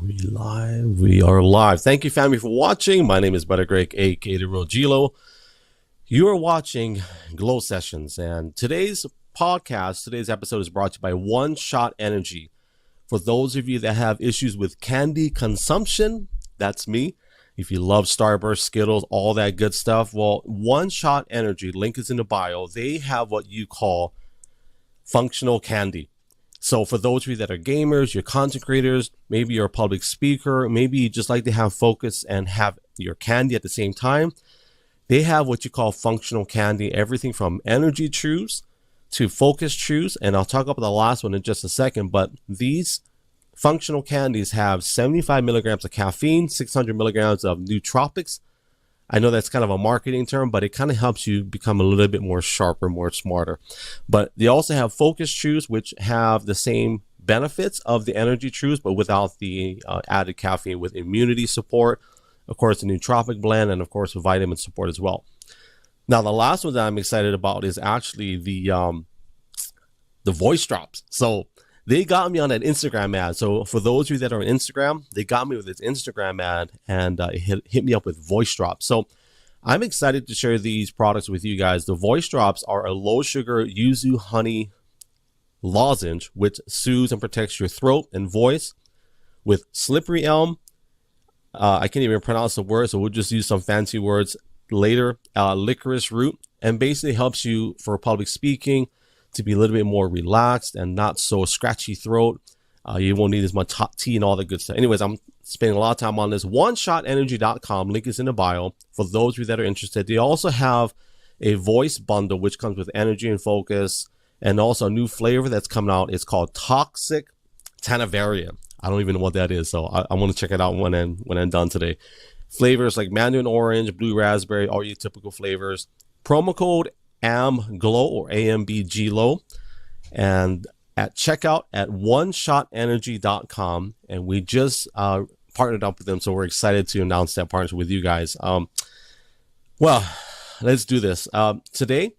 we live? We are live. Thank you, family, for watching. My name is Brother Greg, aka the real gLO. You are watching gLO Sessions, and today's episode is brought to you by One Shot Energy. For those of you that have issues with candy consumption, that's me. If you love Starburst, Skittles, all that good stuff, well, One Shot Energy, link is in the bio. They have what you call functional candy. So for those of you that are gamers, you're content creators, maybe you're a public speaker, maybe you just like to have focus and have your candy at the same time, they have what you call functional candy, everything from energy chews to focus chews. And I'll talk about the last one in just a second, but these functional candies have 75 milligrams of caffeine, 600 milligrams of nootropics. I know that's kind of a marketing term, but it kind of helps you become a little bit more sharper, more smarter. But they also have focus chews, which have the same benefits of the energy chews, but without the added caffeine, with immunity support, of course, the nootropic blend, and of course, vitamin support as well. Now, the last one that I'm excited about is actually the voice drops. So they got me on that Instagram ad. So for those of you that are on Instagram, they got me with this Instagram ad and it hit me up with voice drops. So I'm excited to share these products with you guys. The voice drops are a low sugar yuzu honey lozenge, which soothes and protects your throat and voice, with slippery elm. I can't even pronounce the word, so we'll just use some fancy words later. Licorice root, and basically helps you for public speaking to be a little bit more relaxed and not so scratchy throat. You won't need as much hot tea and all the good stuff. Anyways, I'm spending a lot of time on this. OneShotEnergy.com, link is in the bio for those of you that are interested. They also have a voice bundle, which comes with energy and focus, and also a new flavor that's coming out. It's called Toxic Tanaveria. I don't even know what that is, so I want to check it out when I'm done today. Flavors like mandarin orange, blue raspberry, all your typical flavors. Promo code AMGLO or AMBGLO, and at checkout at OneShotEnergy.com, and we just partnered up with them, so we're excited to announce that partnership with you guys. Well, let's do this. Today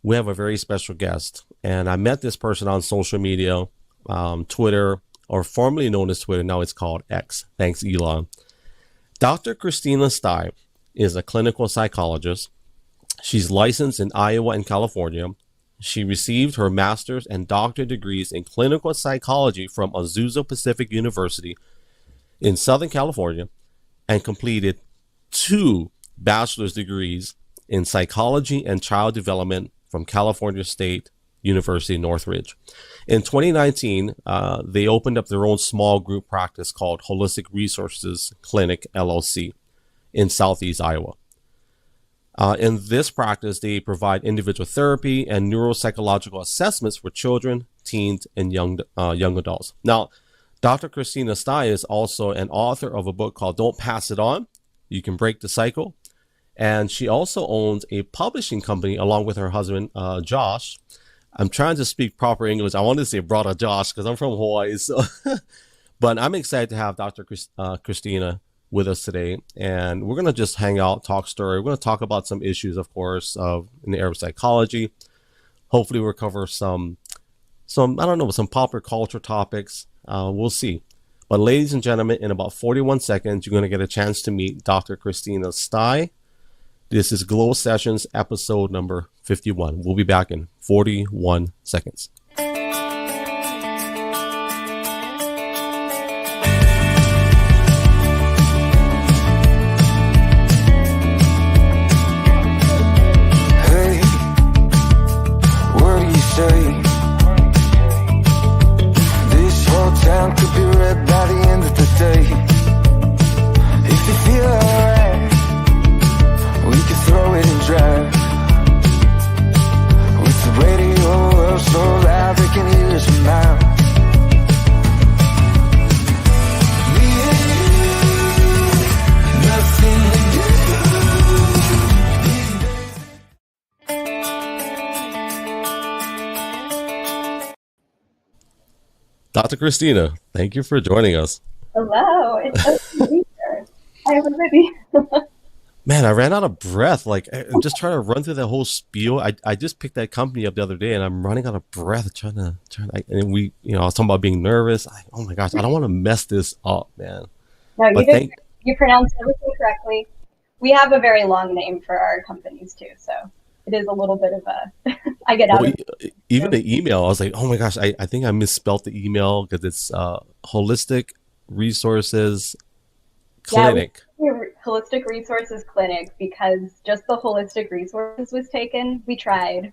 we have a very special guest, and I met this person on social media, Twitter, or formerly known as Twitter. Now it's called X. Thanks, Elon. Dr. Christina Sta is a clinical psychologist. She's licensed in Iowa and California. She received her master's and doctorate degrees in clinical psychology from Azusa Pacific University in Southern California, and completed 2 bachelor's degrees in psychology and child development from California State University, Northridge. In 2019, they opened up their own small group practice called Holistic Resources Clinic, LLC, in Southeast Iowa. In this practice, they provide individual therapy and neuropsychological assessments for children, teens, and young adults. Now, Dr. Christina Sta is also an author of a book called Don't Pass It On, You Can Break the Cycle. And she also owns a publishing company along with her husband, Josh. I'm trying to speak proper English. I wanted to say brother Josh because I'm from Hawaii. So, but I'm excited to have Dr. Christina with us today, and we're going to just hang out, talk story. We're going to talk about some issues, of course, in the area of psychology. Hopefully we'll cover some I don't know, some popular culture topics. We'll see. But ladies and gentlemen, in about 41 seconds, you're going to get a chance to meet Dr. Christina Sta. This is gLO Sessions episode number 51. We'll be back in 41 seconds. Could be read by the end of the day. If you feel alright, we can throw it and drive. With the radio world so loud they can hear us from miles. Me and you, nothing Dr. Christina, thank you for joining us. Hello, it's so to be here. Hi, everybody. Man, I ran out of breath. Like, I'm just trying to run through that whole spiel. I just picked that company up the other day, and I'm running out of breath and we, I was talking about being nervous. Oh my gosh, I don't want to mess this up, man. No, But thank, you pronounced everything correctly. We have a very long name for our companies too, so it is a little bit of a I get out well, of even the email, I was like, oh my gosh, I think I misspelled the email because it's Holistic Resources yeah, Clinic. Holistic Resources Clinic, because just the holistic resources was taken. We tried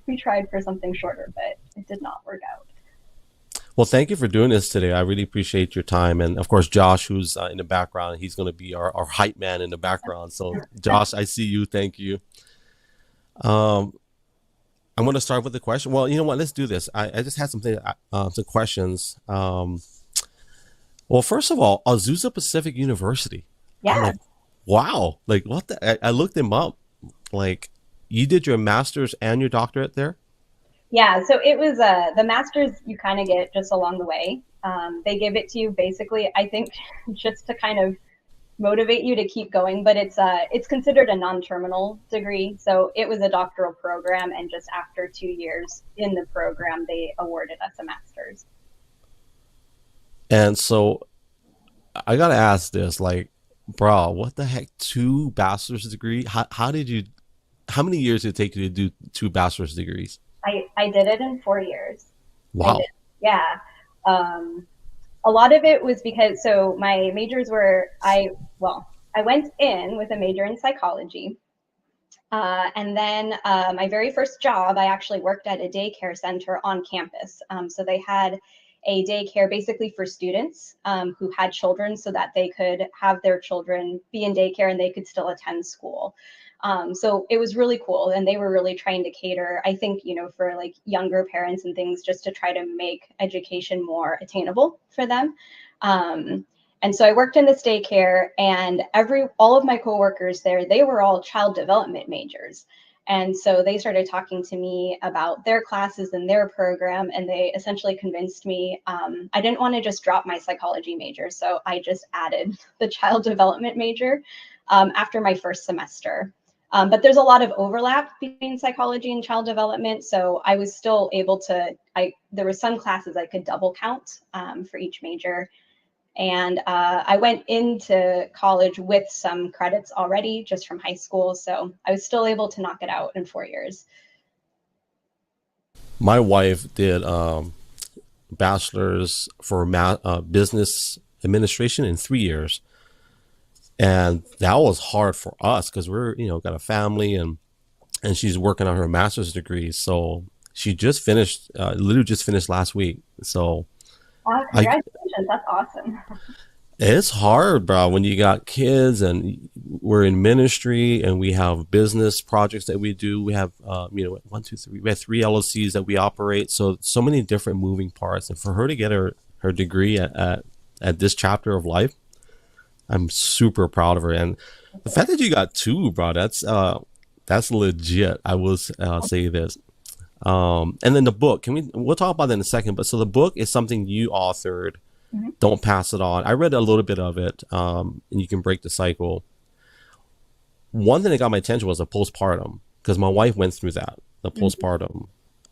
for something shorter, but it did not work out. Well, thank you for doing this today. I really appreciate your time. And of course, Josh, who's in the background, he's going to be our hype man in the background. So, Josh, I see you. Thank you. Um, I'm going to start with the question. Well, you know what? Let's do this. I just had some questions. Well, first of all, Azusa Pacific University. I'm Yeah. like, wow. Like, what I looked them up. Like, you did your master's and your doctorate there? Yeah, so it was the master's you kind of get just along the way. They give it to you basically, I think, just to kind of motivate you to keep going, but it's considered a non-terminal degree. So it was a doctoral program, and just after 2 years in the program, they awarded us a master's. And so I got to ask this, like, bro, what the heck? Two bachelor's degree? How many years did it take you to do two bachelor's degrees? I did it in 4 years. I Wow. did, yeah. A lot of it was because, so my majors were, I went in with a major in psychology. And then my very first job, I actually worked at a daycare center on campus. So they had a daycare basically for students who had children, so that they could have their children be in daycare and they could still attend school. So it was really cool. And they were really trying to cater, I think, for like younger parents and things, just to try to make education more attainable for them. And so I worked in this daycare, and all of my coworkers there, they were all child development majors. And so they started talking to me about their classes and their program, and they essentially convinced me I didn't want to just drop my psychology major. So I just added the child development major after my first semester. But there's a lot of overlap between psychology and child development. So I was still able to, there were some classes I could double count for each major. And I went into college with some credits already just from high school. So I was still able to knock it out in 4 years. My wife did bachelor's for business administration in 3 years. And that was hard for us because we're, got a family, and she's working on her master's degree. So she just finished, literally just finished last week. So Wow, congratulations. That's awesome. it's hard, bro, when you got kids and we're in ministry and we have business projects that we do. We have, one, two, three, we have 3 LLCs that we operate. So many different moving parts. And for her to get her degree at this chapter of life, I'm super proud of her. And the fact that you got 2, bro, that's legit. I will say this. And then the book, we'll talk about that in a second. But so the book is something you authored. Mm-hmm. Don't pass it on. I read a little bit of it, and you can break the cycle. One thing that got my attention was the postpartum, because my wife went through that, the postpartum.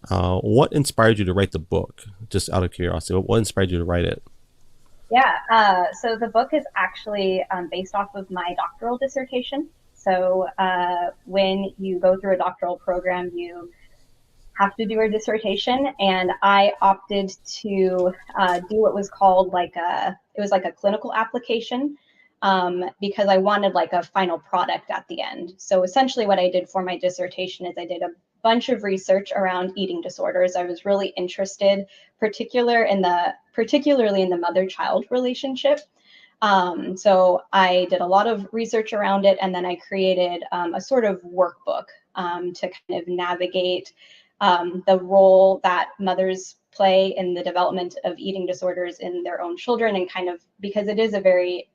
What inspired you to write the book? Just out of curiosity, what inspired you to write it? Yeah, so the book is actually based off of my doctoral dissertation. So when you go through a doctoral program, you have to do a dissertation, and I opted to do what was called it was like a clinical application because I wanted like a final product at the end. So essentially what I did for my dissertation is I did a bunch of research around eating disorders. I was really interested, particularly in the mother-child relationship. So I did a lot of research around it, and then I created a sort of workbook to kind of navigate the role that mothers play in the development of eating disorders in their own children, and kind of, because it is a very,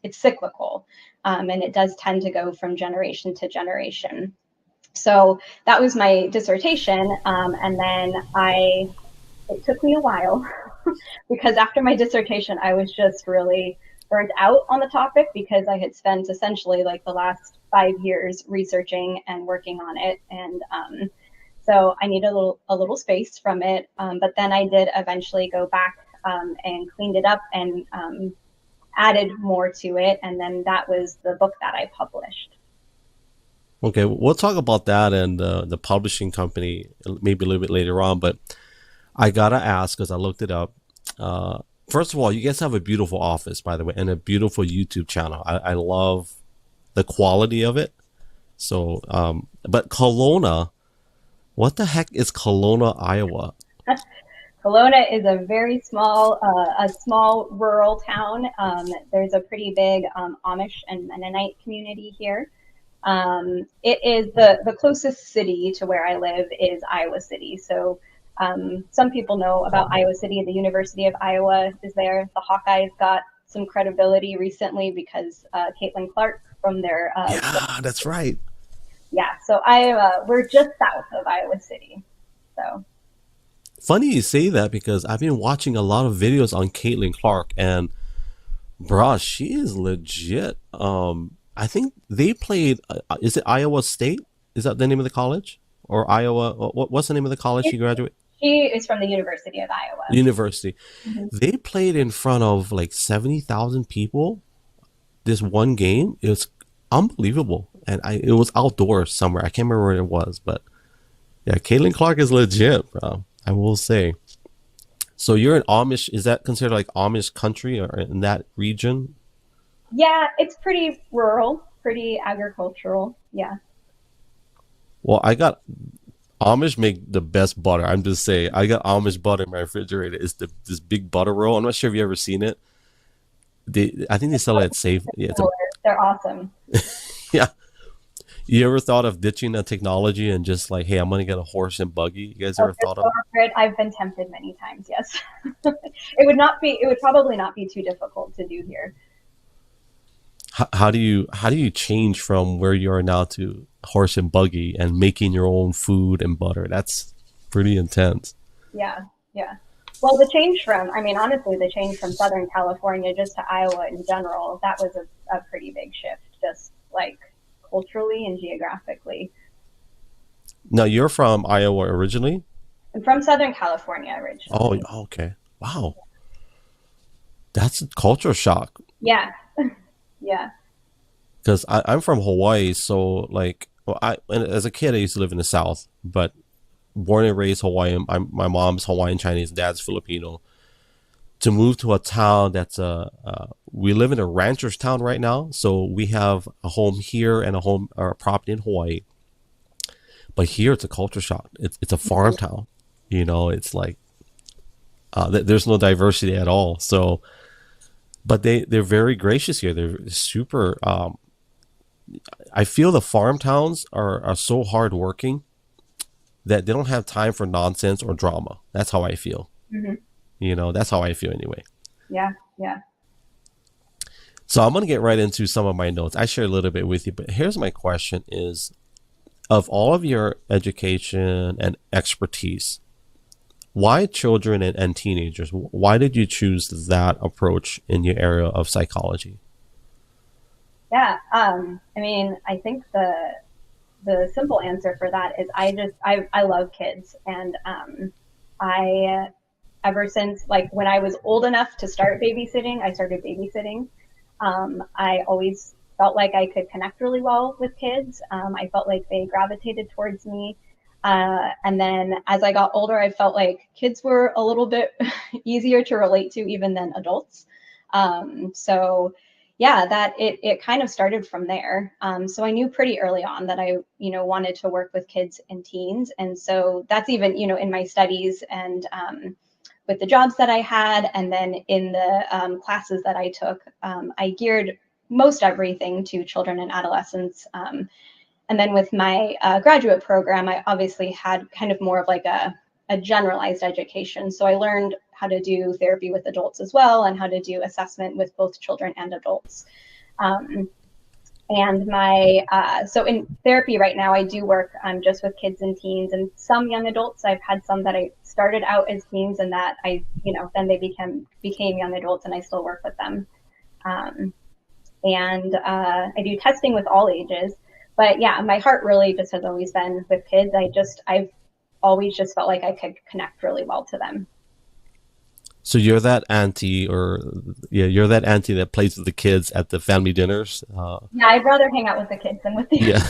it's cyclical, and it does tend to go from generation to generation. So that was my dissertation. And then it took me a while because after my dissertation, I was just really burnt out on the topic because I had spent essentially like the last 5 years researching and working on it. And so I needed a little space from it. But then I did eventually go back and cleaned it up and added more to it. And then that was the book that I published. Okay, we'll talk about that and the publishing company maybe a little bit later on. But I gotta ask, because I looked it up. First of all, you guys have a beautiful office, by the way, and a beautiful YouTube channel. I love the quality of it. So, but Kelowna, what the heck is Kelowna, Iowa? Kelowna is a very small rural town. There's a pretty big Amish and Mennonite community here. It is the closest city to where I live is Iowa City. So some people know about Iowa City. The University of Iowa is there. The Hawkeyes got some credibility recently because Caitlin Clark from their yeah, that's right. Yeah, so we're just south of Iowa City. So funny you say that because I've been watching a lot of videos on Caitlin Clark, and bruh, she is legit. I think they played. Is it Iowa State? Is that the name of the college? Or Iowa? What's the name of the college she graduated? She is from the University of Iowa. University. Mm-hmm. They played in front of like 70,000 people. This one game, it was unbelievable, and it was outdoors somewhere. I can't remember where it was, but yeah, Caitlin Clark is legit, bro. I will say. So you're in Amish. Is that considered like Amish country or in that region? Yeah, it's pretty rural, pretty agricultural. Yeah. Well, I got Amish make the best butter. I'm just saying. I got Amish butter in my refrigerator. It's this big butter roll. I'm not sure if you ever seen it. I think they sell it at Safe. Yeah, they're awesome. Yeah. You ever thought of ditching that technology and just like, hey, I'm gonna get a horse and buggy? You guys ever thought of it? I've been tempted many times. Yes. It would probably not be too difficult to do here. How do you change from where you are now to horse and buggy and making your own food and butter? That's pretty intense. Yeah. Well, honestly, the change from Southern California just to Iowa in general, that was a pretty big shift, just like culturally and geographically. Now, you're from Iowa originally? I'm from Southern California originally. Oh, okay. Wow. That's a culture shock. Yeah. Yeah. Because I'm from Hawaii, so like, as a kid I used to live in the South, but born and raised Hawaiian. My mom's Hawaiian Chinese, dad's Filipino. To move to a town that's we live in a rancher's town right now, so we have a home here and a property in Hawaii. But here it's a culture shock. It's a farm town, It's like there's no diversity at all. So. But they're very gracious here. They're super. I feel the farm towns are so hardworking that they don't have time for nonsense or drama. That's how I feel. Mm-hmm. That's how I feel anyway. Yeah. So I'm going to get right into some of my notes. I share a little bit with you, but here's my question is, of all of your education and expertise, why children and teenagers? Why did you choose that approach in your area of psychology? Yeah, I think the simple answer for that is I love kids, and I ever since like when I was old enough to start babysitting, I started babysitting. I always felt like I could connect really well with kids. I felt like they gravitated towards me. And then as I got older, I felt like kids were a little bit easier to relate to even than adults. So yeah, that it kind of started from there. So I knew pretty early on that I, wanted to work with kids and teens. And so that's even, in my studies and with the jobs that I had. And then in the classes that I took, I geared most everything to children and adolescents. And then with my graduate program, I obviously had kind of more of like a generalized education. So I learned how to do therapy with adults as well, and how to do assessment with both children and adults. And so in therapy right now, I do work just with kids and teens and some young adults. I've had some that I started out as teens and that then they became young adults, and I still work with them. And I do testing with all ages. But yeah, my heart really just has always been with kids. I've always just felt like I could connect really well to them. So you're that auntie, you're that auntie that plays with the kids at the family dinners. Yeah, I'd rather hang out with the kids than with the Yeah.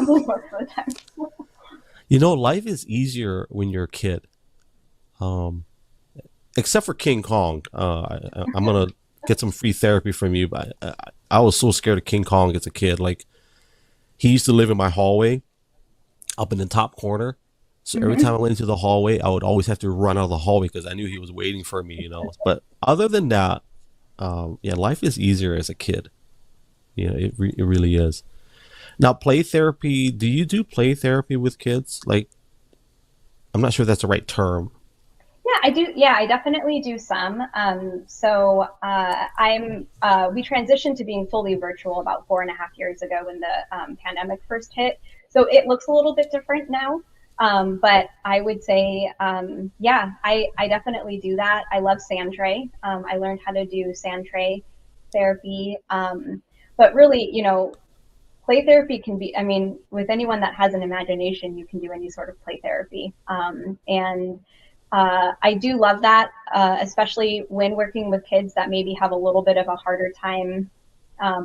most of the time. You know, life is easier when you're a kid. Except for King Kong. I'm gonna get some free therapy from you, but I was so scared of King Kong as a kid. Like, he used to live in my hallway, up in the top corner. So every time I went into the hallway, I would always have to run out of the hallway because I knew he was waiting for me, you know. But other than that, yeah, life is easier as a kid. Yeah, it really is. Now, play therapy. Do you do play therapy with kids? Like, I'm not sure if that's the right term. Yeah, I do. Yeah, I definitely do some. We transitioned to being fully virtual about 4.5 years ago when the pandemic first hit. So it looks a little bit different now. But I would say, yeah, I definitely do that. I love sand tray. I learned how to do sand tray therapy. But really, you know, play therapy can be, I mean, with anyone that has an imagination, you can do any sort of play therapy. I do love that, especially when working with kids that maybe have a little bit of a harder time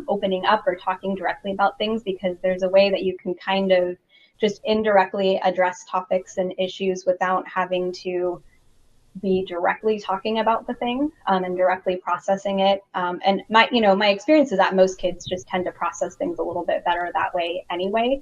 opening up or talking directly about things, because there's a way that you can kind of just indirectly address topics and issues without having to be directly talking about the thing and directly processing it. And my experience is that most kids just tend to process things a little bit better that way anyway.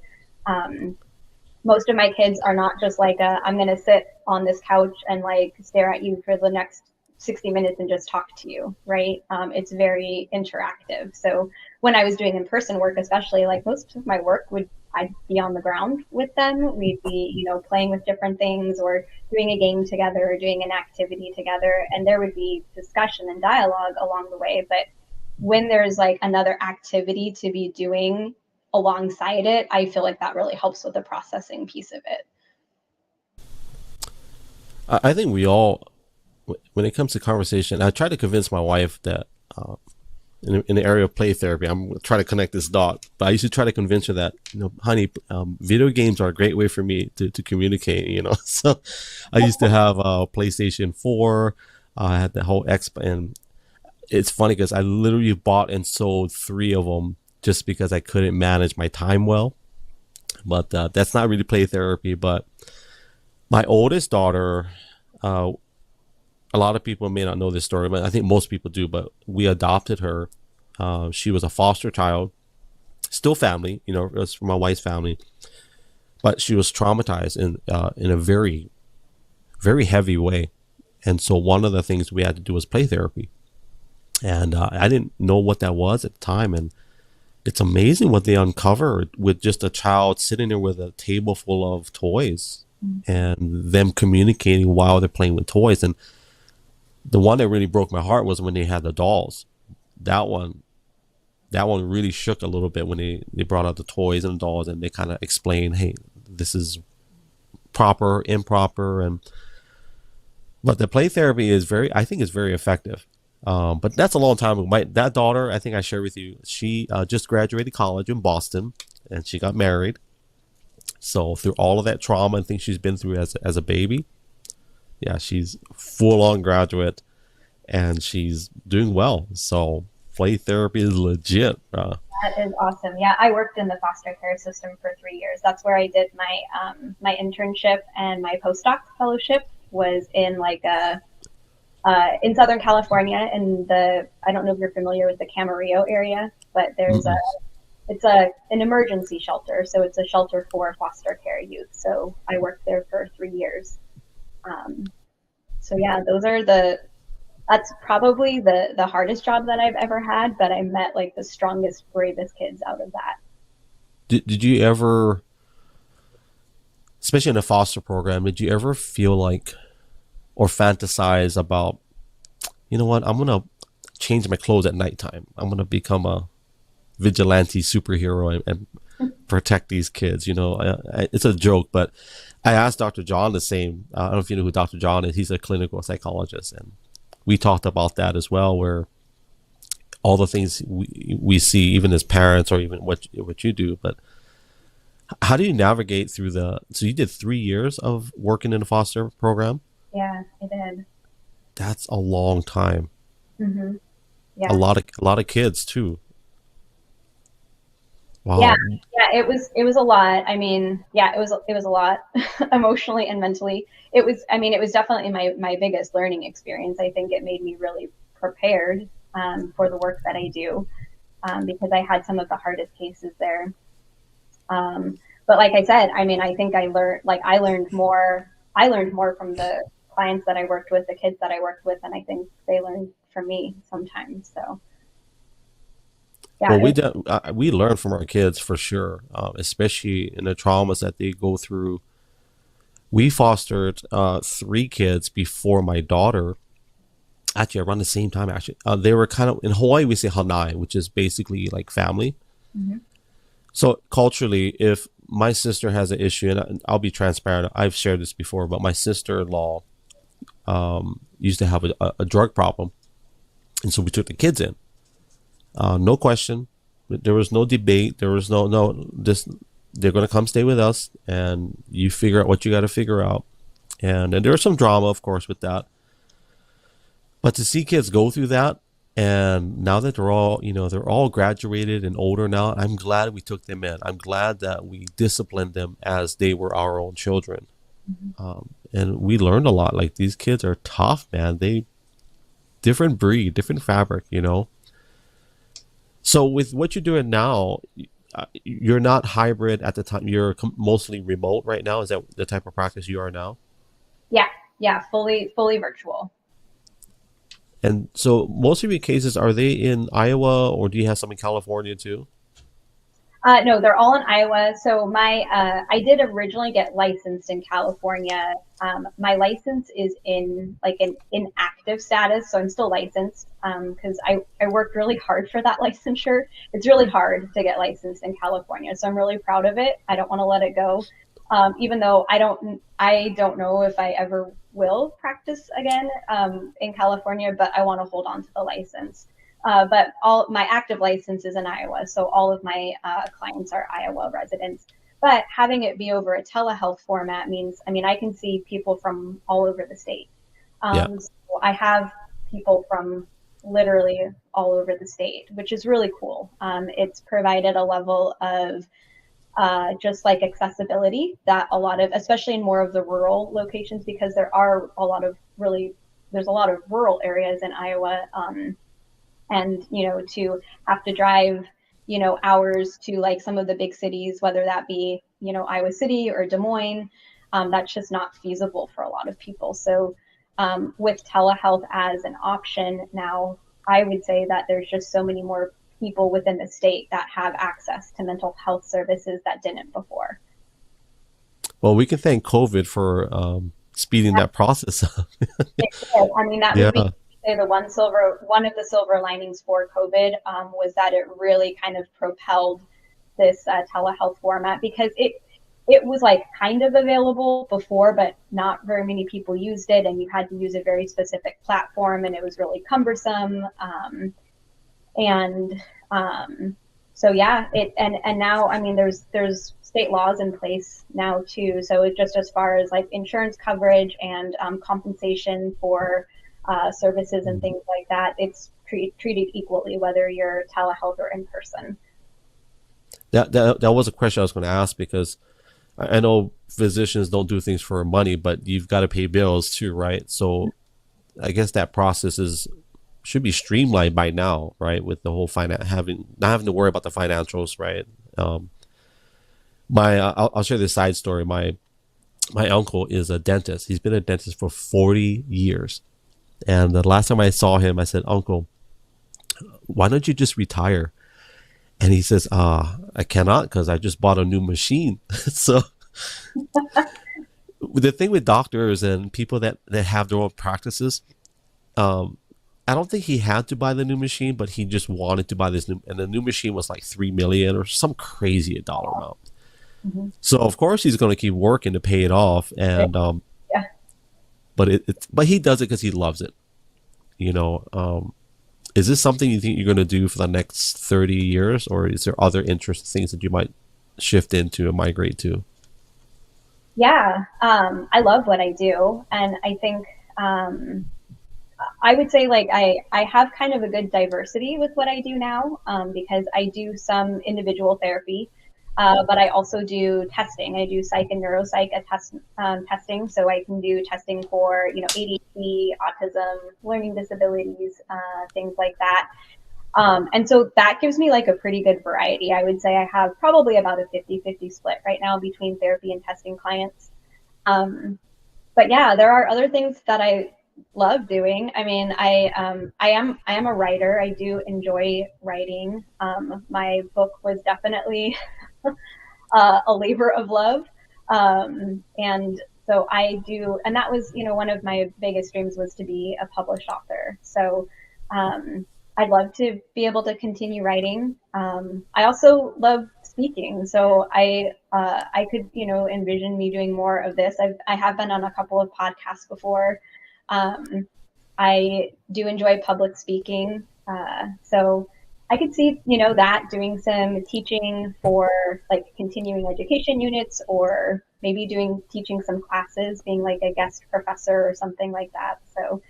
Most of my kids are not just like, I'm going to sit on this couch and like stare at you for the next 60 minutes and just talk to you, right? It's very interactive. So when I was doing in-person work, especially, like most of my work I'd be on the ground with them. We'd be, you know, playing with different things or doing a game together or doing an activity together. And there would be discussion and dialogue along the way. But when there's like another activity to be doing alongside it, I feel like that really helps with the processing piece of it. I think we all, when it comes to conversation, I try to convince my wife that in the area of play therapy, I'm trying to connect this dot. But I used to try to convince her that, you know, honey, video games are a great way for me to communicate, you know. So I used to have a PlayStation 4. I had the whole Xbox. And it's funny because I literally bought and sold 3 of them just because I couldn't manage my time well. But that's not really play therapy. But my oldest daughter, a lot of people may not know this story, but I think most people do. But we adopted her. She was a foster child, still family, you know, it was from my wife's family, but she was traumatized in a very, very heavy way. And so one of the things we had to do was play therapy. And I didn't know what that was at the time. And it's amazing what they uncover with just a child sitting there with a table full of toys and them communicating while they're playing with toys. And the one that really broke my heart was when they had the dolls. That one really shook a little bit when they brought out the toys and the dolls, and they kind of explained, hey, this is proper, improper. But the play therapy I think is very effective. But that's a long time ago. That daughter, I think I shared with you, she just graduated college in Boston, and she got married. So through all of that trauma and things she's been through as a baby, yeah, she's full on graduate and she's doing well. So play therapy is legit. That is awesome. Yeah, I worked in the foster care system for 3 years. That's where I did my my internship, and my postdoc fellowship was in in Southern California, I don't know if you're familiar with the Camarillo area, but there's it's an emergency shelter. So it's a shelter for foster care youth. So I worked there for 3 years. So yeah, that's probably the hardest job that I've ever had, but I met like the strongest, bravest kids out of that. Did you ever, especially in a foster program, did you ever feel like or fantasize about, you know what, I'm going to change my clothes at nighttime. I'm going to become a vigilante superhero and protect these kids, you know? It's a joke, but I asked Dr. John the same. I don't know if you know who Dr. John is. He's a clinical psychologist, and we talked about that as well, where all the things we see, even as parents, or even what you do. But how do you navigate through so you did 3 years of working in a foster program? Yeah, I did. That's a long time. Mm-hmm. Yeah. A lot of kids too. Wow. Yeah, it was a lot. I mean, yeah, it was a lot emotionally and mentally. It was definitely my biggest learning experience. I think it made me really prepared for the work that I do, because I had some of the hardest cases there. But like I said, I mean, I think I learned more from the clients that I worked with, the kids that I worked with, and I think they learned from me sometimes. So yeah. Well, we learn from our kids for sure, especially in the traumas that they go through. We fostered 3 kids before my daughter. Actually, around the same time. Actually, they were kind of in Hawaii. We say hanai, which is basically like family. Mm-hmm. So culturally, if my sister has an issue, and I'll be transparent, I've shared this before, but my sister-in-law used to have a drug problem, and so we took the kids in. No question. There was no debate. There was no. They're going to come stay with us, and you figure out what you got to figure out. And there was some drama, of course, with that. But to see kids go through that, and now that they're all graduated and older now, I'm glad we took them in. I'm glad that we disciplined them as they were our own children. Mm-hmm. And we learned a lot. Like, these kids are tough, man. Different breed, different fabric, So with what you're doing now, you're not hybrid at the time. You're mostly remote right now. Is that the type of practice you are now? Yeah, fully virtual. And so most of your cases, are they in Iowa, or do you have some in California too? No, they're all in Iowa. So I did originally get licensed in California. My license is in inactive status, so I'm still licensed because I worked really hard for that licensure. It's really hard to get licensed in California, so I'm really proud of it. I don't want to let it go, even though I don't know if I ever will practice again in California, but I want to hold on to the license. But all my active license is in Iowa, so all of my clients are Iowa residents. But having it be over a telehealth format means, I can see people from all over the state. So I have people from literally all over the state, which is really cool. It's provided a level of just like accessibility that a lot of, especially in more of the rural locations, because there's a lot of rural areas in Iowa. And, to have to drive, hours to like some of the big cities, whether that be, Iowa City or Des Moines, that's just not feasible for a lot of people. So with telehealth as an option now, I would say that there's just so many more people within the state that have access to mental health services that didn't before. Well, we can thank COVID for speeding that process up. That would be one of the silver linings for COVID was that it really kind of propelled this telehealth format, because it was like kind of available before, but not very many people used it, and you had to use a very specific platform, and it was really cumbersome. So yeah, and now, there's state laws in place now too. So it just, as far as like insurance coverage and compensation for services and things like that, it's treated equally, whether you're telehealth or in person. That was a question I was going to ask, because I know physicians don't do things for money, but you've got to pay bills too, right? So I guess that process should be streamlined by now, right? With the whole not having to worry about the financials, right? I'll share this side story. My uncle is a dentist. He's been a dentist for 40 years. And the last time I saw him, I said, "Uncle, why don't you just retire?" And he says, "I cannot, because I just bought a new machine." So the thing with doctors and people that have their own practices, I don't think he had to buy the new machine, but he just wanted to buy this new, and the new machine was like $3 million or some crazy dollar amount. Mm-hmm. So of course he's going to keep working to pay it off, and but he does it because he loves it, Is this something you think you're going to do for the next 30 years, or is there other interesting things that you might shift into and migrate to? Yeah, I love what I do, and I think I would say like I have kind of a good diversity with what I do now, because I do some individual therapy, but I also do testing. I do psych and neuropsych testing, so I can do testing for ADHD, autism, learning disabilities, things like that. And so that gives me like a pretty good variety. I would say I have probably about a 50-50 split right now between therapy and testing clients. But yeah, there are other things that I love doing. I mean, I am a writer. I do enjoy writing. My book was definitely a labor of love. And so I do, and that was, one of my biggest dreams was to be a published author. So I'd love to be able to continue writing. I also love speaking, so I could envision me doing more of this. I have been on a couple of podcasts before. I do enjoy public speaking, so I could see that doing some teaching for like continuing education units, or maybe teaching some classes, being like a guest professor or something like that. So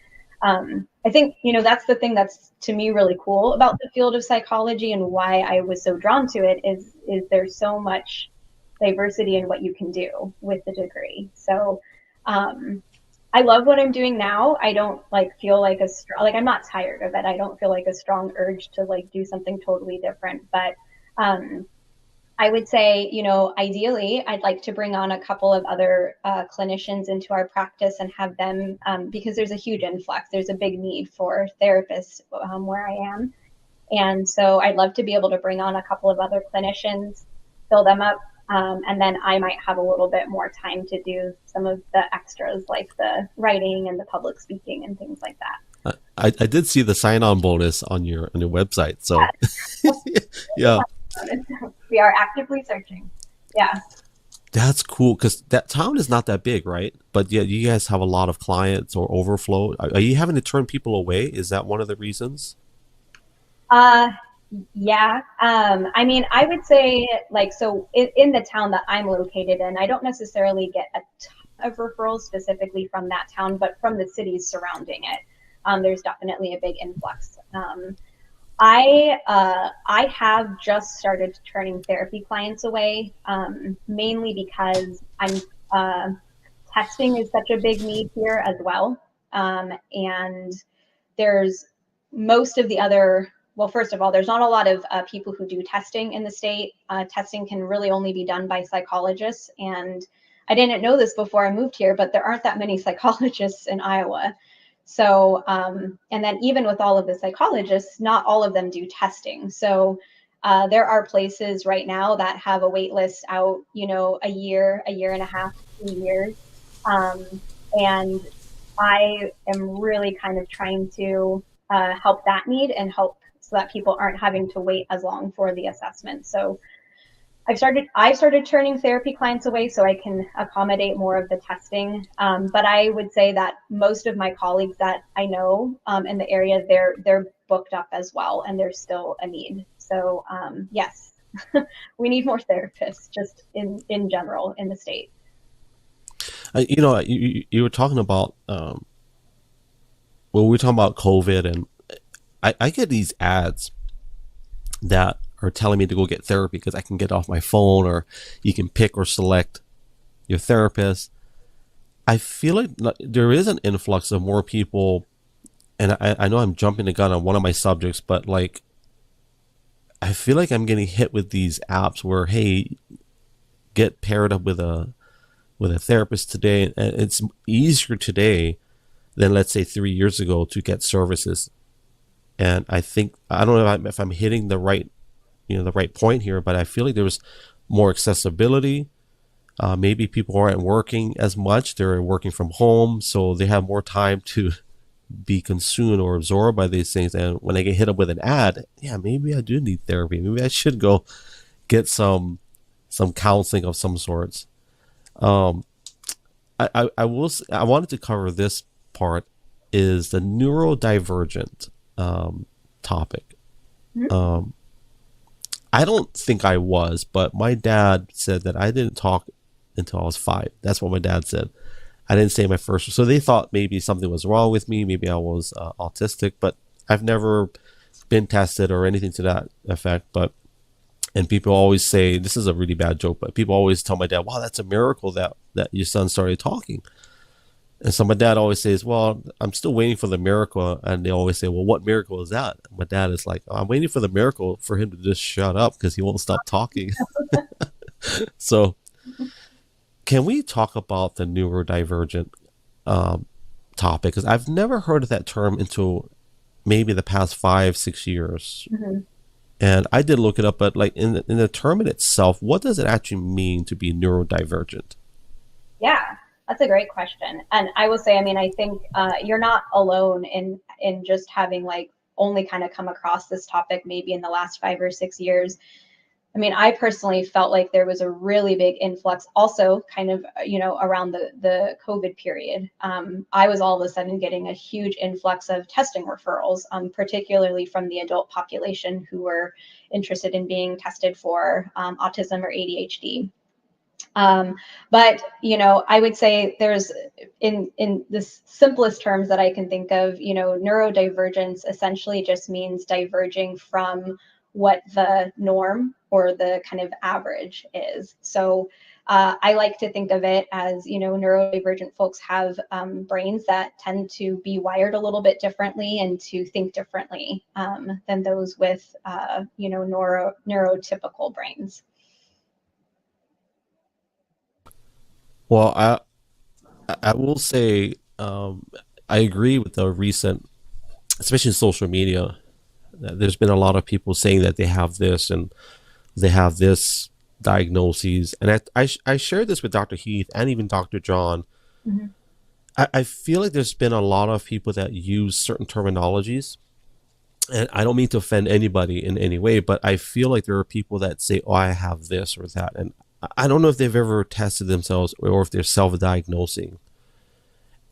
I think, that's the thing that's to me really cool about the field of psychology, and why I was so drawn to it is there's so much diversity in what you can do with the degree. So I love what I'm doing now. I don't feel like I'm not tired of it. I don't feel like a strong urge to do something totally different. But I would say, ideally, I'd like to bring on a couple of other clinicians into our practice and have them, because there's a huge influx. There's a big need for therapists where I am. And so I'd love to be able to bring on a couple of other clinicians, fill them up, and then I might have a little bit more time to do some of the extras, like the writing and the public speaking and things like that. I did see the sign-on bonus on your website. So yeah. We are actively searching. Yeah. That's cool, because that town is not that big, right? But yet you guys have a lot of clients or overflow. Are you having to turn people away? Is that one of the reasons? Yeah. I mean, I would say so in the town that I'm located in, I don't necessarily get a ton of referrals specifically from that town, but from the cities surrounding it, there's definitely a big influx. I have just started turning therapy clients away, mainly because testing is such a big need here as well. And there's most of the other, well, first of all, there's not a lot of people who do testing in the state. Testing can really only be done by psychologists. And I didn't know this before I moved here, but there aren't that many psychologists in Iowa. So, and then even with all of the psychologists, not all of them do testing. So there are places right now that have a wait list out, a year and a half, 2 years. And I am really kind of trying to help that need and help so that people aren't having to wait as long for the assessment. So I started turning therapy clients away so I can accommodate more of the testing. But I would say that most of my colleagues that I know in the area, they're booked up as well, and there's still a need. So yes, we need more therapists just in general in the state. You were talking about, well, we were talking about COVID, and I get these ads that are telling me to go get therapy because I can get off my phone, or you can pick or select your therapist. I feel like there is an influx of more people, and I know I'm jumping the gun on one of my subjects, but I feel like I'm getting hit with these apps where, hey, get paired up with a therapist today, and it's easier today than, let's say, 3 years ago to get services. And I don't know if I'm hitting the right point here, but I feel like there's more accessibility. Maybe people aren't working as much. They're working from home, so they have more time to be consumed or absorbed by these things. And when I get hit up with an ad, yeah, maybe I do need therapy. Maybe I should go get some counseling of some sorts. I wanted to cover this part, is the neurodivergent topic. I don't think I was, but my dad said that I didn't talk until I was 5. That's what my dad said. I didn't say my first. So they thought maybe something was wrong with me. Maybe I was autistic, but I've never been tested or anything to that effect. And people always say, this is a really bad joke, but people always tell my dad, wow, that's a miracle that your son started talking. And so my dad always says, well, I'm still waiting for the miracle. And they always say, well, what miracle is that? My dad is like, I'm waiting for the miracle for him to just shut up because he won't stop talking. So can we talk about the neurodivergent topic? Because I've never heard of that term until maybe the past 5-6 years. And I did look it up, but like in the term in itself, what does it actually mean to be neurodivergent? Yeah, that's a great question. And I will say, I mean, I think you're not alone in just having like only kind of come across this topic maybe in the last 5 or 6 years. I mean, I personally felt like there was a really big influx also kind of, around the COVID period. I was all of a sudden getting a huge influx of testing referrals, particularly from the adult population who were interested in being tested for autism or ADHD. But, I would say there's in the simplest terms that I can think of, neurodivergence essentially just means diverging from what the norm or the kind of average is. So I like to think of it as, neurodivergent folks have brains that tend to be wired a little bit differently and to think differently than those with, neurotypical brains. Well, I will say I agree with the recent, especially in social media, there's been a lot of people saying that they have this and they have this diagnoses. And I shared this with Dr. Heath and even Dr. John. I feel like there's been a lot of people that use certain terminologies. And I don't mean to offend anybody in any way, but I feel like there are people that say, oh, I have this or that. And I don't know if they've ever tested themselves or if they're self-diagnosing.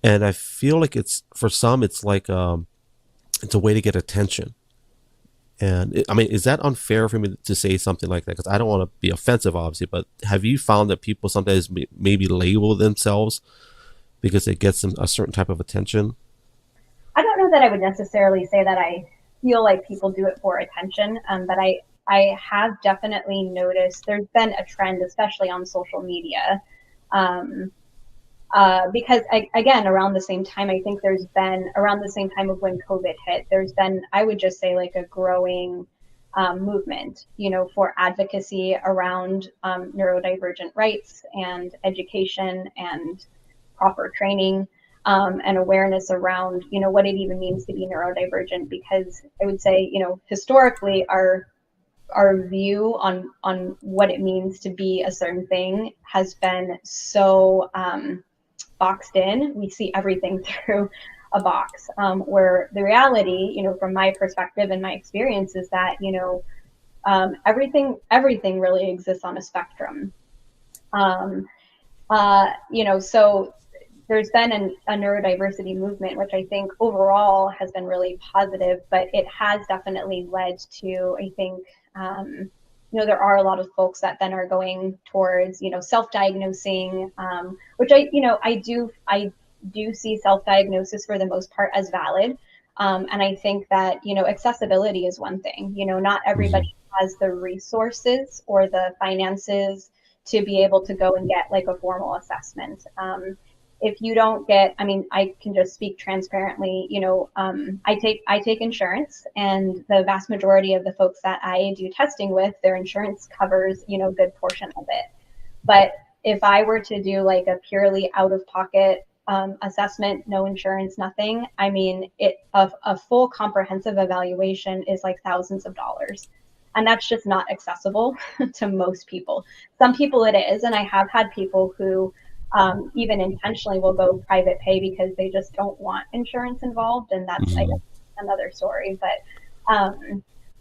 And I feel like for some, it's like, it's a way to get attention. And I mean, is that unfair for me to say something like that? Because I don't want to be offensive, obviously, but have you found that people sometimes maybe label themselves because it gets them a certain type of attention? I don't know that I would necessarily say that I feel like people do it for attention, but I have definitely noticed there's been a trend, especially on social media, because again, around the same time, I think there's been around the same time of when COVID hit, there's been, I would just say, like a growing movement, for advocacy around neurodivergent rights and education and proper training and awareness around, what it even means to be neurodivergent. Because I would say, historically, our view on what it means to be a certain thing has been so boxed in. We see everything through a box, where the reality, from my perspective and my experience, is that, everything really exists on a spectrum. So there's been a neurodiversity movement, which I think overall has been really positive, but it has definitely led to, I think, there are a lot of folks that then are going towards, self-diagnosing, which I do see self-diagnosis for the most part as valid. And I think that, accessibility is one thing. Not everybody has the resources or the finances to be able to go and get like a formal assessment. If you don't get, I can just speak transparently, I take insurance, and the vast majority of the folks that I do testing with, their insurance covers, a good portion of it. But if I were to do like a purely out of pocket assessment, no insurance, nothing, a full comprehensive evaluation is like thousands of dollars. And that's just not accessible to most people. Some people it is. And I have had people who even intentionally will go private pay because they just don't want insurance involved. And that's, I guess, another story. But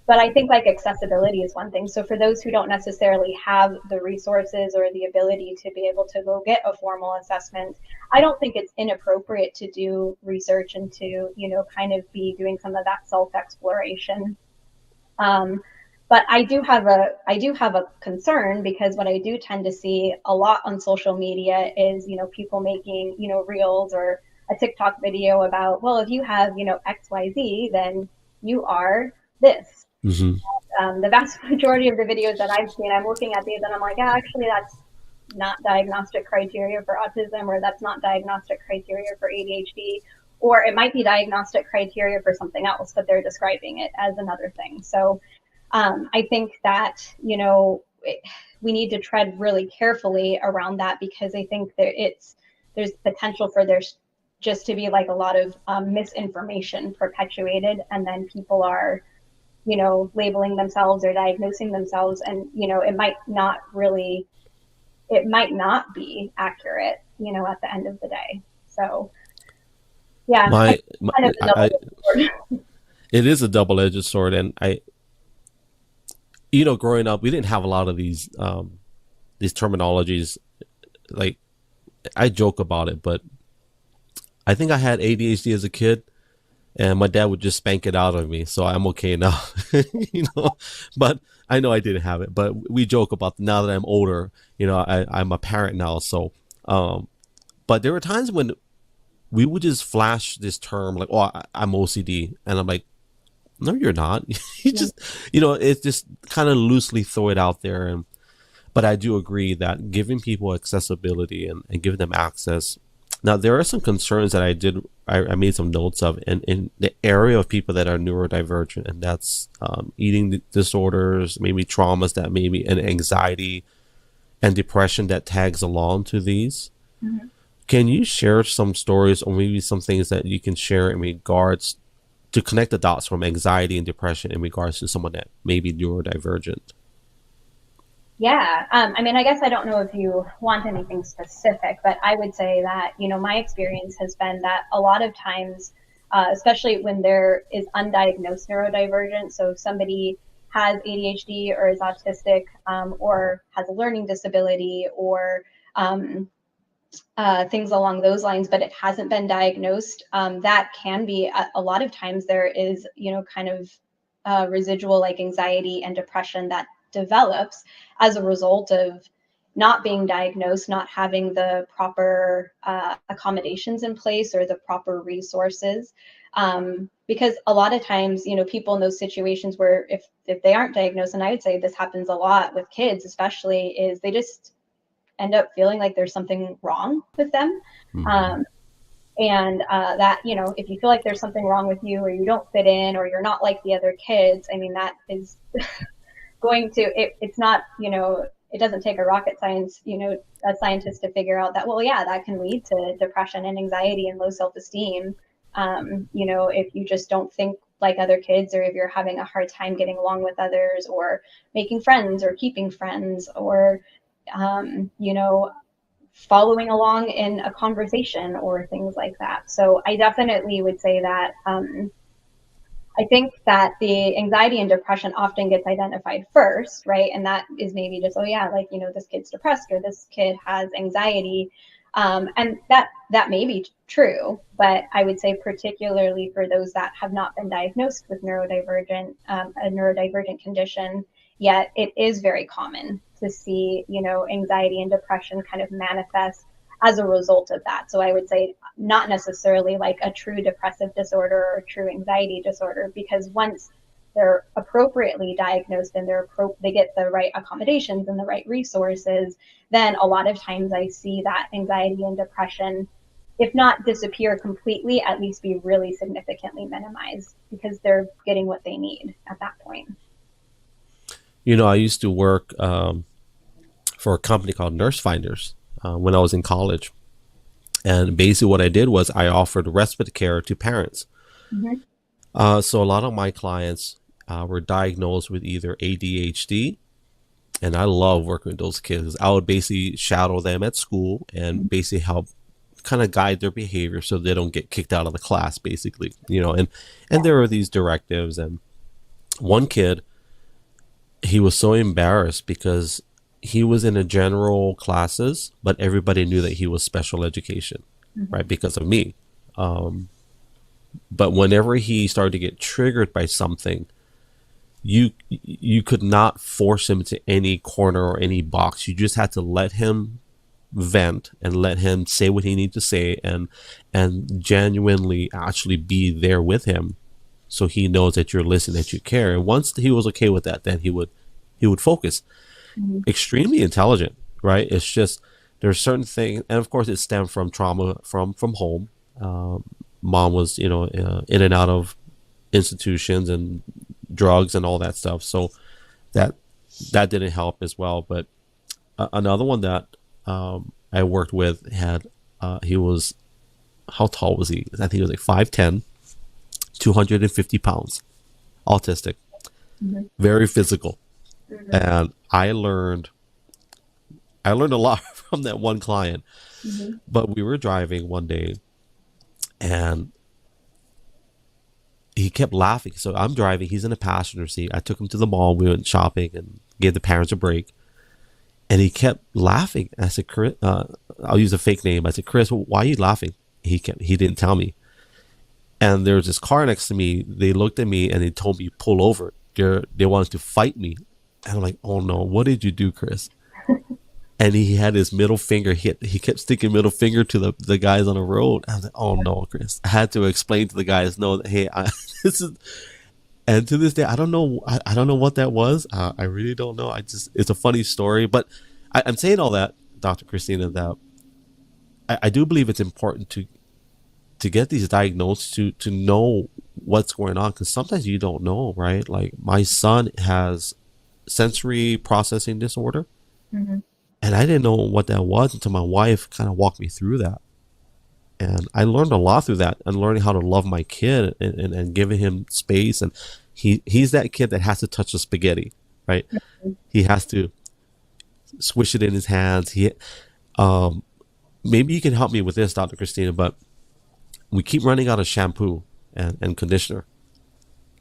But I think like accessibility is one thing. So for those who don't necessarily have the resources or the ability to be able to go get a formal assessment, I don't think it's inappropriate to do research and to, kind of be doing some of that self-exploration. But I do have a concern, because what I do tend to see a lot on social media is, people making, reels or a TikTok video about, well, if you have, XYZ, then you are this. Mm-hmm. The vast majority of the videos that I've seen, I'm looking at these and I'm like, yeah, actually, that's not diagnostic criteria for autism, or that's not diagnostic criteria for ADHD, or it might be diagnostic criteria for something else, but they're describing it as another thing. So I think that, we need to tread really carefully around that, because I think there's potential for there's just to be like a lot of misinformation perpetuated, and then people are, labeling themselves or diagnosing themselves, and, it might not be accurate, at the end of the day. So, yeah, it is a double-edged sword. And growing up, we didn't have a lot of these terminologies. Like, I joke about it, but I think I had ADHD as a kid, and my dad would just spank it out of me, so I'm okay now. But I know I didn't have it. But we joke about, now that I'm older, I'm a parent now. So, but there were times when we would just flash this term like, "Oh, I'm OCD," and I'm like, "No, you're not." You just, it's just kind of loosely throw it out there. But I do agree that giving people accessibility and giving them access. Now, there are some concerns that I made some notes of in the area of people that are neurodivergent, and that's eating disorders, maybe traumas, that maybe and anxiety and depression that tags along to these. Mm-hmm. Can you share some stories, or maybe some things that you can share in regards to connect the dots from anxiety and depression in regards to someone that may be neurodivergent? Yeah. I guess I don't know if you want anything specific, but I would say that, my experience has been that a lot of times, especially when there is undiagnosed neurodivergence, so if somebody has ADHD or is autistic, or has a learning disability, or things along those lines, but it hasn't been diagnosed, that can be, a lot of times there is, kind of residual like anxiety and depression that develops as a result of not being diagnosed, not having the proper accommodations in place or the proper resources. Because a lot of times, people in those situations where if they aren't diagnosed, and I would say this happens a lot with kids especially, is they just end up feeling like there's something wrong with them. Mm-hmm. And that, if you feel like there's something wrong with you, or you don't fit in, or you're not like the other kids, that is it's not, it doesn't take a rocket science, a scientist to figure out that, well, yeah, that can lead to depression and anxiety and low self-esteem. If you just don't think like other kids, or if you're having a hard time getting along with others, or making friends, or keeping friends, or, following along in a conversation, or things like that. So I definitely would say that, I think that the anxiety and depression often gets identified first, right? And that is maybe just, oh yeah, like, this kid's depressed, or this kid has anxiety. And that may be true, but I would say particularly for those that have not been diagnosed with a neurodivergent condition yet, it is very common to see, anxiety and depression kind of manifest as a result of that. So I would say not necessarily like a true depressive disorder or a true anxiety disorder, because once they're appropriately diagnosed and they get the right accommodations and the right resources, then a lot of times I see that anxiety and depression, if not disappear completely, at least be really significantly minimized, because they're getting what they need at that point. I used to work for a company called Nurse Finders when I was in college. And basically what I did was I offered respite care to parents. Mm-hmm. So a lot of my clients were diagnosed with either ADHD, and I love working with those kids. I would basically shadow them at school and basically help kind of guide their behavior so they don't get kicked out of the class, basically, and there are these directives, and One kid, he was so embarrassed because he was in a general classes, but everybody knew that he was special education, right? Because of me. But whenever he started to get triggered by something, you could not force him to any corner or any box. You just had to let him vent and let him say what he needed to say, and genuinely actually be there with him, so he knows that you're listening, that you care. And once he was okay with that, then he would focus. Extremely intelligent, right? It's just there's certain things, and of course it stemmed from trauma from home. Mom was, in and out of institutions and drugs and all that stuff, so that didn't help as well. But another one that I worked with had he was, how tall was he? I think he was like 5'10", 250 pounds, autistic, very physical. And I learned a lot from that one client. But we were driving one day and he kept laughing. So I'm driving, he's in the passenger seat. I took him to the mall, we went shopping and gave the parents a break. And he kept laughing. I said, Chris, I'll use a fake name. I said, Chris, why are you laughing? He didn't tell me. And there was this car next to me. They looked at me and they told me, pull over. They wanted to fight me. And I'm like, oh no, what did you do, Chris? And he had his middle finger hit. He kept sticking middle finger to the guys on the road. I was like, oh no, Chris. I had to explain to the guys, no, hey, this is. And to this day, I don't know. I don't know what that was. I really don't know. It's a funny story. But I'm saying all that, Dr. Christina, that I do believe it's important to get these diagnosed, to know what's going on, because sometimes you don't know, right? Like my son has sensory processing disorder, and I didn't know what that was until my wife kind of walked me through that. And I learned a lot through that, and learning how to love my kid and giving him space. And he's that kid that has to touch the spaghetti, right? He has to squish it in his hands. Maybe you can help me with this, Dr. Christina, but we keep running out of shampoo and conditioner.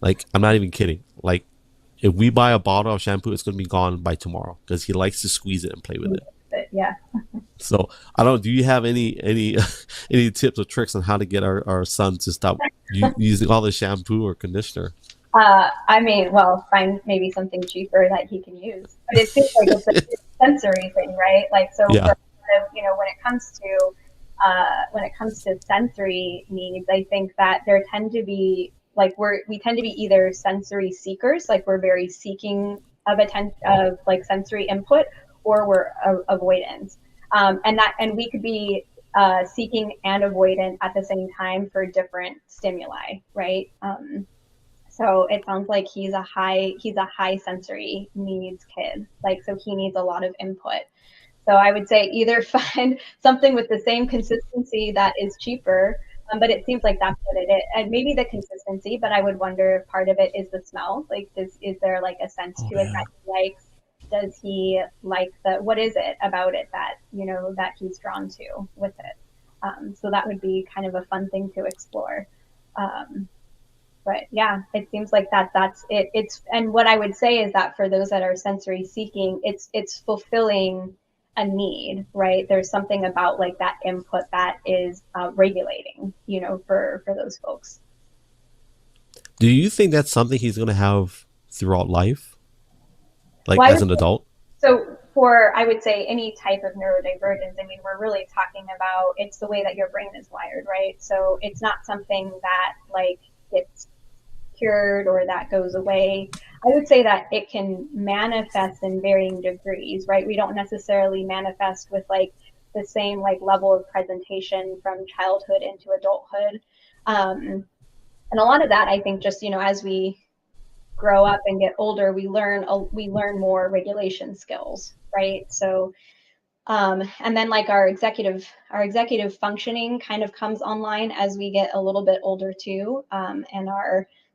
Like, I'm not even kidding. Like, if we buy a bottle of shampoo, it's going to be gone by tomorrow because he likes to squeeze it and play with it. Yeah. So do you have any any tips or tricks on how to get our son to stop using all the shampoo or conditioner? I mean, well, find maybe something cheaper that he can use. But it seems like it's a sensory thing, right? Like, so Yeah. when it comes to sensory needs, I think that there tend to be we tend to be either sensory seekers, like we're very seeking of like sensory input, or we're avoidant. And we could be seeking and avoidant at the same time for different stimuli, right? So it sounds like he's a high sensory needs kid. Like, so he needs a lot of input. So I would say either find something with the same consistency that is cheaper, but it seems like that's what it is. And maybe the consistency, but I would wonder if part of it is the smell. Like, is there like a sense to it that he likes? Does he like what is it about it that, that he's drawn to with it? So that would be kind of a fun thing to explore. But yeah, it seems like that's it. And what I would say is that for those that are sensory seeking, it's fulfilling a need, right? There's something about like that input that is regulating, for those folks. Do you think that's something he's going to have throughout life, like Well, as an adult? So I would say any type of neurodivergence, I mean, we're really talking about, it's the way that your brain is wired, right? So it's not something that like gets cured or that goes away. I would say that it can manifest in varying degrees, right? We don't necessarily manifest with like the same like level of presentation from childhood into adulthood. And a lot of that, I think, just, as we grow up and get older, we learn more regulation skills, right? So and then like our executive functioning kind of comes online as we get a little bit older too, and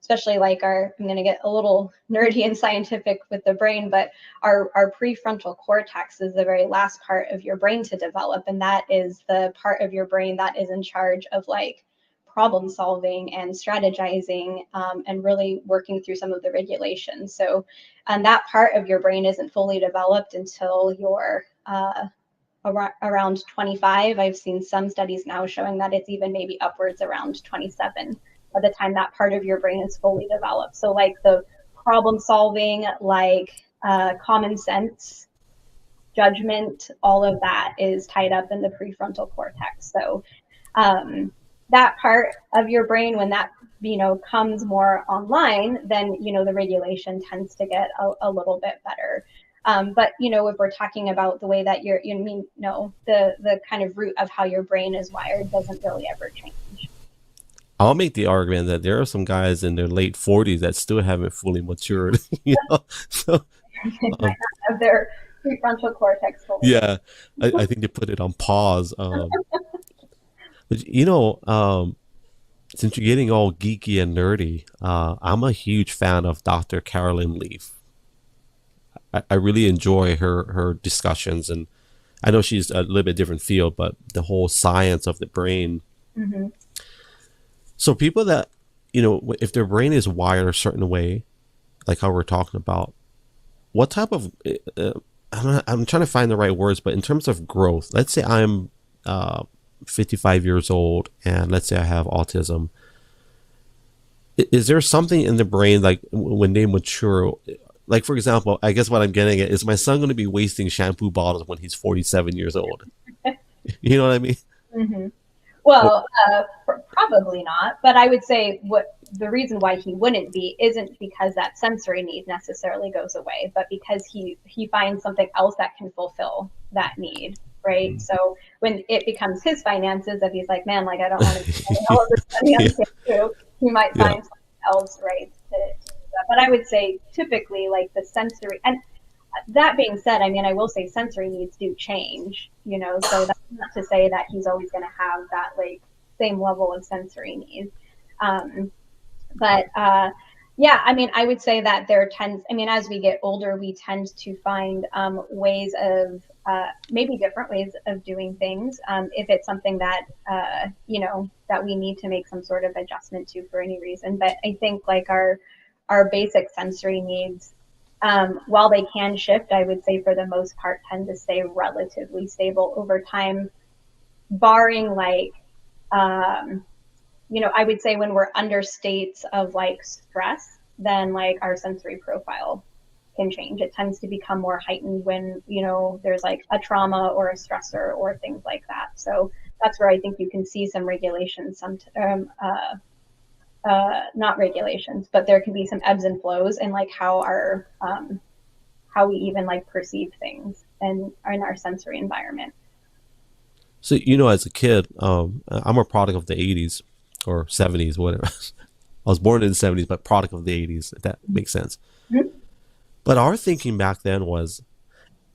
especially like I'm going to get a little nerdy and scientific with the brain, but our prefrontal cortex is the very last part of your brain to develop, and that is the part of your brain that is in charge of like problem solving and strategizing, and really working through some of the regulations. So that part of your brain isn't fully developed until you're around 25. I've seen some studies now showing that it's even maybe upwards around 27 by the time that part of your brain is fully developed. So like the problem solving, like common sense, judgment, all of that is tied up in the prefrontal cortex. So that part of your brain, when that comes more online, then the regulation tends to get a little bit better. But if we're talking about the way that the kind of root of how your brain is wired doesn't really ever change. I'll make the argument that there are some guys in their late 40s that still haven't fully matured. So of their prefrontal cortex. Yeah, I think they put it on pause. But since you're getting all geeky and nerdy, I'm a huge fan of Dr. Carolyn Leaf. I really enjoy her discussions, and I know she's a little bit different field, but the whole science of the brain. Mm-hmm. So people that, if their brain is wired a certain way, like how we're talking about, what type of, I'm trying to find the right words, but in terms of growth, let's say I'm 55 years old and let's say I have autism. Is there something in the brain, like when they mature, like for example, I guess what I'm getting at is my son going to be wasting shampoo bottles when he's 47 years old? You know what I mean? Mm-hmm. Well, probably not. But I would say what the reason why he wouldn't be isn't because that sensory need necessarily goes away, but because he finds something else that can fulfill that need, right? Mm-hmm. So when it becomes his finances, if he's like, man, like I don't want to spend all of this money on shampoo, he might find something else, right? But I would say typically like the sensory, and that being said, I mean, I will say sensory needs do change, so that's not to say that he's always going to have that like same level of sensory needs. Yeah, I mean, I would say that as we get older, we tend to find ways of maybe different ways of doing things. If it's something that, that we need to make some sort of adjustment to for any reason. But I think like our basic sensory needs, while they can shift, I would say for the most part tend to stay relatively stable over time, barring like, I would say when we're under states of like stress, then like our sensory profile can change. It tends to become more heightened when, there's like a trauma or a stressor or things like that. So that's where I think you can see some regulations, not regulations, but there can be some ebbs and flows in like how we even like perceive things and in our sensory environment. So, as a kid, I'm a product of the 80s or 70s, whatever. I was born in the 70s, but product of the 80s, if that makes sense. Mm-hmm. But our thinking back then was,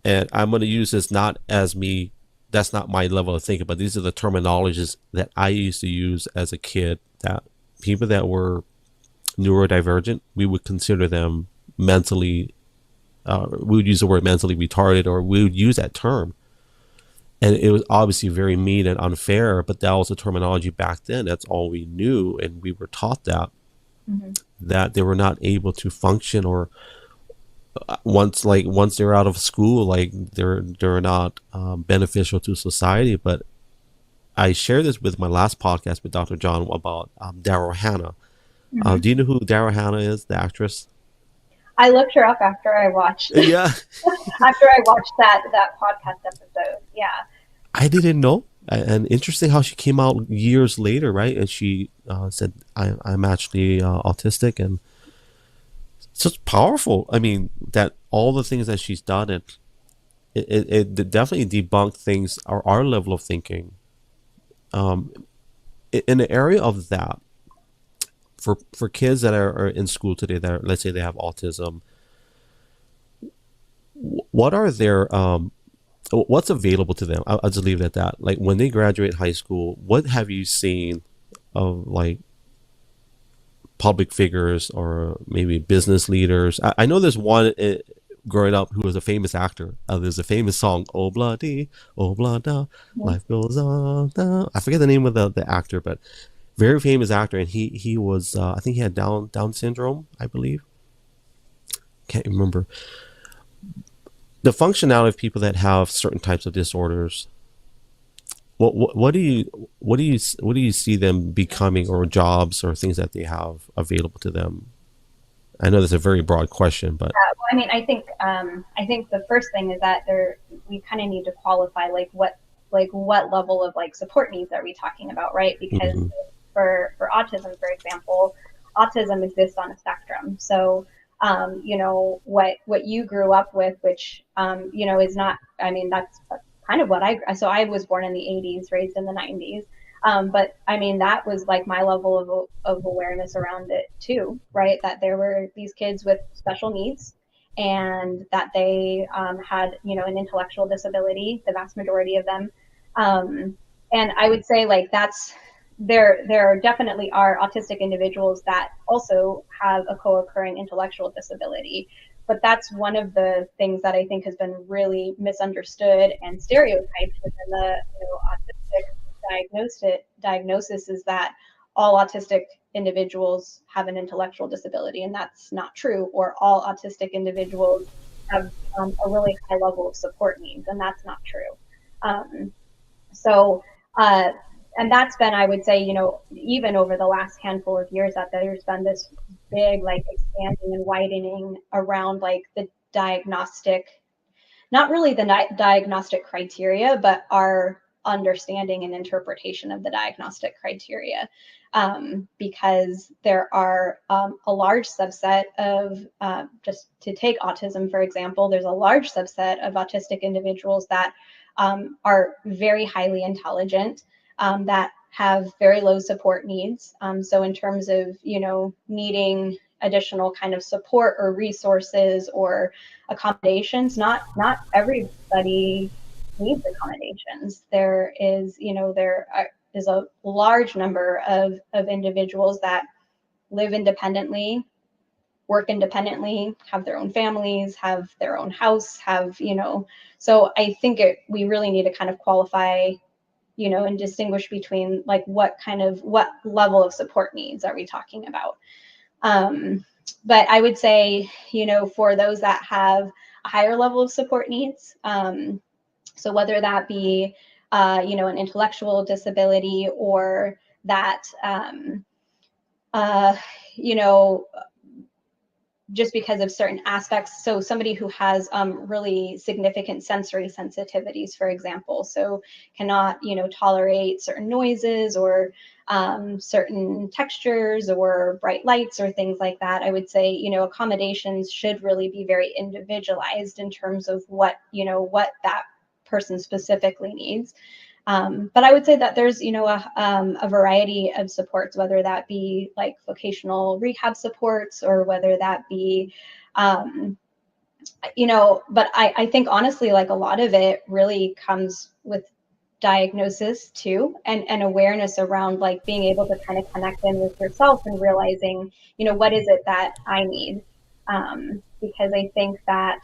and I'm going to use this not as me, that's not my level of thinking, but these are the terminologies that I used to use as a kid, that people that were neurodivergent, we would consider them mentally, we would use the word mentally retarded, or we would use that term. And it was obviously very mean and unfair, but that was the terminology back then. That's all we knew. And we were taught that, that they were not able to function, or once they're out of school, like they're not beneficial to society. But I shared this with my last podcast with Dr. John about Daryl Hannah. Mm-hmm. Do you know who Daryl Hannah is, the actress? I looked her up after I watched. Yeah. After I watched that podcast episode. Yeah. I didn't know. And interesting how she came out years later, right? And she said, I'm actually autistic. And it's just powerful. I mean, that all the things that she's done, it definitely debunked things, our level of thinking. In the area of that, for kids that are in school today, that let's say they have autism, what are their what's available to them? I'll just leave it at that. Like when they graduate high school, what have you seen of like public figures or maybe business leaders? I know there's one growing up who was a famous actor. There's a famous song, "Oh Bloody, Oh Bloody, Life Goes On." I forget the name of the actor, but very famous actor, and he was I think he had Down syndrome, I believe. Can't remember. The functionality of people that have certain types of disorders. What do you see them becoming, or jobs or things that they have available to them? I know that's a very broad question, but Well, I mean, I think the first thing is that we kind of need to qualify what level of like support needs are we talking about, right? Because hmm for autism, for example, autism exists on a spectrum. So you know, what you grew up with, which you know, is not, I mean, that's kind of what so I was born in the 80s, raised in the 90s. But I mean, that was like my level of awareness around it too, right? That there were these kids with special needs, and that they had, you know, an intellectual disability, the vast majority of them. And I would say like there definitely are autistic individuals that also have a co-occurring intellectual disability. But that's one of the things that I think has been really misunderstood and stereotyped within the, you know, autistic diagnosis, is that all autistic individuals have an intellectual disability, and that's not true. Or all autistic individuals have a really high level of support needs, and that's not true. So, uh, and that's been, I would say, you know, even over the last handful of years, that there's been this big like expanding and widening around like the diagnostic, not really the diagnostic criteria, but our understanding and interpretation of the diagnostic criteria. Because there are a large subset of, just to take autism, for example, there's a large subset of autistic individuals that are very highly intelligent, that have very low support needs. So in terms of, you know, needing additional kind of support or resources or accommodations, not everybody needs accommodations. There is, you know, is a large number of individuals that live independently, work independently, have their own families, have their own house, have, you know, so I think we really need to kind of qualify, you know, and distinguish between like what level of support needs are we talking about. But I would say, you know, for those that have a higher level of support needs, so whether that be, you know, an intellectual disability, or that, you know, just because of certain aspects. So somebody who has really significant sensory sensitivities, for example, so cannot, you know, tolerate certain noises, or certain textures, or bright lights, or things like that. I would say, you know, accommodations should really be very individualized in terms of what, you know, what that person specifically needs. But I would say that there's, you know, a variety of supports, whether that be like vocational rehab supports, or whether that be, you know, but I think honestly, like a lot of it really comes with diagnosis too, and awareness around like being able to kind of connect in with yourself and realizing, you know, what is it that I need? Because I think that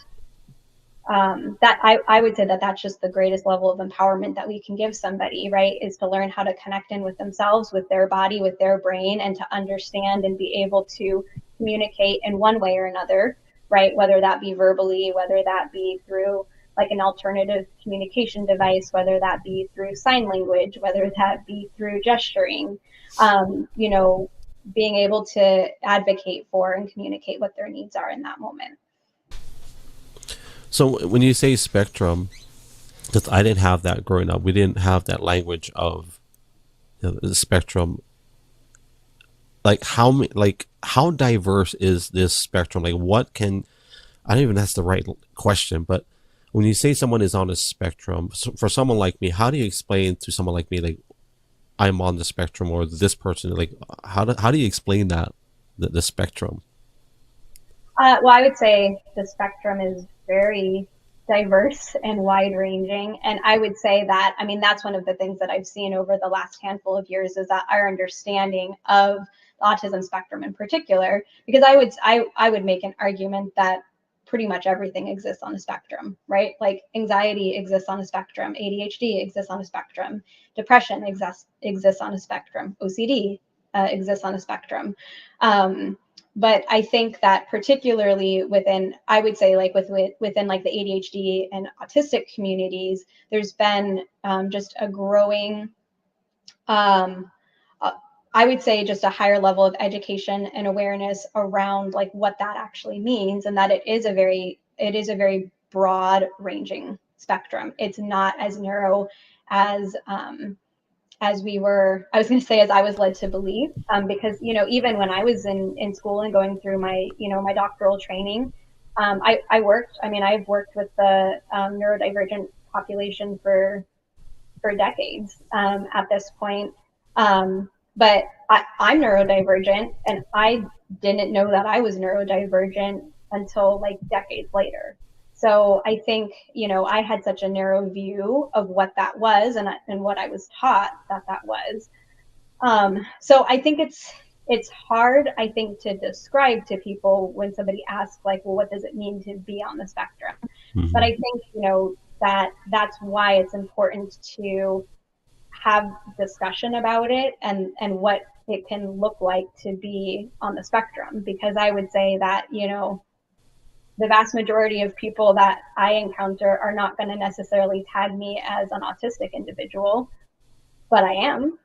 I would say that that's just the greatest level of empowerment that we can give somebody, right? Is to learn how to connect in with themselves, with their body, with their brain, and to understand and be able to communicate in one way or another, right? Whether that be verbally, whether that be through like an alternative communication device, whether that be through sign language, whether that be through gesturing, you know, being able to advocate for and communicate what their needs are in that moment. so when you say spectrum, because I didn't have that growing up, we didn't have that language of, you know, the spectrum. Like how diverse is this spectrum? Like what can, I don't even know if that's the right question, but when you say someone is on a spectrum, so for someone like me, how do you explain to someone like me, like I'm on the spectrum, or this person, like how do you explain that, the spectrum? Well, I would say the spectrum is very diverse and wide ranging. And I would say that, I mean, that's one of the things that I've seen over the last handful of years, is that our understanding of the autism spectrum in particular, because I would make an argument that pretty much everything exists on a spectrum, right? Like anxiety exists on a spectrum, ADHD exists on a spectrum, depression exists on a spectrum, OCD exists on a spectrum. But I think that particularly within, I would say like within like the ADHD and autistic communities, there's been just a growing, I would say just a higher level of education and awareness around like what that actually means, and that it is a very broad ranging spectrum. It's not as narrow as I was going to say, as I was led to believe, because, you know, even when I was in school and going through my, you know, my doctoral training, I've worked with the neurodivergent population for decades at this point. But I'm neurodivergent, and I didn't know that I was neurodivergent until like decades later. So I think, you know, I had such a narrow view of what that was and what I was taught that was. So I think it's hard, I think, to describe to people when somebody asks like, well, what does it mean to be on the spectrum? Mm-hmm. But I think, you know, that's why it's important to have discussion about it and what it can look like to be on the spectrum, because I would say that, you know, the vast majority of people that I encounter are not going to necessarily tag me as an autistic individual, but I am.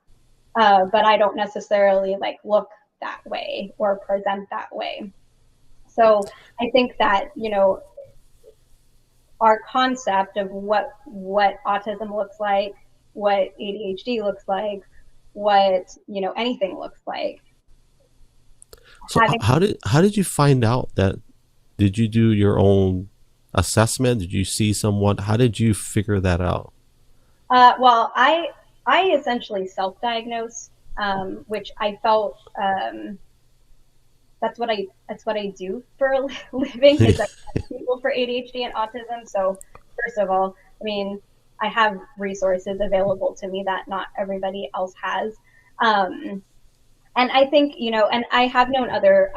But I don't necessarily like look that way or present that way. So I think that, you know, our concept of what autism looks like, what ADHD looks like, what, you know, anything looks like. So how did you find out that? Did you do your own assessment? Did you see someone? How did you figure that out? Well, I essentially self-diagnosed, which I felt that's what I do for a living is I test people for ADHD and autism. So first of all, I mean, I have resources available to me that not everybody else has. And I think, you know, and I have known other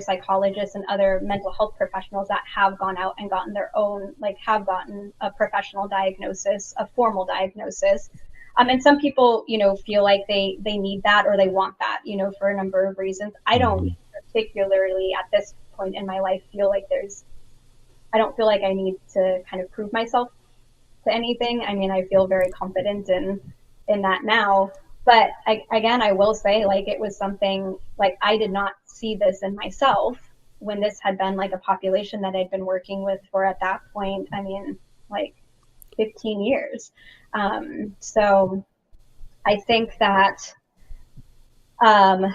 psychologists and other mental health professionals that have gone out and gotten their own, like have gotten a professional diagnosis, a formal diagnosis. And some people, you know, feel like they need that or they want that, you know, for a number of reasons. I don't particularly at this point in my life feel like I don't feel like I need to kind of prove myself to anything. I mean, I feel very confident in that now. But I will say, like, it was something, like, I did not see this in myself when this had been, like, a population that I'd been working with for, at that point, I mean, like, 15 years. So I think that, I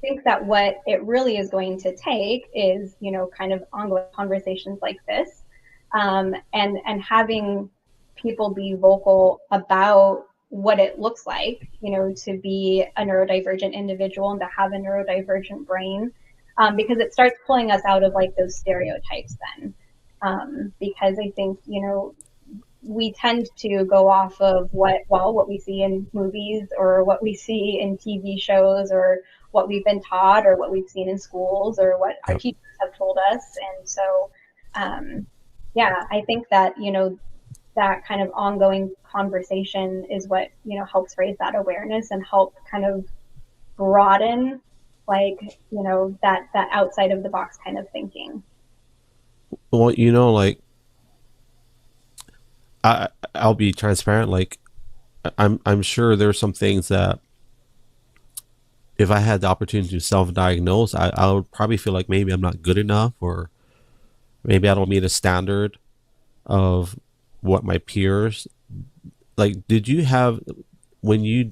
think that what it really is going to take is, you know, kind of ongoing conversations like this, and having people be vocal about what it looks like, you know, to be a neurodivergent individual and to have a neurodivergent brain, because it starts pulling us out of like those stereotypes then, because I think, you know, we tend to go off of what we see in movies or what we see in TV shows or what we've been taught or what we've seen in schools or what our teachers have told us. And so, I think that, you know, that kind of ongoing conversation is what, you know, helps raise that awareness and help kind of broaden, like, you know, that outside of the box kind of thinking. Well, you know, like, I'll be transparent. Like, I'm sure there's some things that if I had the opportunity to self-diagnose, I would probably feel like maybe I'm not good enough, or maybe I don't meet a standard of what my peers like. Did you have, when you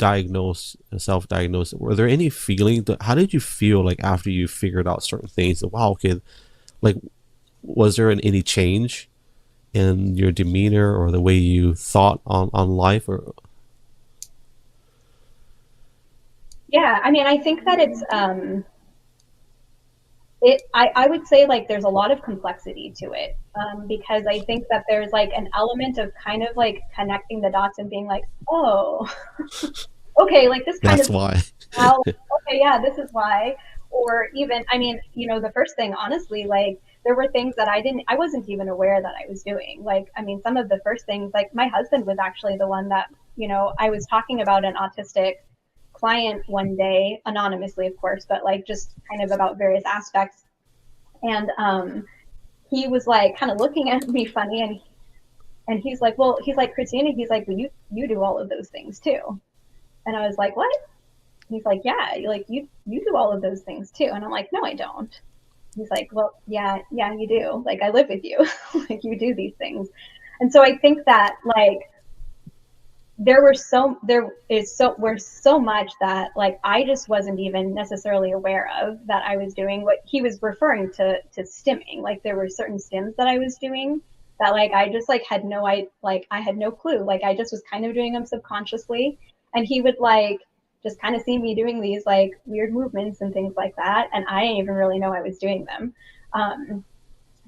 self-diagnosed, were there any feeling how did you feel like after you figured out certain things that, wow, okay, like, was there any change in your demeanor or the way you thought on life? Or I mean, I think that it's I would say, like, there's a lot of complexity to it, because I think that there's like an element of kind of like connecting the dots and being like, oh, okay, like this kind that's of why. okay, yeah, this is why. or even, I mean, the first thing, honestly, like there were things that I wasn't even aware that I was doing. Like, I mean, some of the first things, like my husband was actually the one that, I was talking about an autistic client one day, anonymously, of course, but like just kind of about various aspects. And he was like kind of looking at me funny, and he's like, well, he's like, Christina, he's like, well, you do all of those things too. And I was like, what? He's like, yeah, like you do all of those things too. And I'm like, no, I don't. He's like, well, yeah, you do. Like I live with you. Like you do these things. And so I think that like there was so much that like I just wasn't even necessarily aware of that I was doing. What he was referring to stimming. Like there were certain stims that I was doing that like I just like had I had no clue. Like I just was kind of doing them subconsciously. And he would like just kind of see me doing these like weird movements and things like that. And I didn't even really know I was doing them.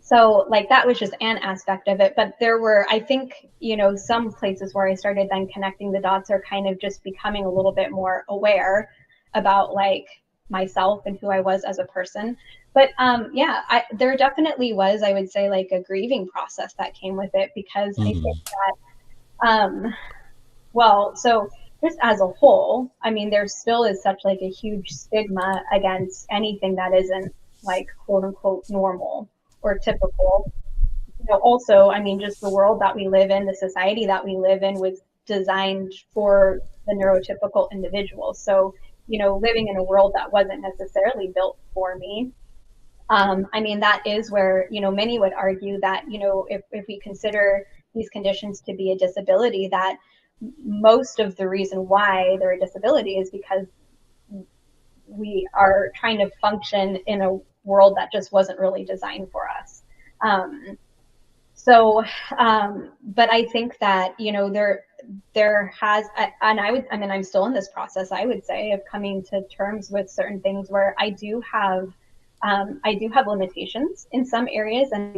So like that was just an aspect of it. But there were, I think, some places where I started then connecting the dots or kind of just becoming a little bit more aware about like myself and who I was as a person. But there definitely was, I would say, like a grieving process that came with it, because I think that, so just as a whole, I mean, there still is such like a huge stigma against anything that isn't like quote unquote normal or typical. Also, I mean, just the world that we live in, the society that we live in was designed for the neurotypical individual. So, living in a world that wasn't necessarily built for me. I mean, that is where, many would argue that, if we consider these conditions to be a disability, that most of the reason why they're a disability is because we are trying to function in a world that just wasn't really designed for us. But I think that, there has, and I'm still in this process, I would say, of coming to terms with certain things where I do have limitations in some areas, and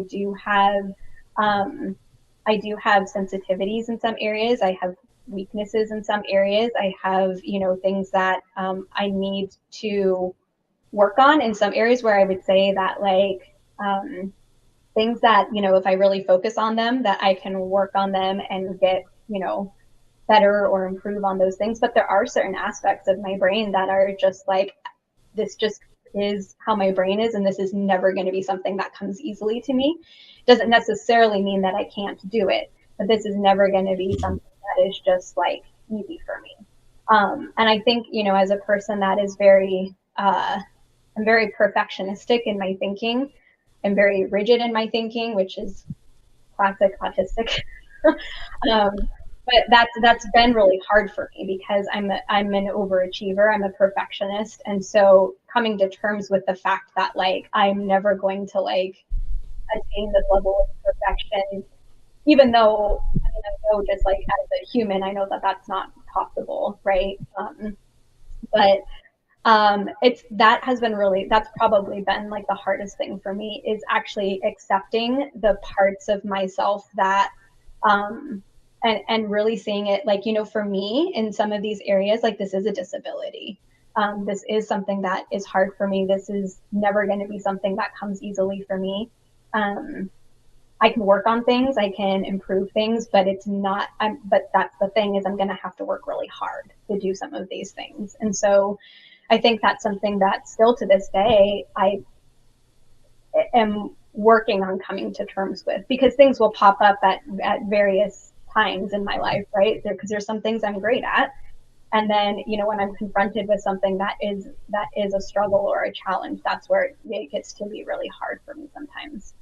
I do have sensitivities in some areas. I have weaknesses in some areas. I have, things that I need to work on in some areas where I would say that like things that, if I really focus on them, that I can work on them and get, better or improve on those things. But there are certain aspects of my brain that are just like, this just is how my brain is, and this is never going to be something that comes easily to me. Doesn't necessarily mean that I can't do it, but this is never going to be something that is just like easy for me. And I think, as a person that is I'm very perfectionistic in my thinking. I'm very rigid in my thinking, which is classic autistic. But that's been really hard for me because I'm an overachiever. I'm a perfectionist, and so coming to terms with the fact that like I'm never going to like attain this level of perfection, even though I know just like as a human, I know that that's not possible, right? But that's probably been like the hardest thing for me, is actually accepting the parts of myself that and really seeing it like, for me in some of these areas, like this is a disability. This is something that is hard for me. This is never going to be something that comes easily for me. I can work on things, I can improve things, but but that's the thing, is I'm going to have to work really hard to do some of these things. And so I think that's something that still to this day, I am working on coming to terms with, because things will pop up at various times in my life, right? Because there's some things I'm great at. And then, when I'm confronted with something that is a struggle or a challenge, that's where it gets to be really hard for me sometimes.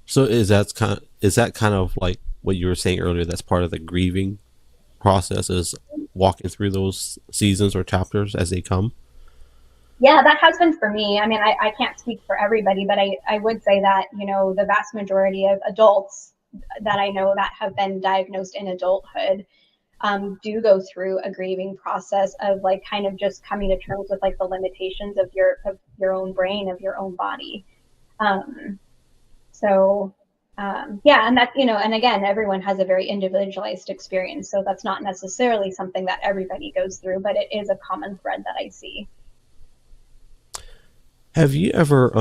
So is that kind of like what you were saying earlier? That's part of the grieving process, is walking through those seasons or chapters as they come. Yeah, that has been for me. I mean, I can't speak for everybody, but I would say that, the vast majority of adults that I know that have been diagnosed in adulthood do go through a grieving process of like kind of just coming to terms with like the limitations of your own brain, of your own body. And that, and again, everyone has a very individualized experience. So that's not necessarily something that everybody goes through, but it is a common thread that I see. Have you ever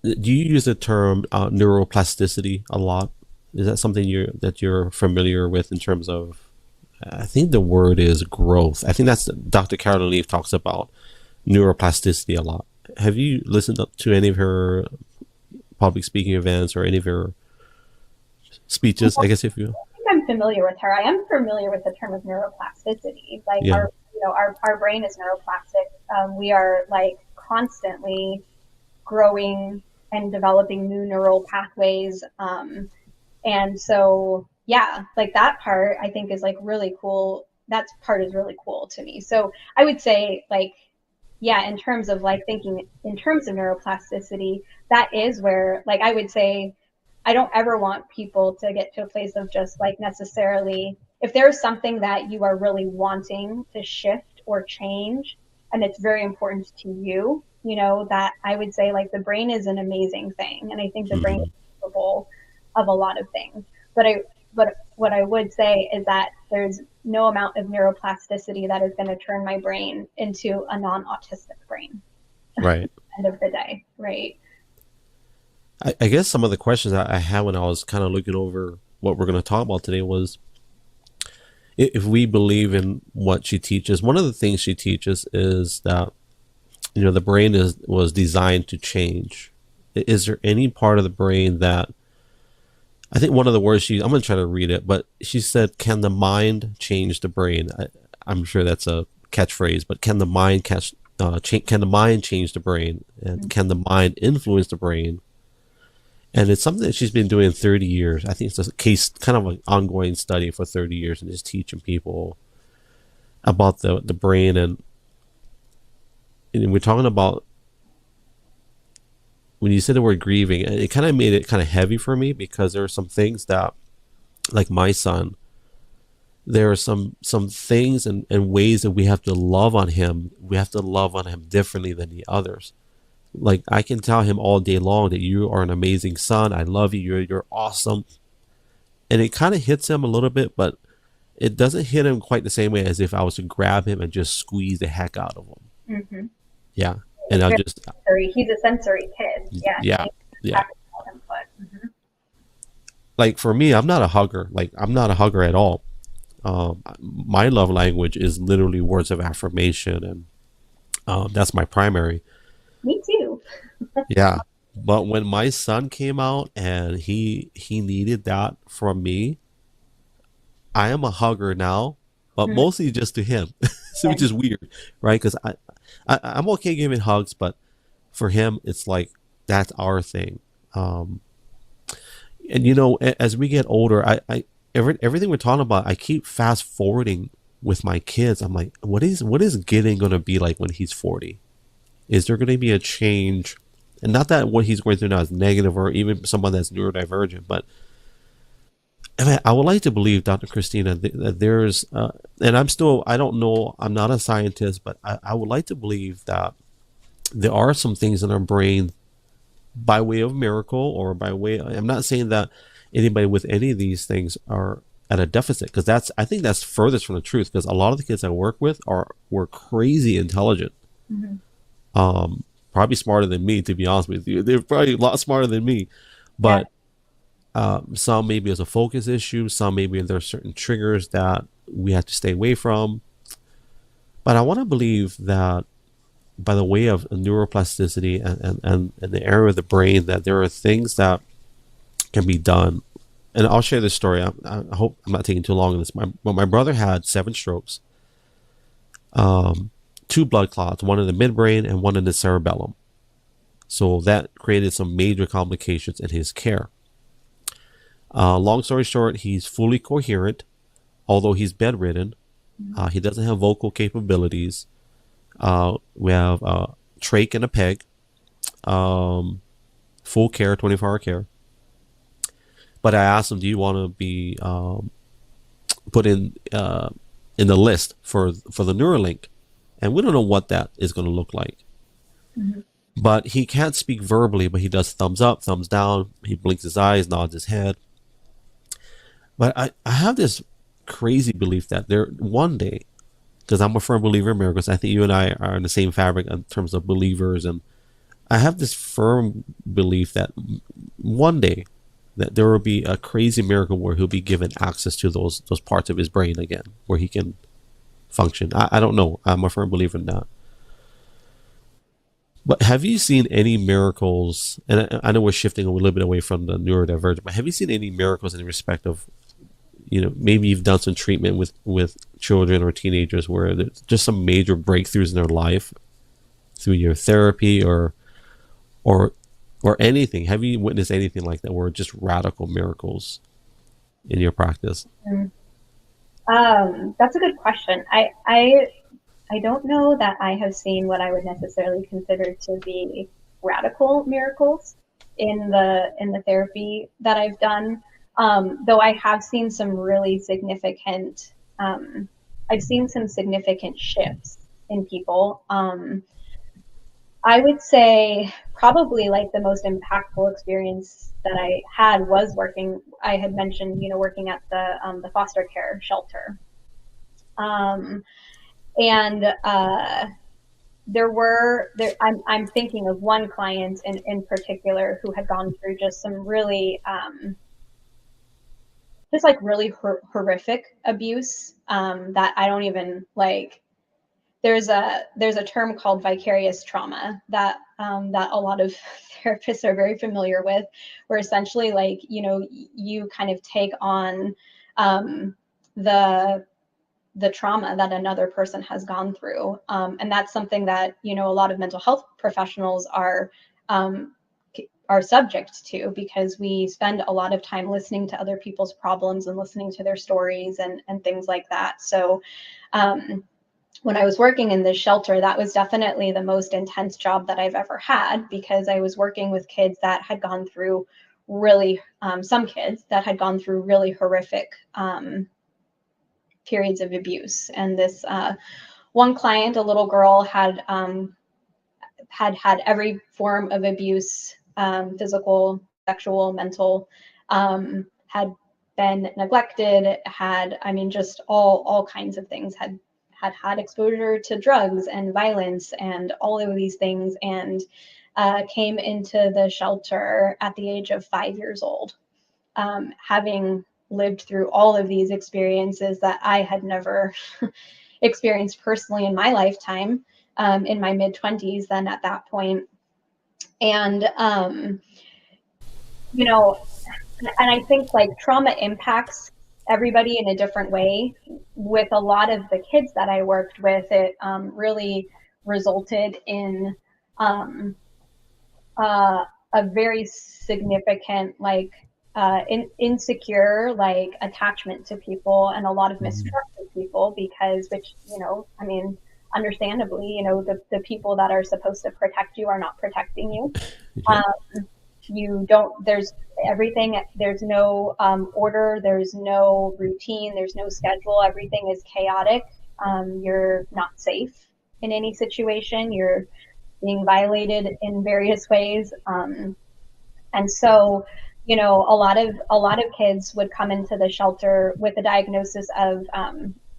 do you use the term neuroplasticity a lot? Is that something you're familiar with in terms of? I think the word is growth. I think that's Dr. Carolyn Leaf talks about neuroplasticity a lot. Have you listened to any of her public speaking events or any of her speeches? I guess if you. I think I'm familiar with her. I am familiar with the term of neuroplasticity. Like Yeah. our brain is neuroplastic. We are like constantly growing and developing new neural pathways. And so, yeah, like that part I think is like really cool. That part is really cool to me. So I would say like, yeah, in terms of like thinking in terms of neuroplasticity, that is where like I would say I don't ever want people to get to a place of just like necessarily if there's something that you are really wanting to shift or change and it's very important to you, you know, that I would say like the brain is an amazing thing. And I think the brain is Mhm. capable of a lot of things. But what I would say is that there's no amount of neuroplasticity that is going to turn my brain into a non-autistic brain Right. end of the day, right? I guess some of the questions that I had when I was kind of looking over what we're going to talk about today was if we believe in what she teaches. One of the things she teaches is that the brain was designed to change. Is there any part of the brain that I think one of the words I'm going to try to read it, but she said, "Can the mind change the brain?" I'm sure that's a catchphrase, but can the mind can the mind change the brain, and can the mind influence the brain? And it's something that she's been doing 30 years. I think it's a case, kind of an ongoing study for 30 years, and just teaching people about the brain. And we're talking about, when you said the word grieving, it kind of made it kind of heavy for me, because there are some things that, like my son, there are some things and ways that we have to love on him. We have to love on him differently than the others. Like, I can tell him all day long that you are an amazing son. I love you. You're awesome. And it kind of hits him a little bit, but it doesn't hit him quite the same way as if I was to grab him and just squeeze the heck out of him. Mm-hmm. Yeah. And I'll just, He's a sensory kid. Yeah. yeah, yeah. Mm-hmm. Like, for me, I'm not a hugger. Like, I'm not a hugger at all. My love language is literally words of affirmation, and that's my primary. Me too. Yeah. But when my son came out and he needed that from me, I am a hugger now, but Mm-hmm. mostly just to him, so, which is weird, right? Because I'm okay giving hugs, but for him, it's like that's our thing. And as we get older, everything we're talking about, I keep fast forwarding with my kids. I'm like, what is Gideon going to be like when he's 40? Is there going to be a change? And not that what he's going through now is negative, or even someone that's neurodivergent, but I would like to believe, Dr. Christina, that there's, and I don't know, I'm not a scientist, but I would like to believe that there are some things in our brain, by way of miracle, or I'm not saying that anybody with any of these things are at a deficit, because I think that's furthest from the truth, because a lot of the kids I work with were crazy intelligent. Mm-hmm. Probably smarter than me, to be honest with you. They're probably a lot smarter than me, but some maybe as a focus issue, some maybe there are certain triggers that we have to stay away from. But I want to believe that by the way of neuroplasticity and the area of the brain, that there are things that can be done. And I'll share this story. I hope I'm not taking too long on this. My brother had 7 strokes. 2 blood clots, one in the midbrain and one in the cerebellum. So that created some major complications in his care. Long story short, he's fully coherent, although he's bedridden. He doesn't have vocal capabilities. We have a trach and a peg, full care, 24-hour care. But I asked him, do you want to be put in the list for the Neuralink? And we don't know what that is going to look like. Mm-hmm. But he can't speak verbally, but he does thumbs up, thumbs down. He blinks his eyes, nods his head. But I have this crazy belief that one day because I'm a firm believer in miracles. I think you and I are in the same fabric in terms of believers, and I have this firm belief that one day that there will be a crazy miracle where he'll be given access to those parts of his brain again, where he can function. I don't know. I'm a firm believer in that. But have you seen any miracles? And I know we're shifting a little bit away from the neurodivergent, but have you seen any miracles in respect of, maybe you've done some treatment with children or teenagers where there's just some major breakthroughs in their life through your therapy or anything? Have you witnessed anything like that, where just radical miracles in your practice? That's a good question. I don't know that I have seen what I would necessarily consider to be radical miracles in the therapy that I've done. Though I have seen some really significant, I've seen some significant shifts in people. I would say probably like the most impactful experience that I had was working. I had mentioned, working at the foster care shelter. And I'm thinking of one client in particular who had gone through just some really, just like really horrific abuse that I don't even like. There's a term called vicarious trauma that a lot of therapists are very familiar with, where essentially like, you kind of take on the trauma that another person has gone through. And that's something that, a lot of mental health professionals are subject to, because we spend a lot of time listening to other people's problems and listening to their stories and things like that. So when I was working in this shelter, that was definitely the most intense job that I've ever had, because I was working with kids that had gone through really, some kids that had gone through really horrific periods of abuse. And this one client, a little girl, had every form of abuse, physical, sexual, mental, had been neglected, just all kinds of things, had exposure to drugs and violence and all of these things, and came into the shelter at the age of 5 years old, having lived through all of these experiences that I had never experienced personally in my lifetime, in my mid-20s then at that point. And, and I think like trauma impacts everybody in a different way. With a lot of the kids that I worked with, it really resulted in a very significant insecure attachment to people, and a lot of mistrust of people, because understandably, the people that are supposed to protect you are not protecting you. There's everything, there's no order, there's no routine, there's no schedule, everything is chaotic. You're not safe in any situation, you're being violated in various ways. And so, a lot of kids would come into the shelter with a diagnosis of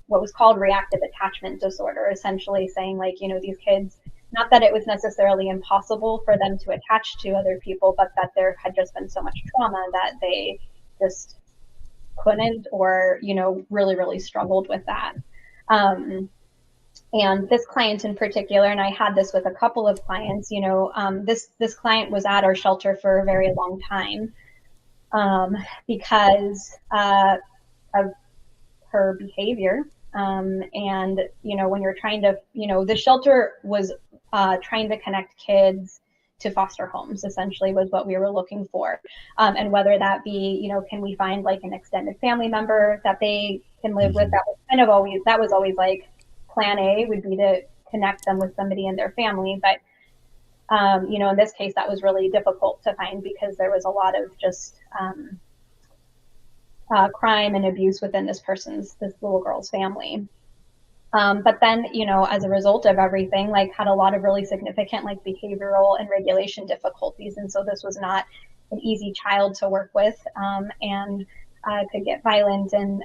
what was called reactive attachment disorder, essentially saying these kids, not that it was necessarily impossible for them to attach to other people, but that there had just been so much trauma that they just couldn't, or, really, really struggled with that. And this client in particular, and I had this with a couple of clients, this client was at our shelter for a very long time, because of her behavior. And, when you're trying to, the shelter was trying to connect kids to foster homes, essentially, was what we were looking for. And whether that be, can we find an extended family member that they can live with? That was always plan A, would be to connect them with somebody in their family. But, in this case, that was really difficult to find, because there was a lot of just crime and abuse within this little girl's family. But then, as a result of everything, had a lot of really significant behavioral and regulation difficulties. And so this was not an easy child to work with, and could get violent and,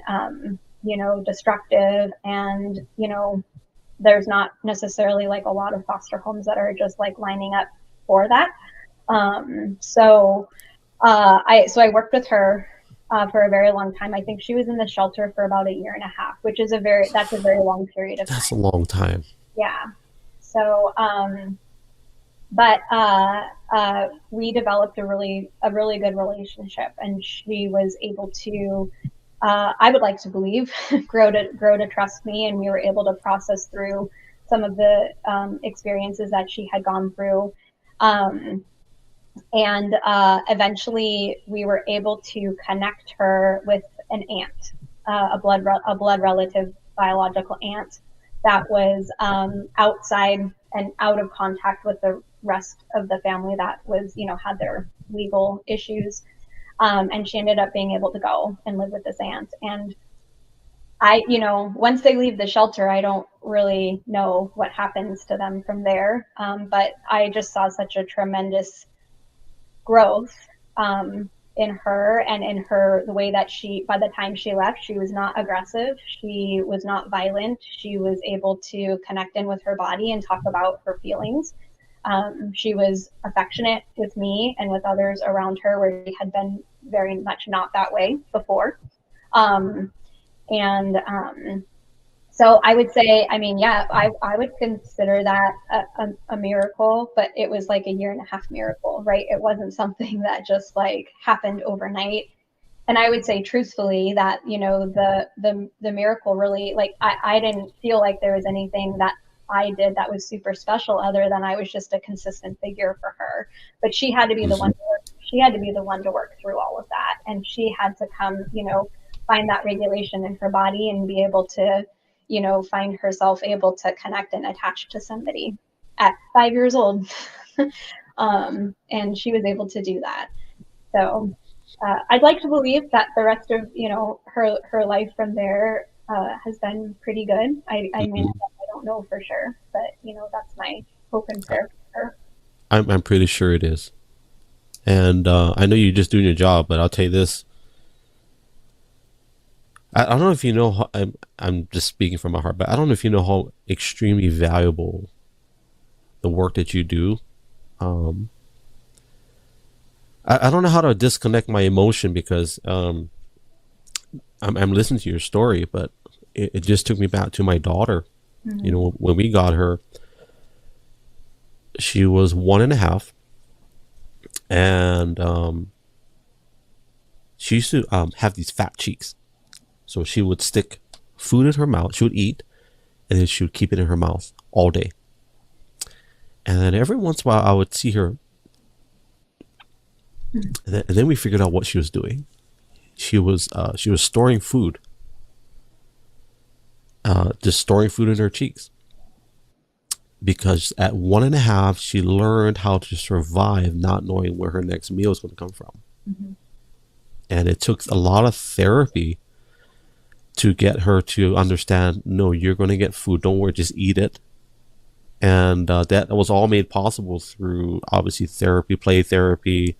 destructive, and, there's not necessarily like a lot of foster homes that are just like lining up for that. So I worked with her for a very long time. I think she was in the shelter for about 1.5 years, which is that's a very long period of time. That's a long time. Yeah. So, but we developed a really good relationship, and she was able to, I would like to believe, grow to trust me, and we were able to process through some of the experiences that she had gone through. And eventually we were able to connect her with an aunt, a blood relative, biological aunt that was outside and out of contact with the rest of the family that was, had their legal issues. And she ended up being able to go and live with this aunt. And I, once they leave the shelter, I don't really know what happens to them from there. But I just saw such a tremendous growth in her, and in her, the way that by the time she left, she was not aggressive, she was not violent, she was able to connect in with her body and talk about her feelings. She was affectionate with me and with others around her, where she had been very much not that way before. So I would say, I would consider that a miracle, but it was like 1.5 years miracle, right? It wasn't something that just like happened overnight. And I would say truthfully that, the miracle really, like, I didn't feel like there was anything that I did that was super special, other than I was just a consistent figure for her. But she had to be the one to work through all of that. And she had to come, find that regulation in her body and be able to, find herself able to connect and attach to somebody at 5 years old. And she was able to do that. So I'd like to believe that the rest of, her life from there has been pretty good. I mean, I don't know for sure, but, that's my hope and prayer for her. I'm pretty sure it is. And I know you're just doing your job, but I'll tell you this. I don't know if you know how, I'm just speaking from my heart, but I don't know if you know how extremely valuable the work that you do. I don't know how to disconnect my emotion, because I'm listening to your story, but it just took me back to my daughter. Mm-hmm. When we got her, she was 1.5, and she used to have these fat cheeks. So she would stick food in her mouth, she would eat, and then she would keep it in her mouth all day. And then every once in a while I would see her, and then we figured out what she was doing. She was storing food, just storing food in her cheeks. Because at 1.5, she learned how to survive not knowing where her next meal is going to come from. Mm-hmm. And it took a lot of therapy to get her to understand, no, you're going to get food. Don't worry, just eat it. And that was all made possible through, obviously, therapy, play therapy,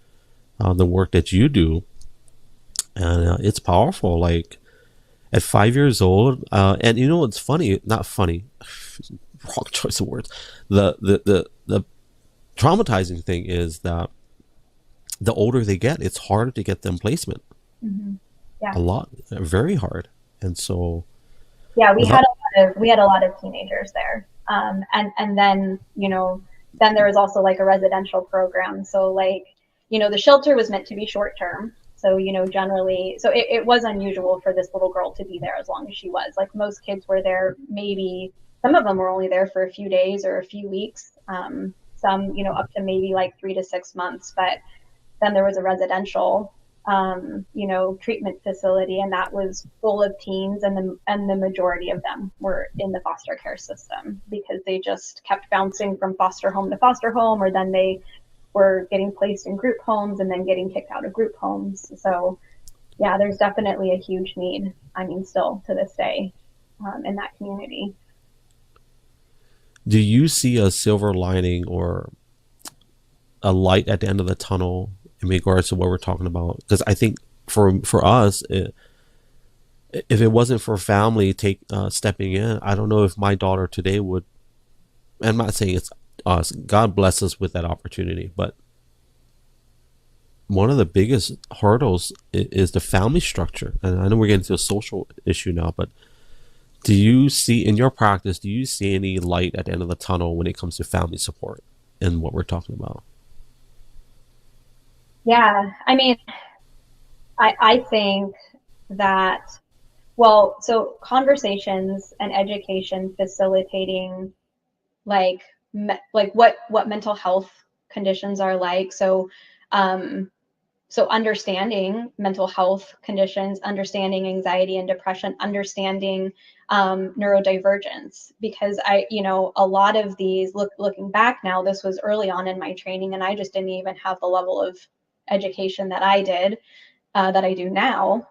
the work that you do. And it's powerful. Like, at 5 years old, and it's funny, not funny, wrong choice of words. The traumatizing thing is that the older they get, it's harder to get them placement. Mm-hmm. Yeah. A lot, very hard. And so, yeah, we had a lot of teenagers there, and then then there was also like a residential program. So like the shelter was meant to be short term. So generally, so it was unusual for this little girl to be there as long as she was. Like most kids were there, maybe some of them were only there for a few days or a few weeks. Some up to maybe like 3 to 6 months. But then there was a residential treatment facility, and that was full of teens, and the majority of them were in the foster care system, because they just kept bouncing from foster home to foster home, or then they were getting placed in group homes and then getting kicked out of group homes. So yeah, there's definitely a huge need, still to this day, in that community. Do you see a silver lining or a light at the end of the tunnel in regards to what we're talking about? Because I think for us, if it wasn't for family stepping in, I don't know if my daughter today would. I'm not saying it's us. God bless us with that opportunity, but one of the biggest hurdles is the family structure. And I know we're getting to a social issue now, but do you see in your practice, do you see any light at the end of the tunnel when it comes to family support and what we're talking about? Yeah, I mean, I think that, well, so conversations and education facilitating like what mental health conditions are like. So so understanding mental health conditions, understanding anxiety and depression, understanding neurodivergence, because a lot of these, looking back now, this was early on in my training, and I just didn't even have the level of education that I did, that I do now.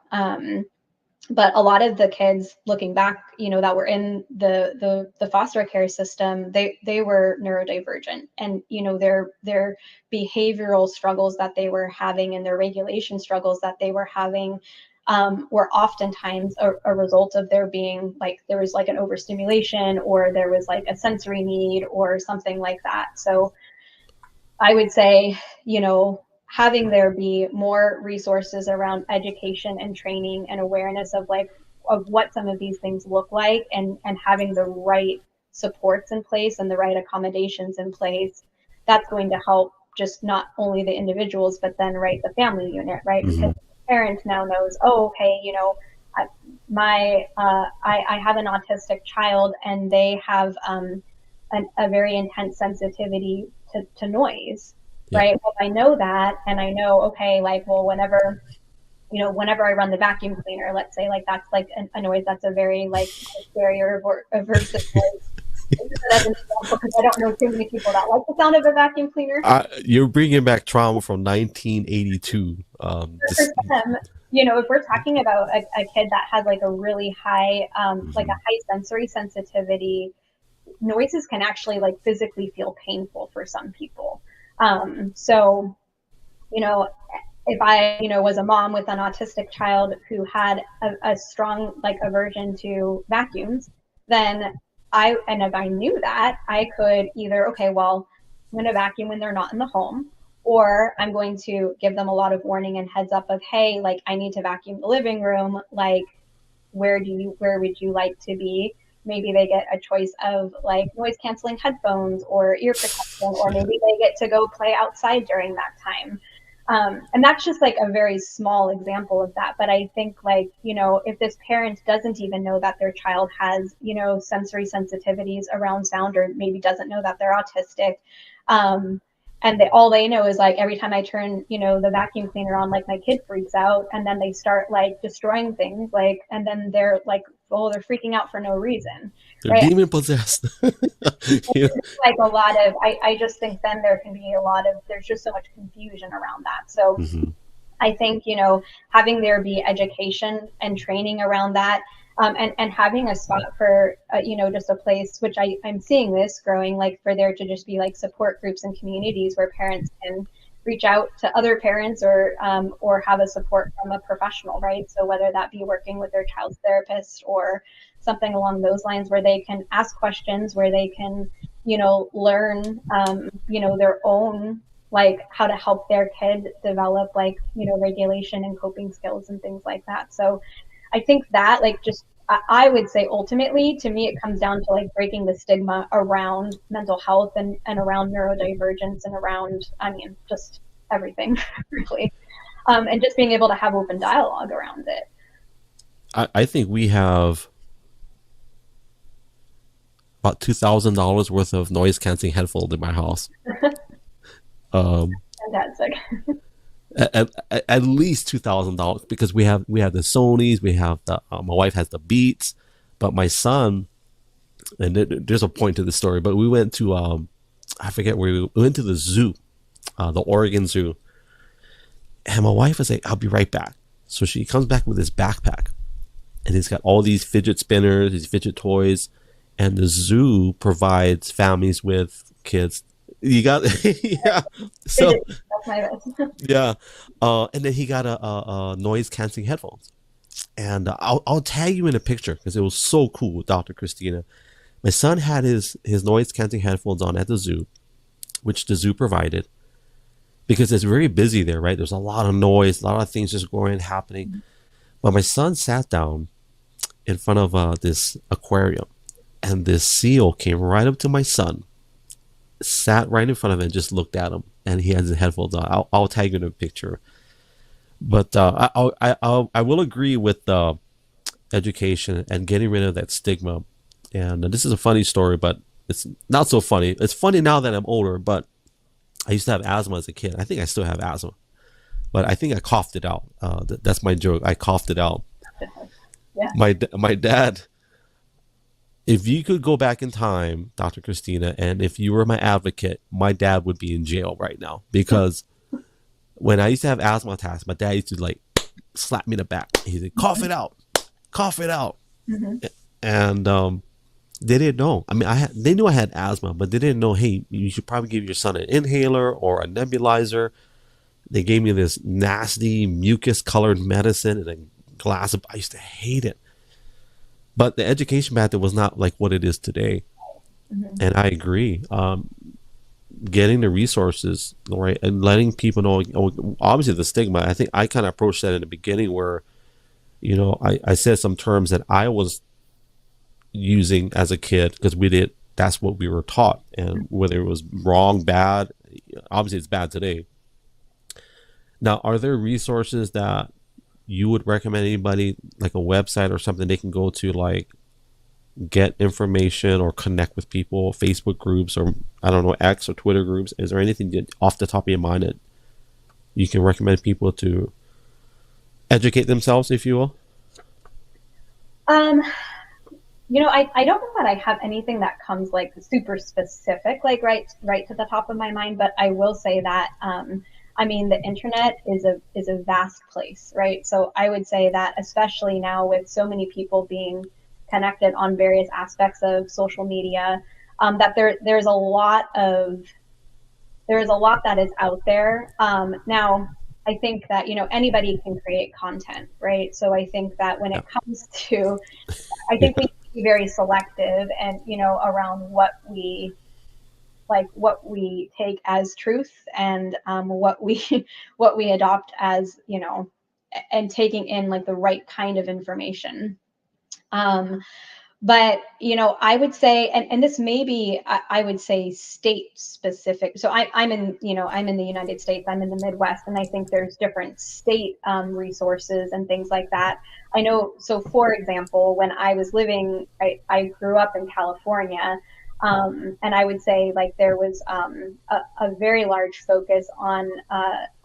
But a lot of the kids, looking back, that were in the foster care system, they were neurodivergent, and their behavioral struggles that they were having and their regulation struggles that they were having were oftentimes a result of there being there was an overstimulation, or there was a sensory need or something like that. So I would say, having there be more resources around education and training and awareness of what some of these things look like, and having the right supports in place and the right accommodations in place, that's going to help just not only the individuals, but then the family unit, right? Mm-hmm. Because the parent now knows, oh, okay, I have an autistic child, and they have a very intense sensitivity to noise. Yeah. Right. Well, I know that, and I know, okay, whenever I run the vacuum cleaner, let's say, that's a noise that's a very barrier aversive noise. As an example, because I don't know too many people that like the sound of a vacuum cleaner. You're bringing back trauma from 1982. For them, if we're talking about a kid that has a really high, a high sensory sensitivity, noises can actually physically feel painful for some people. So, if I, was a mom with an autistic child who had a strong aversion to vacuums, then if I knew that, I could either, okay, well, I'm going to vacuum when they're not in the home, or I'm going to give them a lot of warning and heads up of, hey, I need to vacuum the living room. Where would you like to be? Maybe they get a choice of noise canceling headphones or ear protection, or maybe they get to go play outside during that time. And that's just a very small example of that. But I think if this parent doesn't even know that their child has, sensory sensitivities around sound, or maybe doesn't know that they're autistic, and all they know is every time I turn, the vacuum cleaner on, my kid freaks out, and then they start destroying things, and then they're they're freaking out for no reason. They're right? demon possessed. A lot of, I just think then there can be there's just so much confusion around that. So I think, having there be education and training around that, and having a spot for, just a place, which I'm seeing this growing, for there to just be support groups and communities where parents can reach out to other parents, or have a support from a professional, right? So whether that be working with their child's therapist or something along those lines, where they can ask questions, where they can, learn, their own, how to help their kid develop, regulation and coping skills and things like that. So I think that I would say ultimately, to me, it comes down to breaking the stigma around mental health and around neurodivergence and around, just everything, really. And just being able to have open dialogue around it. I think we have about $2,000 worth of noise canceling headphones in my house. Fantastic. At least $2,000, because we have the Sonys, we have the my wife has the Beats, but my son, and there's a point to the story, but we went to I forget where we went to the zoo, the Oregon Zoo, and my wife was like, "I'll be right back." So she comes back with this backpack, and it's got all these fidget spinners, these fidget toys, and the zoo provides families with kids. You got yeah. So that's my best. yeah, and then he got a noise canceling headphones, And I'll tag you in a picture because it was so cool, Dr. Christina. My son had his noise canceling headphones on at the zoo, which the zoo provided, because it's very busy there, right? There's a lot of noise, a lot of things just going and happening. But my son sat down in front of this aquarium, and this seal came right up to my son, sat right in front of him, and just looked at him, and he has his headphones on. I'll tag you in a picture. But I will agree with education and getting rid of that stigma. And this is a funny story, but it's not so funny. It's funny now that I'm older, but I used to have asthma as a kid. I think I still have asthma, but I think I coughed it out. That's my joke. I coughed it out. Yeah. My dad, if you could go back in time, Dr. Christina, and if you were my advocate, my dad would be in jail right now, because when I used to have asthma attacks, my dad used to like slap me in the back. He'd say, cough it out, cough it out. Mm-hmm. And they didn't know. I mean, they knew I had asthma, but they didn't know, hey, you should probably give your son an inhaler or a nebulizer. They gave me this nasty mucus colored medicine in a glass of, I used to hate it. But the education method was not like what it is today. Mm-hmm. And I agree. Getting the resources, right, and letting people know, obviously the stigma. I think I kind of approached that in the beginning where, you know, I said some terms that I was using as a kid because that's what we were taught, and whether it was wrong, bad, obviously it's bad today. Now, are there resources that you would recommend anybody, like a website or something they can go to, like get information or connect with people, Facebook groups, or I don't know, X or Twitter groups? Is there anything that, off the top of your mind, that you can recommend people to educate themselves, if you will? You know, I don't know that I have anything that comes like super specific, like right to the top of my mind, but I will say that I mean, the internet is a vast place, right? So I would say that, especially now with so many people being connected on various aspects of social media, that there's a lot that is out there. Now, I think that, you know, anybody can create content, right? So I think that when it comes to, I think we need to be very selective and, you know, around what we take as truth, and what we adopt as, you know, and taking in like the right kind of information. But, you know, I would say, and this may be, I would say, state specific. So I'm in the United States, I'm in the Midwest, and I think there's different state resources and things like that. I know, so for example, when I was living, I grew up in California, and I would say like there was a very large focus on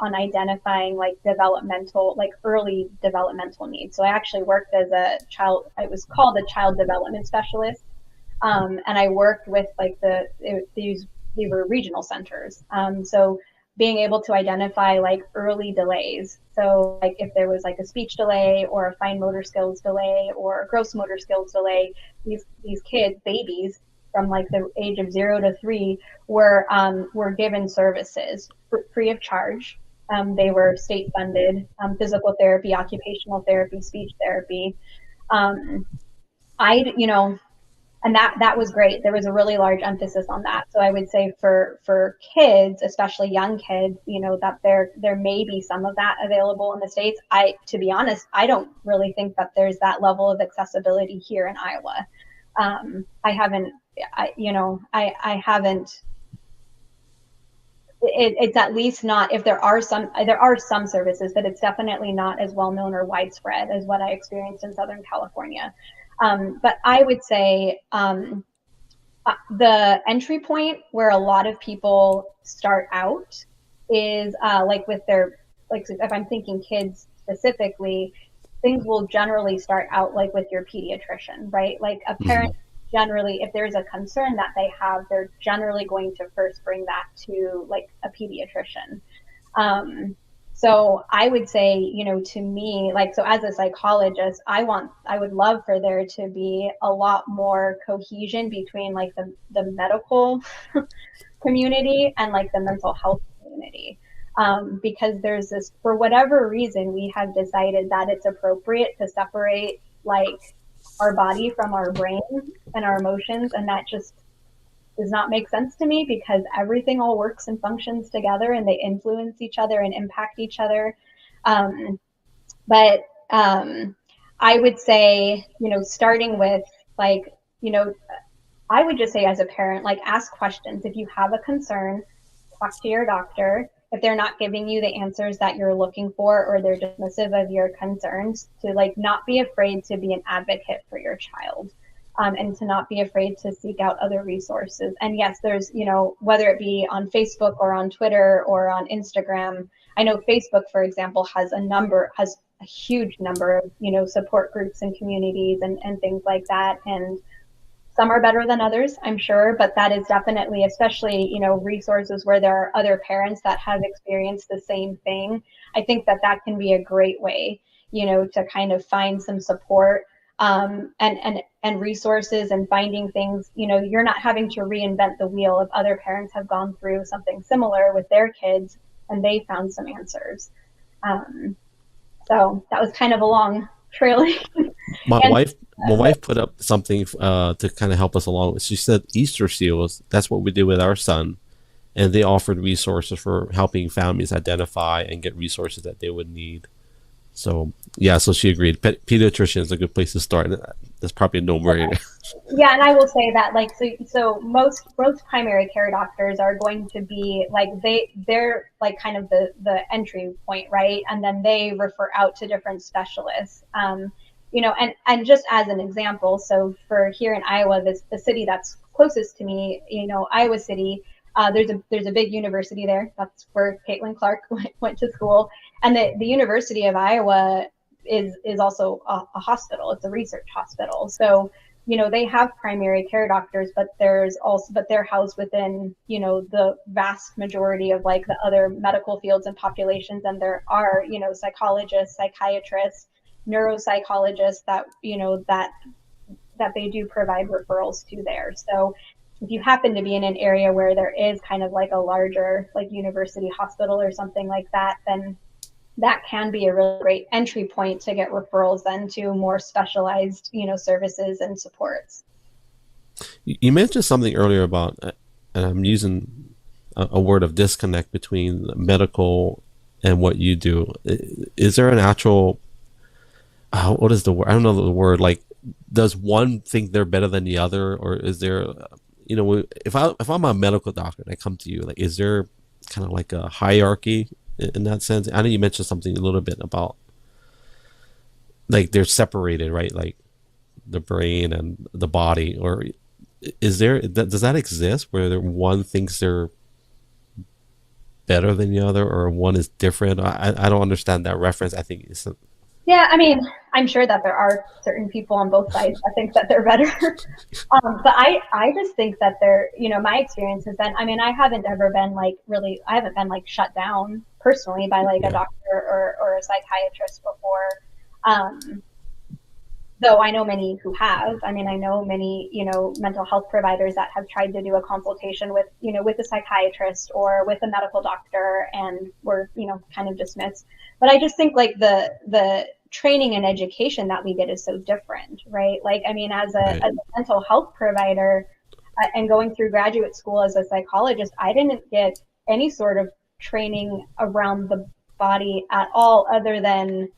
identifying like early developmental needs. So I actually worked as it was called a child development specialist, and I worked with like these were regional centers. So being able to identify like early delays. So like if there was like a speech delay or a fine motor skills delay or a gross motor skills delay, these kids, babies, from like the age of 0 to 3 were given services free of charge. They were state funded, physical therapy, occupational therapy, speech therapy. And that was great. There was a really large emphasis on that. So I would say for kids, especially young kids, you know, that there may be some of that available in the States. To be honest, I don't really think that there's that level of accessibility here in Iowa. I haven't. It's at least not, if there are some services, but it's definitely not as well known or widespread as what I experienced in Southern California. But I would say the entry point where a lot of people start out is like with their, like if I'm thinking kids specifically, things will generally start out like with your pediatrician, right? Like a parent. Mm-hmm. Generally, if there's a concern that they have, they're generally going to first bring that to like a pediatrician. So I would say, you know, to me, like, so as a psychologist, I would love for there to be a lot more cohesion between like the medical community and like the mental health community. because there's this, for whatever reason, we have decided that it's appropriate to separate like our body from our brain and our emotions. And that just does not make sense to me, because everything all works and functions together, and they influence each other and impact each other. But I would say, starting with like, I would just say as a parent, like, ask questions. If you have a concern, talk to your doctor. If they're not giving you the answers that you're looking for, or they're dismissive of your concerns, to like not be afraid to be an advocate for your child, and to not be afraid to seek out other resources. And yes, there's, whether it be on Facebook or on Twitter or on Instagram, I know Facebook, for example, has a huge number of, support groups and communities and things like that. And some are better than others, I'm sure, but that is definitely, especially, resources where there are other parents that have experienced the same thing. I think that can be a great way, to kind of find some support, and resources, and finding things, you're not having to reinvent the wheel. If other parents have gone through something similar with their kids and they found some answers. So that was kind of a long trailing. My wife put up something to kind of help us along. She said Easter seals. That's what we did with our son, and they offered resources for helping families identify and get resources that they would need. So yeah, so she agreed. Pediatrician is a good place to start. That's probably a no-brainer. Yeah, and I will say that, like, so most primary care doctors are going to be like, they're like kind of the entry point, right? And then they refer out to different specialists. And just as an example, so for here in Iowa, the city that's closest to me, Iowa City, there's a big university there. That's where Caitlin Clark went to school. And the University of Iowa is also a hospital. It's a research hospital. So, they have primary care doctors, but they're housed within, the vast majority of like the other medical fields and populations. And there are, psychologists, psychiatrists, neuropsychologists that they do provide referrals to there. So if you happen to be in an area where there is kind of like a larger like university hospital or something like that, then that can be a really great entry point to get referrals then to more specialized, services and supports. You mentioned something earlier about, and I'm using a word of disconnect between medical and what you do. Is there an actual what is the word? I don't know the word. Like, does one think they're better than the other, or is there, if I'm a medical doctor and I come to you, like, is there kind of like a hierarchy in that sense? I know you mentioned something a little bit about like they're separated, right? Like the brain and the body, or does that exist where one thinks they're better than the other, or one is different? I don't understand that reference. I think it's yeah, I mean, I'm sure that there are certain people on both sides that think that they're better. But I just think that my experience has been, I mean, I haven't been like shut down personally by like a doctor or a psychiatrist before. Though I know many who have. I mean, I know many, mental health providers that have tried to do a consultation with a psychiatrist or with a medical doctor and were, kind of dismissed. But I just think like the training and education that we get is so different, right? Like, I mean, as a mental health provider and going through graduate school as a psychologist, I didn't get any sort of training around the body at all, other than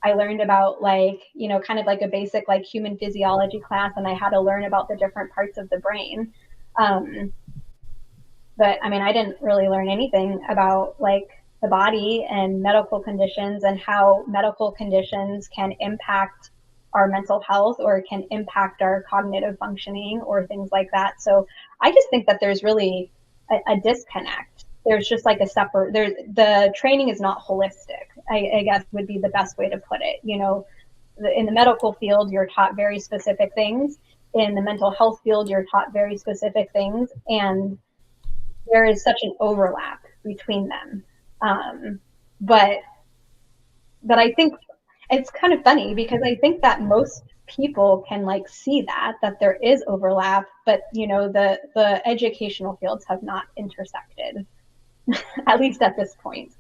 I learned about like, kind of like a basic like human physiology class, and I had to learn about the different parts of the brain. But I mean, I didn't really learn anything about like the body and medical conditions and how medical conditions can impact our mental health or can impact our cognitive functioning or things like that. So I just think that there's really a disconnect. There's just like the training is not holistic, I guess would be the best way to put it. In the medical field, you're taught very specific things. In the mental health field, you're taught very specific things. And there is such an overlap between them. But I think it's kind of funny because I think that most people can like see that there is overlap, but the educational fields have not intersected. at least at this point.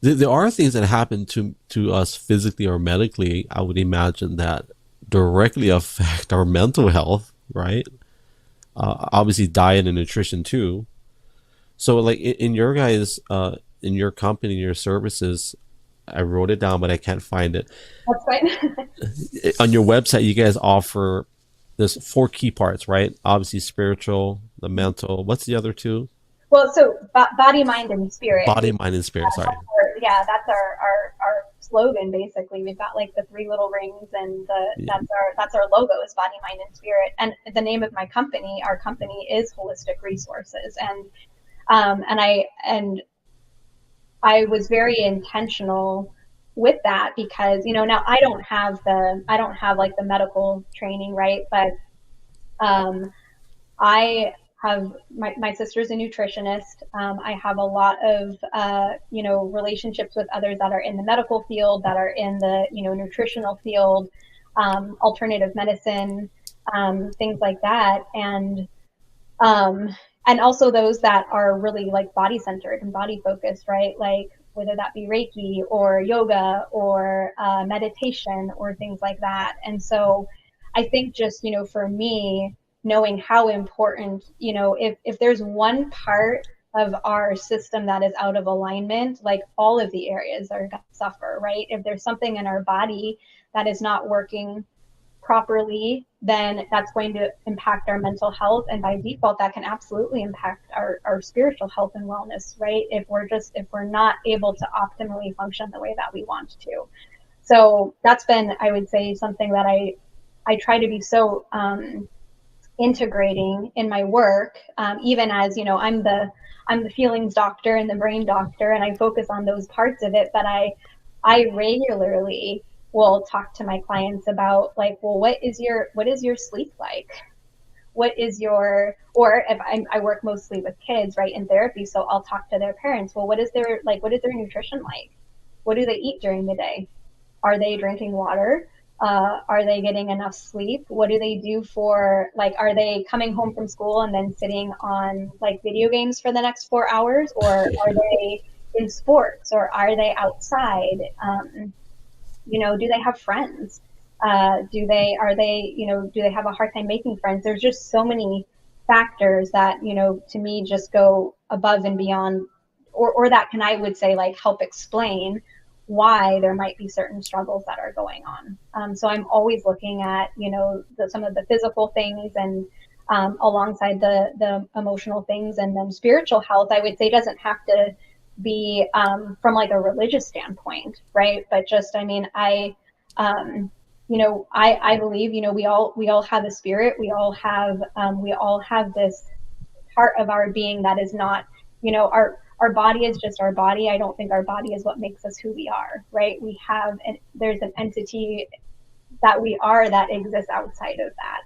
There are things that happen to us physically or medically, I would imagine, that directly affect our mental health, right? Obviously diet and nutrition too. So like in your guys, in your company, your services, I wrote it down, but I can't find it. That's fine. On your website, you guys offer, there's 4 key parts, right? Obviously spiritual, the mental. What's the other 2? Well, so body, mind, and spirit. Body, mind, and spirit. Sorry. That's our slogan. Basically, we've got like the 3 little rings, and that's our logo is body, mind, and spirit. And the name of my company, our company, is Holistic Resources. And I was very intentional with that because, you know, now I don't have like the medical training, right? But I have my sister's a nutritionist. I have a lot of you know, relationships with others that are in the medical field, that are in the, you know, nutritional field, alternative medicine, things like that, and also those that are really like body centered and body focused, right? Like whether that be Reiki or yoga or meditation or things like that. And so I think just, you know, for me, knowing how important, you know, if there's one part of our system that is out of alignment, like all of the areas are going to suffer, right? If there's something in our body that is not working properly, then that's going to impact our mental health, and by default that can absolutely impact our spiritual health and wellness, right? If we're not able to optimally function the way that we want to. So that's been, I would say, something that I try to be so integrating in my work, even as, you know, I'm the feelings doctor and the brain doctor, and I focus on those parts of it, but I regularly will talk to my clients about, like, well, what is your sleep like? What is your, or if I work mostly with kids, right, in therapy, so I'll talk to their parents. Well, what is their nutrition like? What do they eat during the day? Are they drinking water? Are they getting enough sleep? What do they do for, like, are they coming home from school and then sitting on like video games for the next 4 hours? Or are they in sports? Or are they outside? You know, do they have friends? Do they have a hard time making friends? There's just so many factors that, you know, to me just go above and beyond, or that can, I would say, like, help explain why there might be certain struggles that are going on. So I'm always looking at, you know, some of the physical things, and alongside the emotional things, and then spiritual health, I would say, doesn't have to be from like a religious standpoint, right? But just, I mean, I believe, you know, we all have a spirit. We all have this part of our being that is not, you know, our body is just our body. I don't think our body is what makes us who we are, right? There's an entity that we are that exists outside of that.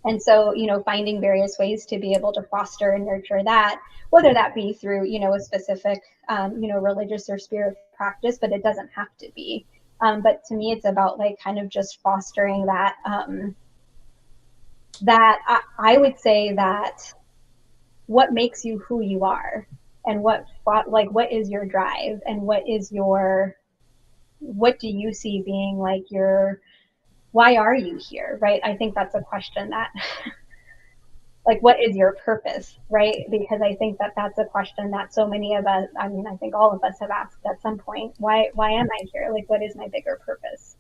And so, you know, finding various ways to be able to foster and nurture that, whether that be through, you know, a specific, you know, religious or spiritual practice, but it doesn't have to be. But to me, it's about, like, kind of just fostering that, I would say that what makes you who you are, and what is your drive, and what do you see being like why are you here, right? I think that's a question that like, what is your purpose, right? Because I think that that's a question that so many of us, I mean, I think all of us have asked at some point, why am I here? Like, what is my bigger purpose?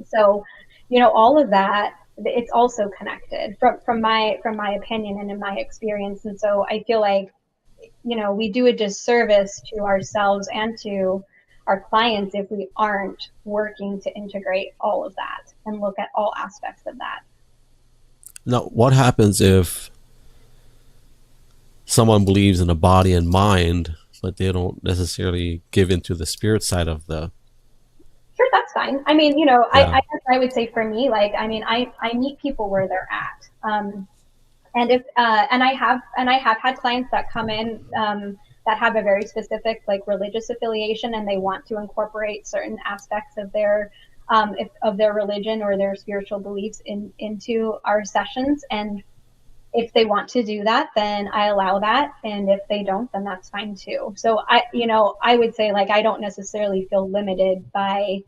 So, you know, all of that, it's also connected from my opinion and in my experience. And so I feel like, you know, we do a disservice to ourselves and to our clients if we aren't working to integrate all of that and look at all aspects of that. Now, what happens if someone believes in a body and mind, but they don't necessarily give into the spirit side of the... Sure, that's fine. I mean, you know, Yeah. I would say, for me, like, I mean, I meet people where they're at. And if and I have had clients that come in that have a very specific, like, religious affiliation, and they want to incorporate certain aspects of their religion or their spiritual beliefs into our sessions. And if they want to do that, then I allow that. And if they don't, then that's fine too. So I would say, like, I don't necessarily feel limited by,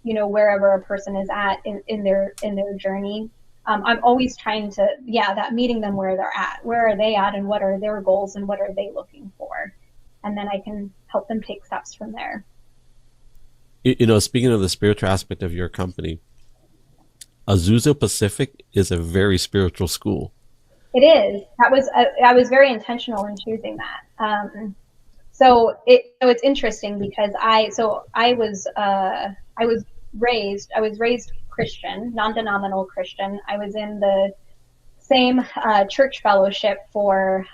wherever a person is at in their journey. I'm always trying to, that meeting them where they're at, where are they at, and what are their goals and what are they looking for? And then I can help them take steps from there. Speaking of the spiritual aspect of your company, Azusa Pacific is a very spiritual school. It is. I was very intentional in choosing that. So it's interesting because I was raised Christian, non-denominational Christian. I was in the same church fellowship for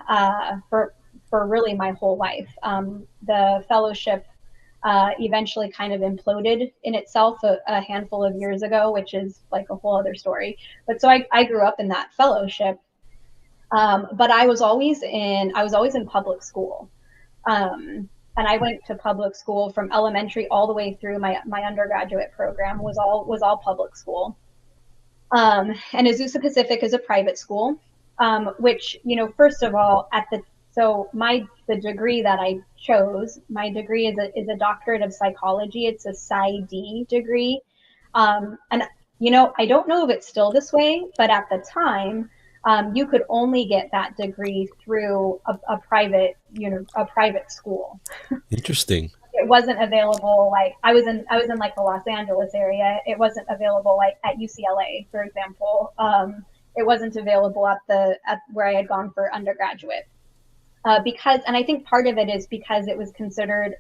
really my whole life. The fellowship eventually kind of imploded in itself a handful of years ago, which is like a whole other story. But so I grew up in that fellowship, but I was always in public school. And I went to public school from elementary all the way through my undergraduate program was all public school. And Azusa Pacific is a private school, which, first of all, the degree that I chose, my degree is a doctorate of psychology. It's a Stai degree. And, I don't know if it's still this way, but at the time, you could only get that degree through a private school. Interesting. It wasn't available. Like I was in like the Los Angeles area. It wasn't available like at UCLA, for example. It wasn't available at where I had gone for undergraduate. And I think part of it is because it was considered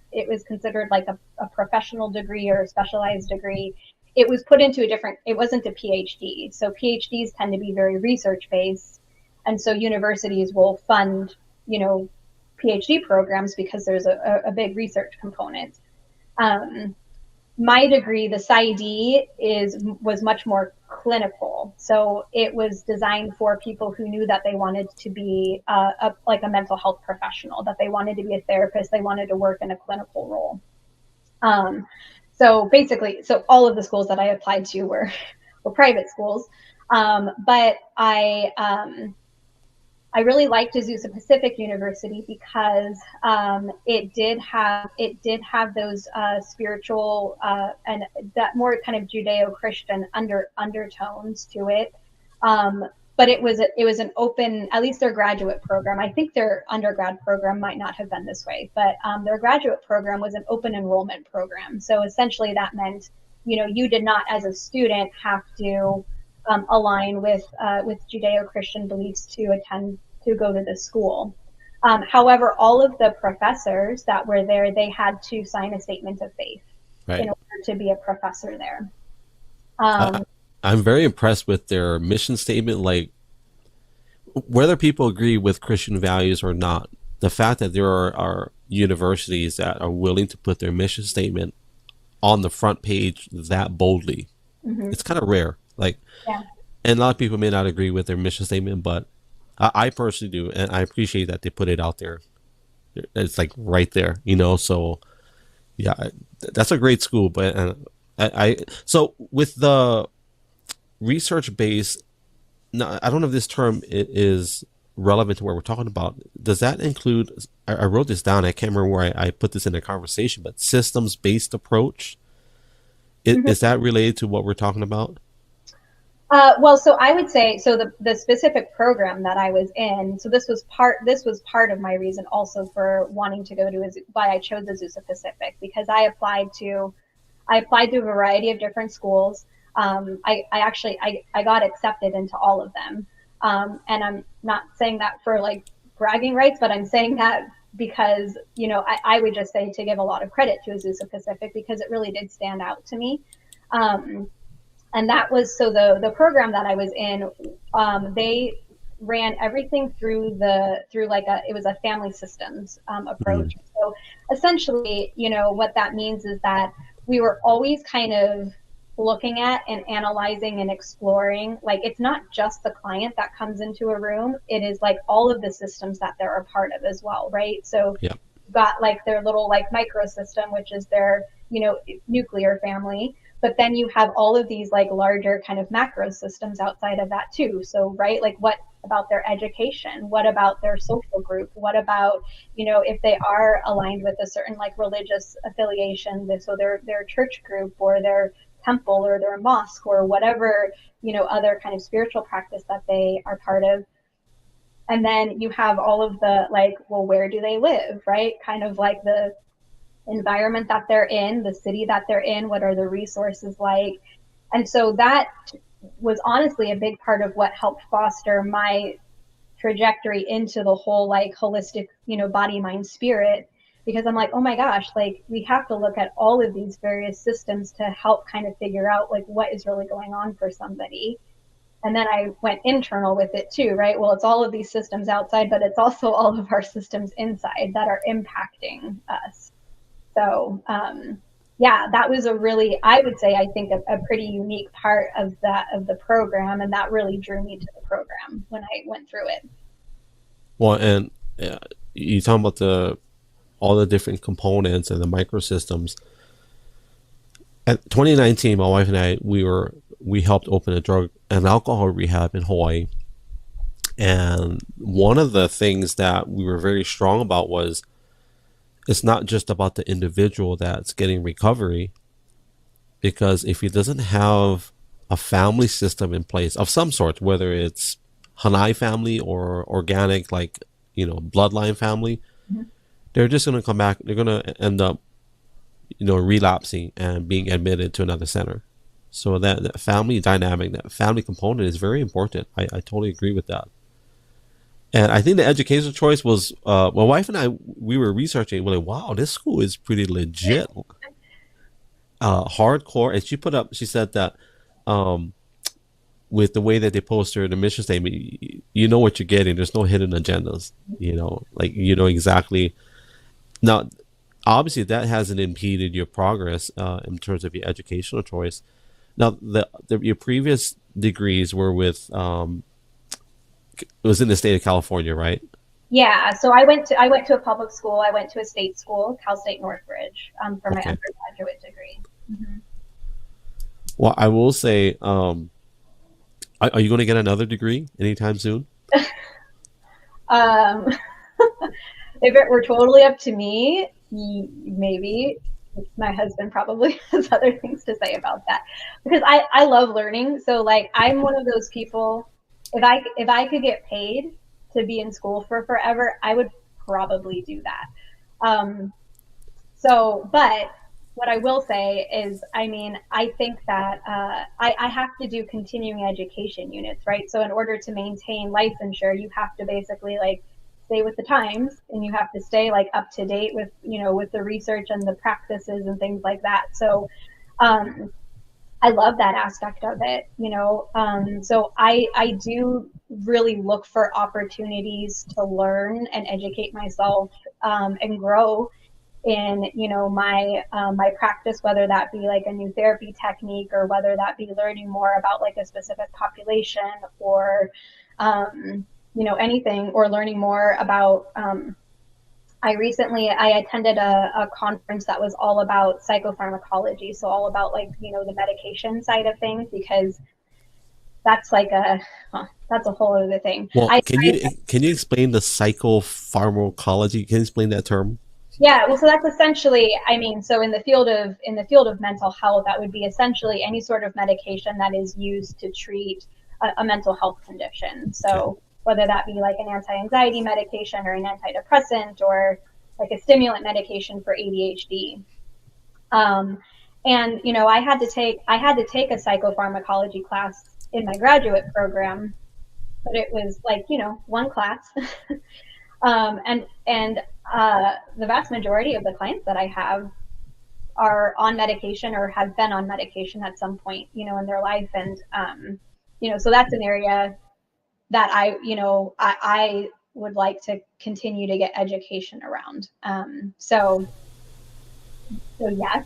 like a professional degree or a specialized degree. It was put into it wasn't a PhD. So PhDs tend to be very research based. And so universities will fund, PhD programs because there's a big research component. My degree, the PsyD, was much more clinical. So it was designed for people who knew that they wanted to be like a mental health professional, that they wanted to be a therapist, they wanted to work in a clinical role. So basically, all of the schools that I applied to were private schools. But I really liked Azusa Pacific University because it did have those spiritual and that more kind of Judeo-Christian undertones to it. But it was an open, at least their graduate program. I think their undergrad program might not have been this way, but their graduate program was an open enrollment program. So essentially that meant, you did not as a student have to align with Judeo-Christian beliefs to go to the school. However, all of the professors that were there, they had to sign a statement of faith in order to be a professor there. I'm very impressed with their mission statement. Like, whether people agree with Christian values or not, the fact that there are universities that are willing to put their mission statement on the front page that boldly, it's kind of rare. Like, and a lot of people may not agree with their mission statement, but I personally do, and I appreciate that they put it out there. It's like right there, So, yeah, that's a great school. But so with the research base, now I don't know if this term is relevant to what we're talking about. Does that include? I wrote this down. I can't remember where I put this in the conversation, but systems-based approach. Is that related to what we're talking about? Well, so I would say, the specific program that I was in, so this was part of my reason also for wanting to go to, why I chose Azusa Pacific, because I applied to a variety of different schools. I got accepted into all of them. And I'm not saying that for like bragging rights, but I'm saying that because, I would just say to give a lot of credit to Azusa Pacific because it really did stand out to me. And that was, so the program that I was in, they ran everything through it was a family systems approach. So essentially, what that means is that we were always kind of looking at and analyzing and exploring, like, it's not just the client that comes into a room, it is like all of the systems that they're a part of as well, right? So you've got like their little like microsystem, which is their, nuclear family. But then you have all of these like larger kind of macro systems outside of that too. So, right, like what about their education? What about their social group? What about, if they are aligned with a certain like religious affiliation, so their church group or their temple or their mosque or whatever, other kind of spiritual practice that they are part of. And then you have all of the like, well, where do they live, right? Kind of like the environment that they're in, the city that they're in, what are the resources like? And so that was honestly a big part of what helped foster my trajectory into the whole like holistic, body, mind, spirit, because I'm like, oh my gosh, like we have to look at all of these various systems to help kind of figure out like what is really going on for somebody. And then I went internal with it too, right? Well, it's all of these systems outside, but it's also all of our systems inside that are impacting us. So, yeah, that was a really, I would say, I think a pretty unique part of the program. And that really drew me to the program when I went through it. Well, and you talking about all the different components and the microsystems. At 2019, my wife and I, we helped open a drug and alcohol rehab in Hawaii. And one of the things that we were very strong about was it's not just about the individual that's getting recovery, because if he doesn't have a family system in place of some sort, whether it's Hanai family or organic, like, bloodline family, mm-hmm. they're just going to come back. They're going to end up, relapsing and being admitted to another center. So that family dynamic, that family component is very important. I totally agree with that. And I think the educational choice was, my wife and I, we were researching, we're like, wow, this school is pretty legit, hardcore. And she said that with the way that they poster the mission statement, you know what you're getting. There's no hidden agendas, exactly. Now, obviously that hasn't impeded your progress in terms of your educational choice. Now, your previous degrees were with, it was in the state of California, right? Yeah. So I went to a public school. I went to a state school, Cal State Northbridge, for my undergraduate degree. Mm-hmm. Well, I will say, are you going to get another degree anytime soon? If it were totally up to me, maybe. My husband probably has other things to say about that, because I love learning. So like I'm one of those people, if I could get paid to be in school for forever, I would probably do that. But what I will say is, I think that I have to do continuing education units, right? So in order to maintain licensure, you have to basically like stay with the times, and you have to stay like up to date with, with the research and the practices and things like that. So I love that aspect of it, so I do really look for opportunities to learn and educate myself and grow in, my practice, whether that be like a new therapy technique or whether that be learning more about like a specific population or, anything, or learning more about, I attended a conference that was all about psychopharmacology. So all about like, the medication side of things, because that's like that's a whole other thing. Well, can you explain the psychopharmacology? Can you explain that term? Yeah, well, so that's essentially, so in the field of mental health, that would be essentially any sort of medication that is used to treat a mental health condition. So okay. Whether that be like an anti-anxiety medication or an antidepressant or like a stimulant medication for ADHD. And, I had to take a psychopharmacology class in my graduate program, but it was like, one class. And the vast majority of the clients that I have are on medication or have been on medication at some point, in their life. And, so that's an area that I would like to continue to get education around. So yes,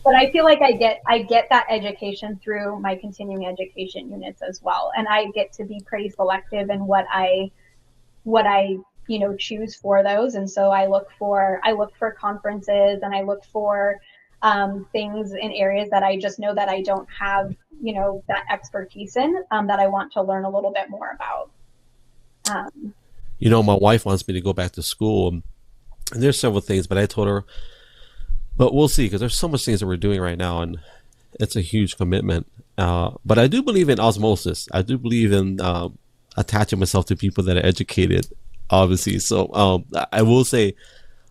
but I feel like I get that education through my continuing education units as well. And I get to be pretty selective in what I choose for those. And so I look for conferences, and I look for things in areas that I just know that I don't have, that expertise in, that I want to learn a little bit more about. My wife wants me to go back to school, and there's several things, but I told her, but we'll see, because there's so much things that we're doing right now, and it's a huge commitment. But I do believe in osmosis. I do believe in attaching myself to people that are educated, obviously. So I will say,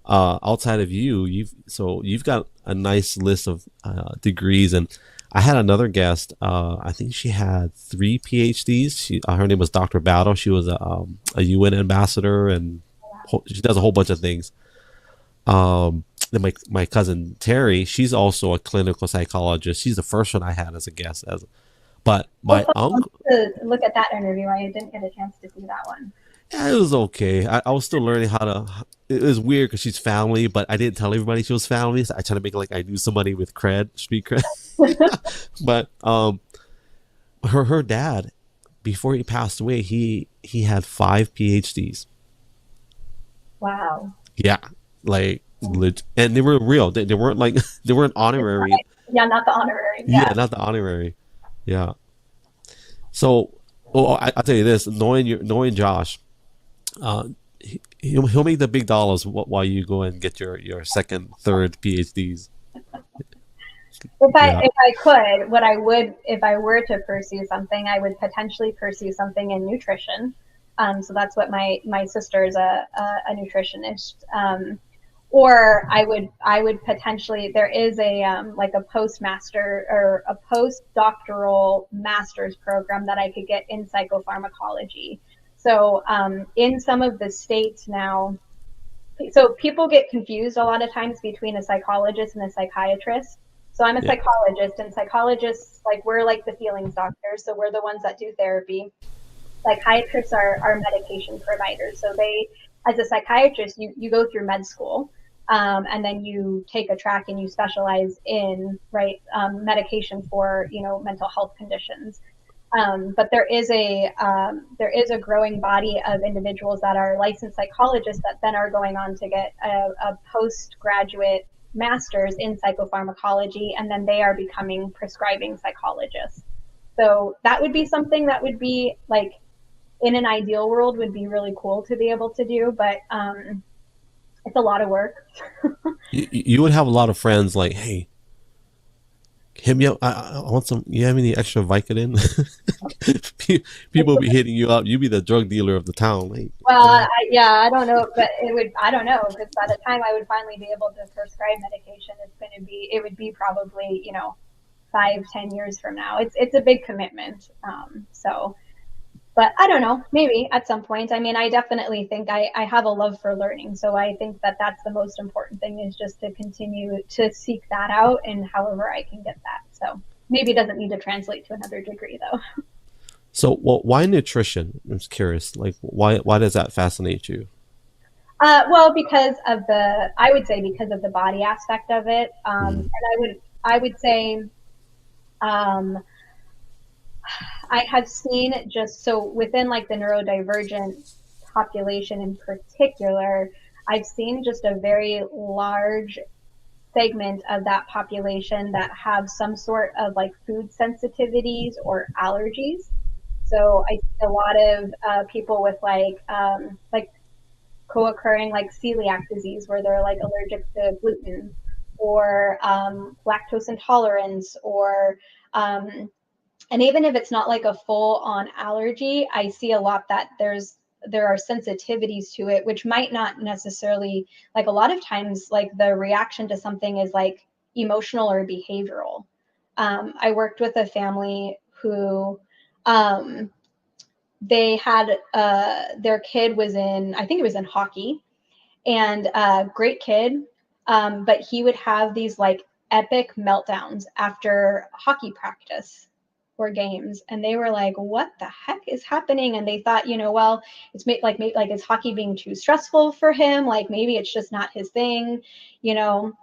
outside of you've got a nice list of degrees, and I had another guest. I think she had 3 PhDs. Her name was Dr. Battle. She was a UN ambassador, and she does a whole bunch of things. Then my cousin Terry, she's also a clinical psychologist. She's the first one I had as a guest. But my uncle, to look at that interview, I didn't get a chance to see that one. yeah, it was okay. I was still learning how to. It was weird because she's family, but I didn't tell everybody she was family. So I tried to make it like I knew somebody with street cred. But her dad, before he passed away, he had 5 PhDs. Wow. Yeah, like and they were real. They weren't like they weren't honorary. Yeah, not the honorary. Yeah, not the honorary. Yeah. So, I'll tell you this: knowing Josh, he'll make the big dollars while you go and get your second, third PhDs. If I could, what I would, if I were to pursue something, I would potentially pursue something in nutrition. So that's what my sister is a nutritionist. Or I would potentially, there is a like a postmaster or a postdoctoral master's program that I could get in psychopharmacology. So in some of the states now, so people get confused a lot of times between a psychologist and a psychiatrist. So I'm a psychologist, and psychologists, like, we're like the feelings doctors. So we're the ones that do therapy. Psychiatrists are medication providers. So they, as a psychiatrist, you go through med school, and then you take a track and you specialize in medication for mental health conditions. But there is a growing body of individuals that are licensed psychologists that then are going on to get a postgraduate master's in psychopharmacology, and then they are becoming prescribing psychologists. So that would be something that would be, like, in an ideal world, would be really cool to be able to do, but it's a lot of work. You would have a lot of friends like, hey, hit me up. I want some. You have any extra Vicodin? People will be hitting you up. You be the drug dealer of the town. Like, well, I don't know, but I don't know, because by the time I would finally be able to prescribe medication, it would be probably 5-10 years from now. It's a big commitment. But I don't know, maybe at some point. I mean, I definitely think I have a love for learning. So I think that that's the most important thing, is just to continue to seek that out, and however I can get that. So maybe it doesn't need to translate to another degree, though. So, why nutrition? I'm just curious. Like, why does that fascinate you? Well, because of the body aspect of it. And I would say, I have seen, just so within like the neurodivergent population in particular, I've seen just a very large segment of that population that have some sort of like food sensitivities or allergies. So I see a lot of people with like co-occurring like celiac disease, where they're like allergic to gluten, or lactose intolerance, or and even if it's not like a full-on allergy, I see a lot that there are sensitivities to it, which might not necessarily, like, a lot of times, like, the reaction to something is like emotional or behavioral. I worked with a family who they had their kid was in, I think it was in hockey, and great kid, but he would have these like epic meltdowns after hockey practice or games, and they were like, what the heck is happening? And they thought, well, it's maybe is hockey being too stressful for him, like maybe it's just not his thing, and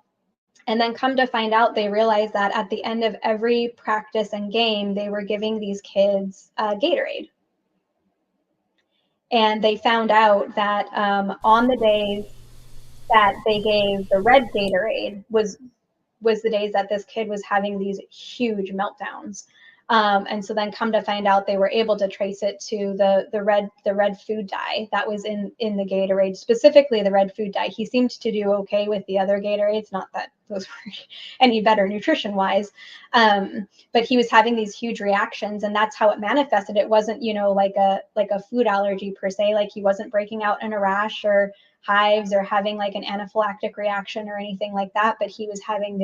then come to find out, they realized that at the end of every practice and game, they were giving these kids Gatorade. And they found out that on the days that they gave the red Gatorade, was was the days that this kid was having these huge meltdowns. And so then come to find out, they were able to trace it to the red food dye that was in the Gatorade, specifically the red food dye. He seemed to do okay with the other Gatorades, not that those were any better nutrition wise, but he was having these huge reactions, and that's how it manifested. It wasn't, like a food allergy per se, like he wasn't breaking out in a rash or hives or having like an anaphylactic reaction or anything like that, but he was having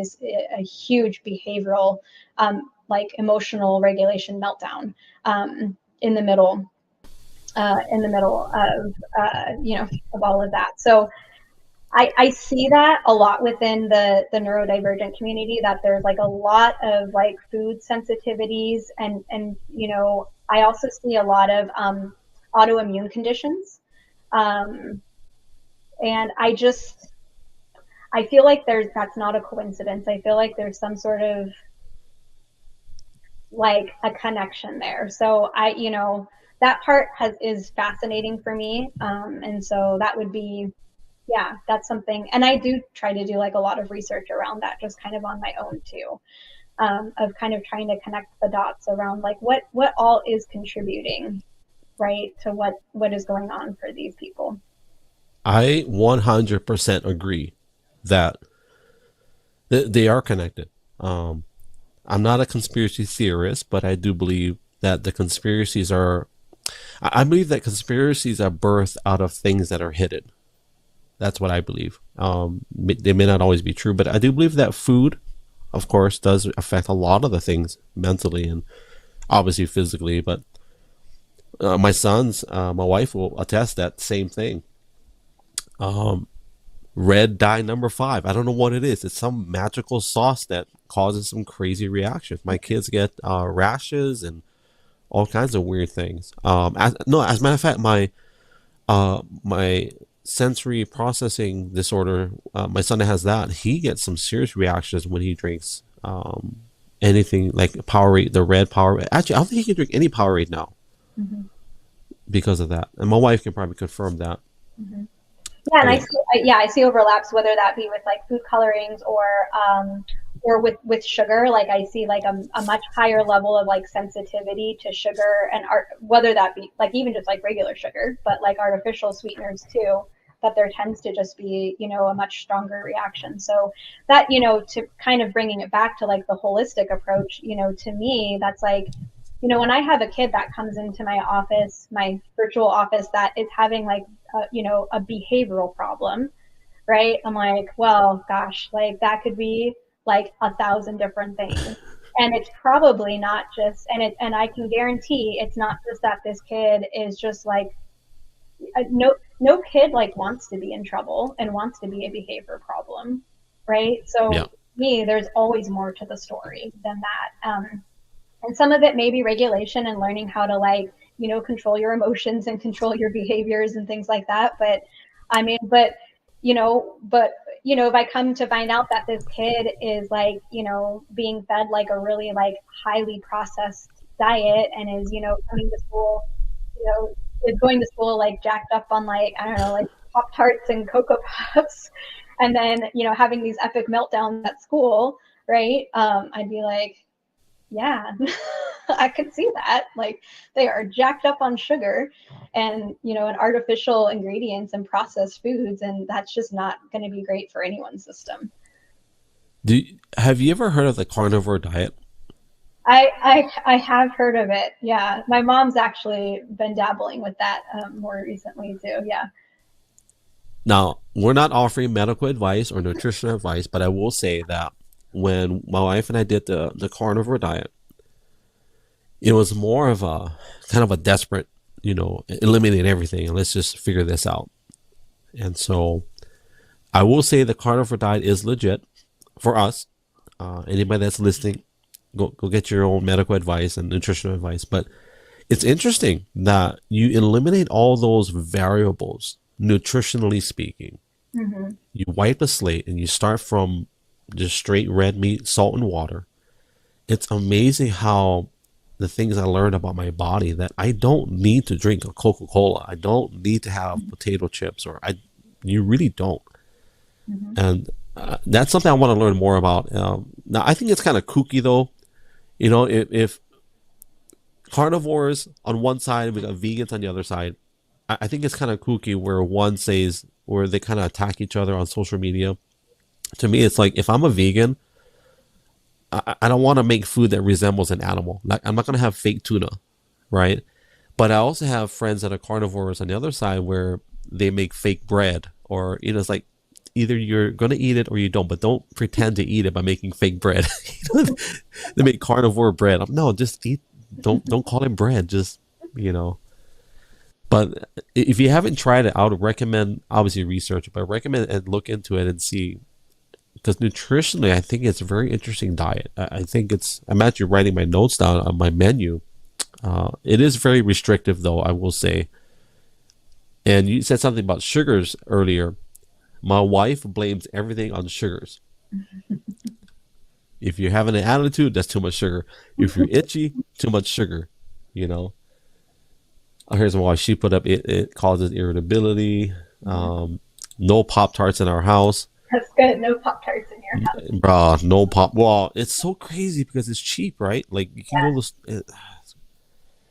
a huge behavioral like emotional regulation meltdown in the middle of of all of that. So I see that a lot within the neurodivergent community, that there's like a lot of like food sensitivities, and I also see a lot of autoimmune conditions, and I feel like that's not a coincidence. I feel like there's some sort of like a connection there. So that part is fascinating for me. And so that would be, that's something. And I do try to do like a lot of research around that, just kind of on my own too, of kind of trying to connect the dots around like what all is contributing, right, to what is going on for these people. I 100% agree that they are connected. I'm not a conspiracy theorist, but I do believe that I believe that conspiracies are birthed out of things that are hidden. That's what I believe. They may not always be true, but I do believe that food, of course, does affect a lot of the things mentally and obviously physically, but my wife will attest that same thing. Red dye number 5. I don't know what it is. It's some magical sauce that causes some crazy reactions. My kids get rashes and all kinds of weird things. As a matter of fact, my sensory processing disorder, my son has that. He gets some serious reactions when he drinks anything like Powerade, the red Powerade. Actually, I don't think he can drink any Powerade now because of that. And my wife can probably confirm that. Mm-hmm. Yeah, and I see overlaps, whether that be with like food colorings or with sugar. Like I see like a much higher level of like sensitivity to sugar, and whether that be like even just like regular sugar, but like artificial sweeteners too, that there tends to just be, a much stronger reaction. So that, to kind of bringing it back to like the holistic approach, to me, that's like, when I have a kid that comes into my office, my virtual office, that is having like, a behavioral problem, right? I'm like, well, gosh, like that could be like 1,000 different things. And it's probably not just, and I can guarantee it's not just that this kid is just like, no kid like wants to be in trouble and wants to be a behavior problem, right? So to me, there's always more to the story than that. And some of it may be regulation and learning how to like, control your emotions and control your behaviors and things like that. But I mean, if I come to find out that this kid is like, being fed like a really like highly processed diet and is, coming to school, is going to school like jacked up on like, I don't know, like Pop-Tarts and Cocoa Puffs, and then, having these epic meltdowns at school, right? I'd be like, yeah, I could see that. Like they are jacked up on sugar and, and artificial ingredients and processed foods. And that's just not going to be great for anyone's system. Have you ever heard of the carnivore diet? I have heard of it. Yeah. My mom's actually been dabbling with that more recently too. Yeah. Now, we're not offering medical advice or nutritional advice, but I will say that when my wife and I did the carnivore diet, it was more of a kind of a desperate, eliminate everything and let's just figure this out. And so I will say the carnivore diet is legit for us. Anybody that's listening, go get your own medical advice and nutritional advice. But it's interesting that you eliminate all those variables, nutritionally speaking. Mm-hmm. You wipe the slate and you start from just straight red meat, salt and water. It's amazing how the things I learned about my body, that I don't need to drink a Coca-Cola. I don't need to have potato chips, you really don't. Mm-hmm. And That's something I want to learn more about. Now, I think it's kind of kooky though. You know, if carnivores on one side, we got vegans on the other side. I think it's kind of kooky where one says where they kind of attack each other on social media. To me, it's like if I'm a vegan, I don't want to make food that resembles an animal. Like I'm not going to have fake tuna, right? But I also have friends that are carnivores on the other side where they make fake bread, or you know, it's like either you're going to eat it or you don't, but don't pretend to eat it by making fake bread. You know, they make carnivore bread. No, just eat. Don't call it bread. Just you know. But if you haven't tried it, I would recommend obviously research it, but I recommend and look into it and see because nutritionally, I think it's a very interesting diet. I think it's. I'm actually writing my notes down on my menu. It is very restrictive, though, I will say. And you said something about sugars earlier. My wife blames everything on sugars. If you're having an attitude, that's too much sugar. If you're itchy, too much sugar. You know. Here's why she put up it causes irritability. No Pop-Tarts in our house. That's good. No Pop-Tarts in your house. Bruh, no pop. Well, it's so crazy because it's cheap, right? Like you can go to.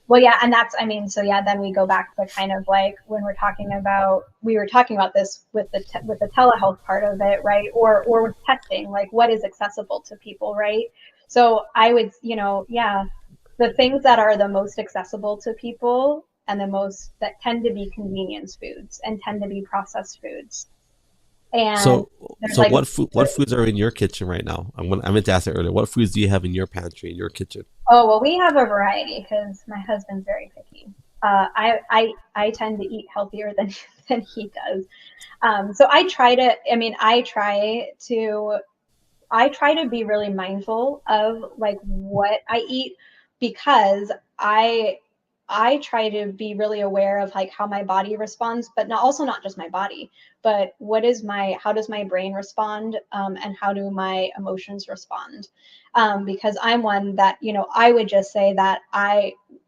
Well, yeah, and that's, I mean, so yeah, then we go back to kind of like when we're talking about, we were talking about this with the telehealth part of it, right? Or with testing, like what is accessible to people, right? So I would, you know, yeah, the things that are the most accessible to people and the most that tend to be convenience foods and tend to be processed foods. And So like, what foods are in your kitchen right now? I meant to ask that earlier. What foods do you have in your pantry, in your kitchen? oh, well, we have a variety because my husband's very picky. I tend to eat healthier than he does. So I try to, I mean, I try to be really mindful of like what I eat because I try to be really aware of like how my body responds, but not just my body, but how does my brain respond, and how do my emotions respond? Because I'm one that, you know, I would just say that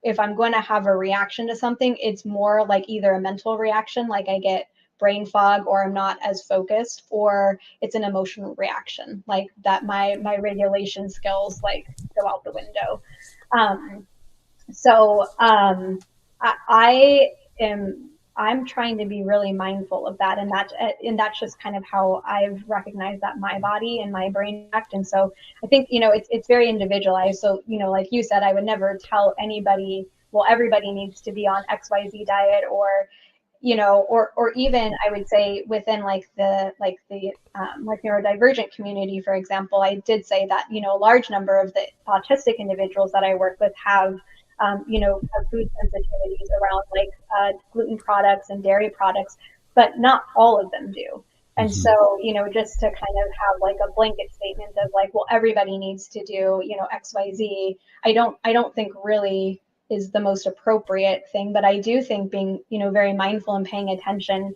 if I'm going to have a reaction to something, it's more like either a mental reaction, like I get brain fog or I'm not as focused, or it's an emotional reaction, like that my regulation skills like go out the window. I'm trying to be really mindful of that, and that's just kind of how I've recognized that my body and my brain act. And so I think, you know, it's very individualized. So, you know, like you said, I would never tell anybody, well, everybody needs to be on XYZ diet, or, you know, or even I would say within like the neurodivergent community, for example, I did say that, you know, a large number of the autistic individuals that I work with have food sensitivities around like gluten products and dairy products, but not all of them do. And Mm-hmm. so, you know, just to kind of have like a blanket statement of like, well, everybody needs to do, you know, XYZ, I don't think really is the most appropriate thing. But I do think being, you know, very mindful and paying attention,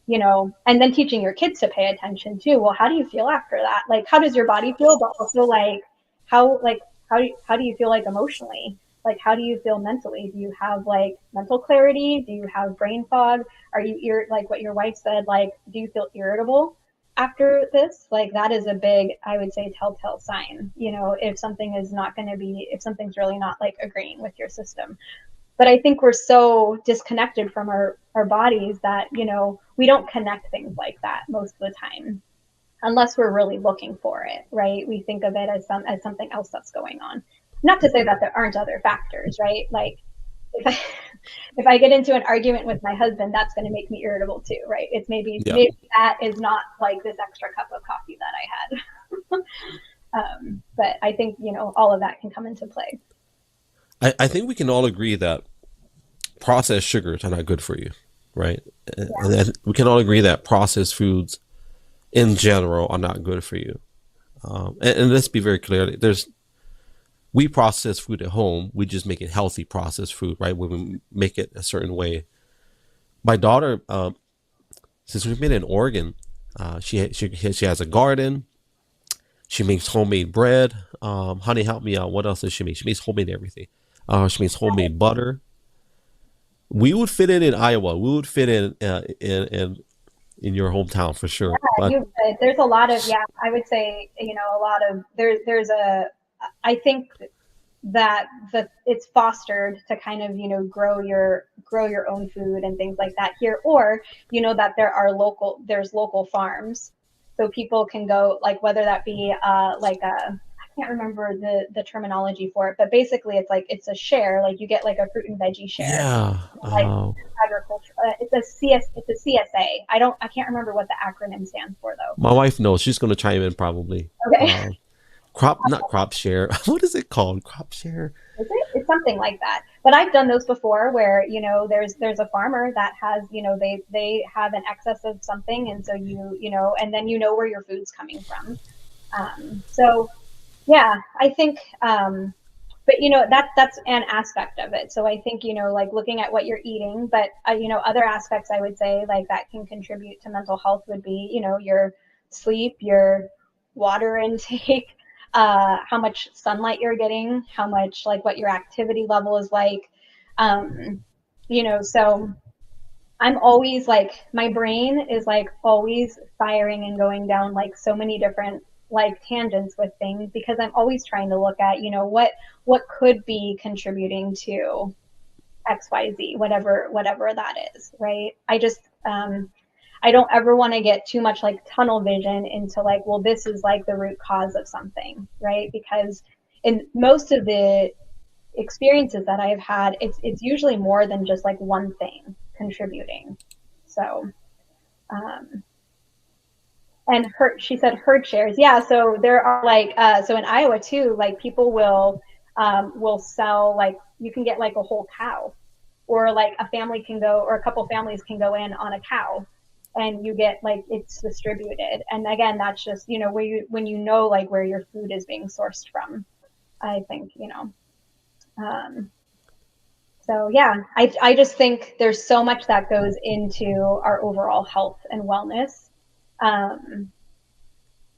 you know, and then teaching your kids to pay attention too. Well, how do you feel after that? Like, how does your body feel? But also how do you feel like emotionally? Like, how do you feel mentally? Do you have like mental clarity? Do you have brain fog? Are you like what your wife said, like, do you feel irritable after this? Like, that is a big, I would say, telltale sign, you know, if something's really not like agreeing with your system. But I think we're so disconnected from our bodies that, you know, we don't connect things like that most of the time unless we're really looking for it, right? We think of it as something else that's going on. Not to say that there aren't other factors, right? Like if I get into an argument with my husband, that's going to make me irritable too, right? It's maybe that is not like this extra cup of coffee that I had. But I think, you know, all of that can come into play. I think we can all agree that processed sugars are not good for you, right? Yeah. And then we can all agree that processed foods in general are not good for you. And let's be very clear. We process food at home. We just make it healthy processed food, right? When we make it a certain way. My daughter, since we've been in Oregon, she has a garden. She makes homemade bread. Honey, help me out. What else does she make? She makes homemade everything. She makes homemade butter. We would fit in Iowa. We would fit in in your hometown for sure. Yeah, But there's a lot of, yeah, I would say, a lot of, there's I think that it's fostered to kind of, grow your own food and things like that here, or, that there's local farms. So people can go, like, whether that be I can't remember the terminology for it, but basically it's a share, like you get like a fruit and veggie share, yeah, like agriculture. It's a CSA. I can't remember what the acronym stands for though. my wife knows. She's going to chime in probably. Okay. Not crop share. What is it called? Crop share? Is it? It's something like that. But I've done those before where, there's a farmer that has, they have an excess of something. And so and then where your food's coming from. So yeah, I think, but that's an aspect of it. So I think, like looking at what you're eating, but other aspects I would say like that can contribute to mental health would be, your sleep, your water intake, how much sunlight you're getting, how much, like what your activity level is like. So I'm always like, my brain is like always firing and going down like so many different like tangents with things, because I'm always trying to look at, what could be contributing to XYZ, whatever that is, right? I just, I don't ever want to get too much like tunnel vision into like, well, this is like the root cause of something, right? Because in most of the experiences that I've had, it's usually more than just like one thing contributing. So, and she said herd shares. Yeah. So there are like, so in Iowa too, like people will sell, like you can get like a whole cow, or like a family can go, or a couple families can go in on a cow, and you get like, it's distributed. And again, that's just, when like where your food is being sourced from, I think, so yeah, I just think there's so much that goes into our overall health and wellness,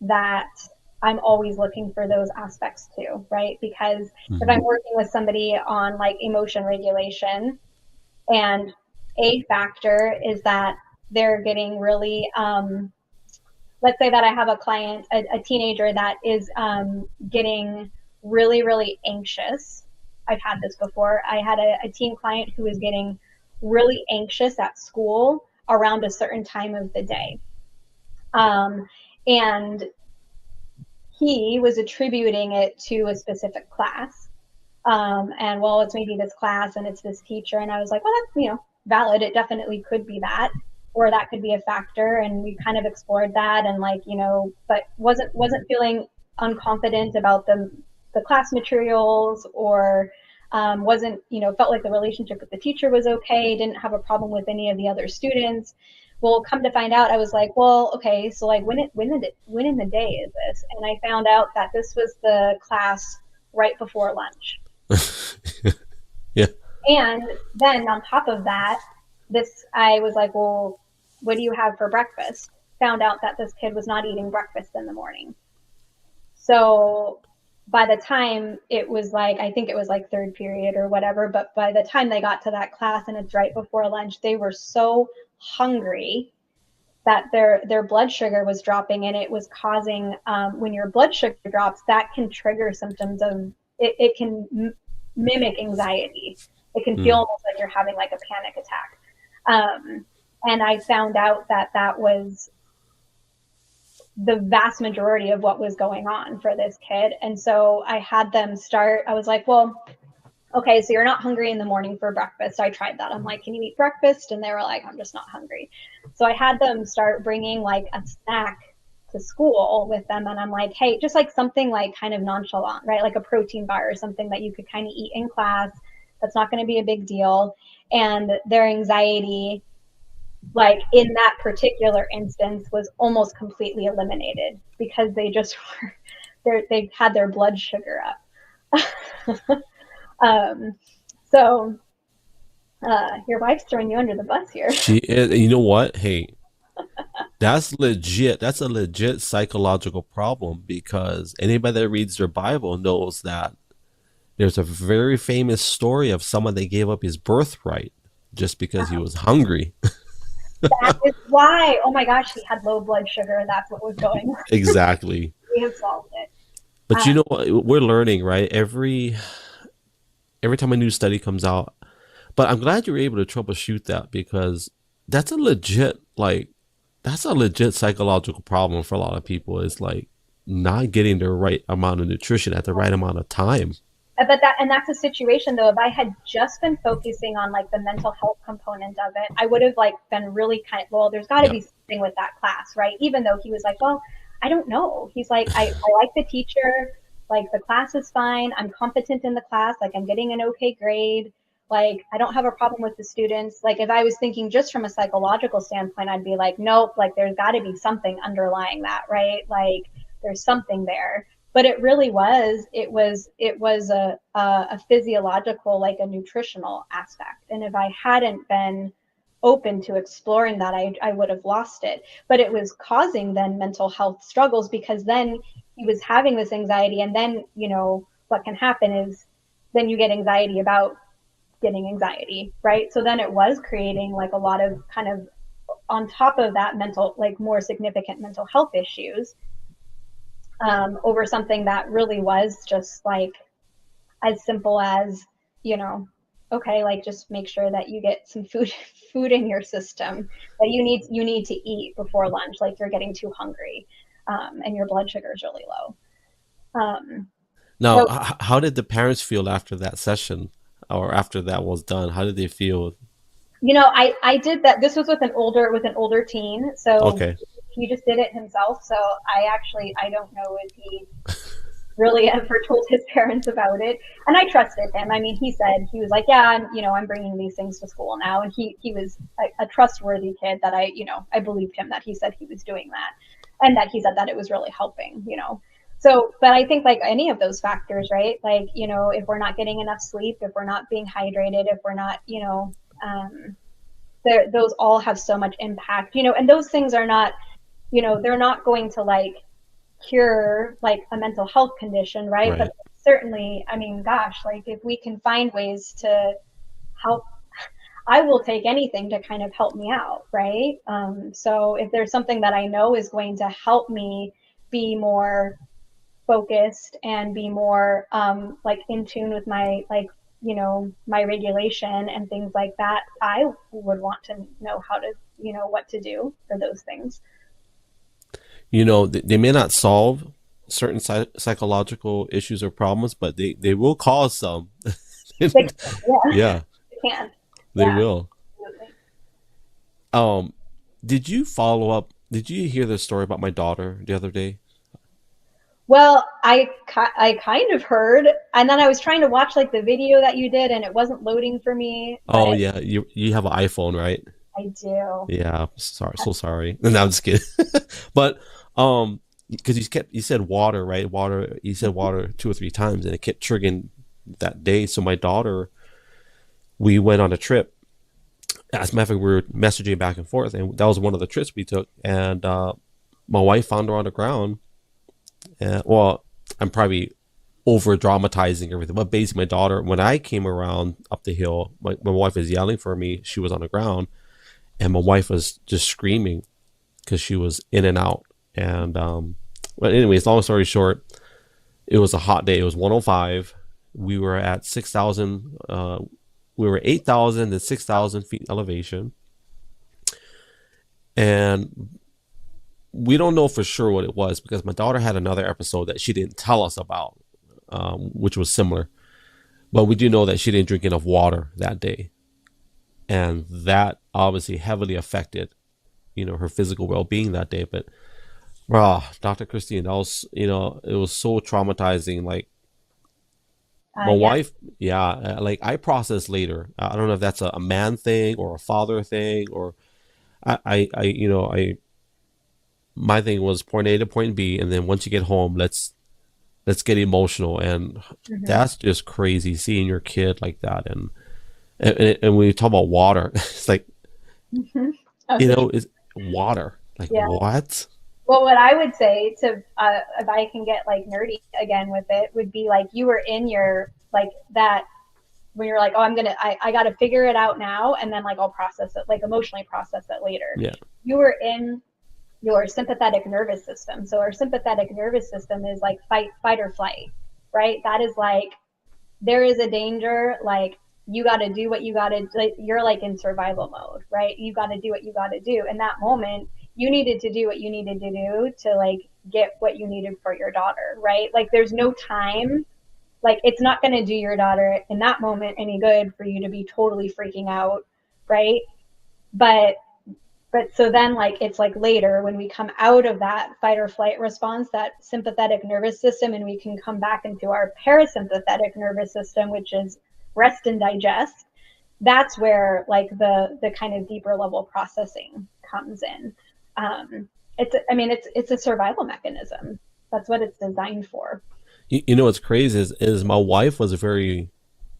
that I'm always looking for those aspects too, right? Because if I'm working with somebody on like emotion regulation, and a factor is that they're getting really, let's say that I have a client, a teenager that is getting really, really anxious. I've had this before. I had a teen client who was getting really anxious at school around a certain time of the day. And he was attributing it to a specific class. And well, it's maybe this class and it's this teacher. And I was like, well, that's, valid. It definitely could be that, or that could be a factor. And we kind of explored that, and like, but wasn't feeling unconfident about the class materials, or wasn't, felt like the relationship with the teacher was okay, didn't have a problem with any of the other students. Well, come to find out, I was like, well, okay, so like when in the day is this? And I found out that this was the class right before lunch. Yeah. And then on top of that, I was like, well, what do you have for breakfast? Found out that this kid was not eating breakfast in the morning. So by the time it was like, I think it was like third period or whatever, but by the time they got to that class and it's right before lunch, they were so hungry that their blood sugar was dropping, and it was causing, when your blood sugar drops, that can trigger symptoms of, it can mimic anxiety. It can feel almost like you're having like a panic attack. And I found out that was the vast majority of what was going on for this kid. And so I had them start, I was like, well, okay, so you're not hungry in the morning for breakfast. I tried that. I'm like, can you eat breakfast? And they were like, I'm just not hungry. So I had them start bringing like a snack to school with them. And I'm like, hey, just like something like kind of nonchalant, right? Like a protein bar or something that you could kind of eat in class. That's not going to be a big deal. And their anxiety, like in that particular instance, was almost completely eliminated, because they just they had their blood sugar up. So your wife's throwing you under the bus here. She is. You know what? Hey, that's legit. That's a legit psychological problem, because anybody that reads their Bible knows that there's a very famous story of someone that gave up his birthright just because he was hungry. That is why. Oh my gosh, he had low blood sugar. That's what was going on. Exactly. We have solved it. But you know what? We're learning, right? Every time a new study comes out. But I'm glad you were able to troubleshoot that, because that's a legit psychological problem for a lot of people. Is like not getting the right amount of nutrition at the right amount of time. But that's a situation though. If I had just been focusing on like the mental health component of it, I would have like been really well, there's got to be something with that class, right? Even though he was like, well, I don't know. He's like, I like the teacher, like the class is fine. I'm competent in the class. Like I'm getting an okay grade. Like I don't have a problem with the students. Like if I was thinking just from a psychological standpoint, I'd be like, nope, like there's got to be something underlying that, right? Like there's something there. But it really was, it was a physiological, like a nutritional aspect. And if I hadn't been open to exploring that, I would have lost it. But it was causing then mental health struggles, because then he was having this anxiety. And then, you know, what can happen is then you get anxiety about getting anxiety, right? So then it was creating like a lot of kind of on top of that mental, like more significant mental health issues. Over something that really was just like as simple as, you know, okay, like just make sure that you get some food in your system, that you need to eat before lunch, like you're getting too hungry, and your blood sugar is really low. Now, So, how did the parents feel after that session, or after that was done? How did they feel? you know, I did that. This was with an older teen, so Okay. he just did it himself. So I don't know if he really ever told his parents about it, and I trusted him. I mean, he was like, yeah, I'm bringing these things to school now, and he was a trustworthy kid that I believed him that he said he was doing that, and that he said that it was really helping. So, but I think like any of those factors, right? Like, if we're not getting enough sleep, if we're not being hydrated, if we're not, those all have so much impact, and those things are not, they're not going to like cure like a mental health condition, right? Right. But certainly, I mean, gosh, like if we can find ways to help, I will take anything to kind of help me out, right? So if there's something that I know is going to help me be more focused and be more like in tune with my my regulation and things like that, I would want to know how to what to do for those things. They may not solve certain psychological issues or problems, but they will cause some. Yeah, Yeah, they can. they Yeah, will. absolutely. Did you follow up? Did you hear the story about my daughter the other day? Well, I kind of heard, and then I was trying to watch like the video that you did, and it wasn't loading for me. Oh But yeah, you have an iPhone, right? I do. Yeah, sorry, so sorry. No, I'm just kidding. But because you said water, right? Water. You said water 2 or 3 times, and it kept triggering that day. So my daughter, we went on a trip. As a matter of fact, we were messaging back and forth, and that was one of the trips we took. And my wife found her on the ground. Well, I'm probably over dramatizing everything, but basically, my daughter, when I came around up the hill, my wife was yelling for me. She was on the ground, and my wife was just screaming because she was in and out. And but anyways, long story short, it was a hot day. It was 105. We were at 6,000. We were 8,000 to 6,000 feet elevation, and we don't know for sure what it was because my daughter had another episode that she didn't tell us about, which was similar. But we do know that she didn't drink enough water that day, and that obviously heavily affected, her physical well-being that day. But Dr. Christine, that was, it was so traumatizing. Like my Yeah. wife, yeah, like I processed later. I don't know if that's a man thing or a father thing, or I my thing was point A to point B, and then once you get home, let's get emotional, and that's just crazy seeing your kid like that, and when you talk about water, it's like it's water, like Yeah. what? Well, what I would say to, if I can get like nerdy again with it, would be like you were in your like that when you're like, oh, I got to figure it out now. And then like, I'll process it, like emotionally process it later. Yeah. You were in your sympathetic nervous system. So our sympathetic nervous system is like fight or flight, right? That is like, there is a danger, like you got to do what you got to, like, you're like in survival mode, right? You got to do what you got to do. In that moment, you needed to do what you needed to do to like get what you needed for your daughter, right? Like there's no time, like it's not going to do your daughter in that moment any good for you to be totally freaking out, right? But so then like it's like later when we come out of that fight or flight response, that sympathetic nervous system, and we can come back into our parasympathetic nervous system, which is rest and digest. That's where like the kind of deeper level processing comes in. It's a survival mechanism. That's what it's designed for. You know what's crazy is my wife was very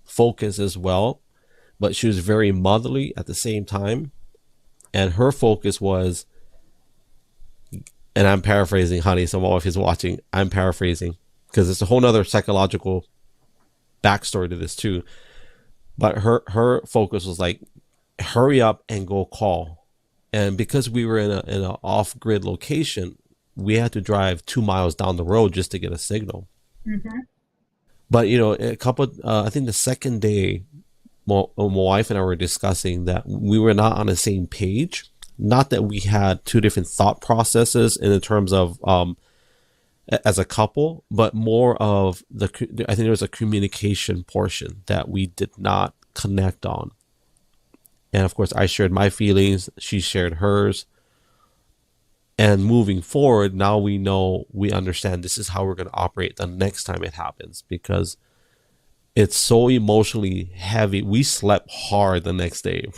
focused as well, but she was very motherly at the same time. And her focus was, and I'm paraphrasing, honey, so my wife is watching, I'm paraphrasing, because it's a whole nother psychological backstory to this too. But her focus was like, hurry up and go call. And because we were in an off-grid location, we had to drive 2 miles down the road just to get a signal. Mm-hmm. But, you know, I think the second day, my wife and I were discussing that we were not on the same page. Not that we had two different thought processes in terms of as a couple, but more of I think there was a communication portion that we did not connect on. And of course, I shared my feelings, she shared hers. And moving forward, now we understand this is how we're going to operate the next time it happens, because it's so emotionally heavy. We slept hard the next day.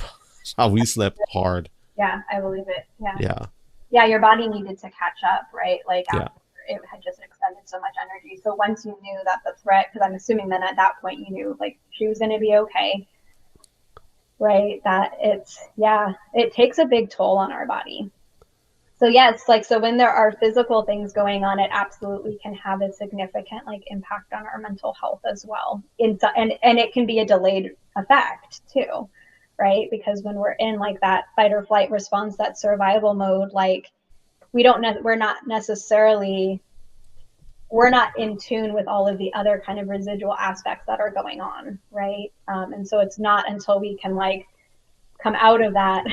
We slept hard. Yeah, I believe it. Yeah. Yeah, your body needed to catch up, right? Like after it had just expended so much energy. So once you knew that the threat, because I'm assuming then at that point you knew like she was going to be okay, right? That it takes a big toll on our body. So yes, like, so when there are physical things going on, it absolutely can have a significant like impact on our mental health as well. And it can be a delayed effect too, right? Because when we're in like that fight or flight response, that survival mode, like we're not in tune with all of the other kind of residual aspects that are going on, right? And so it's not until we can like come out of that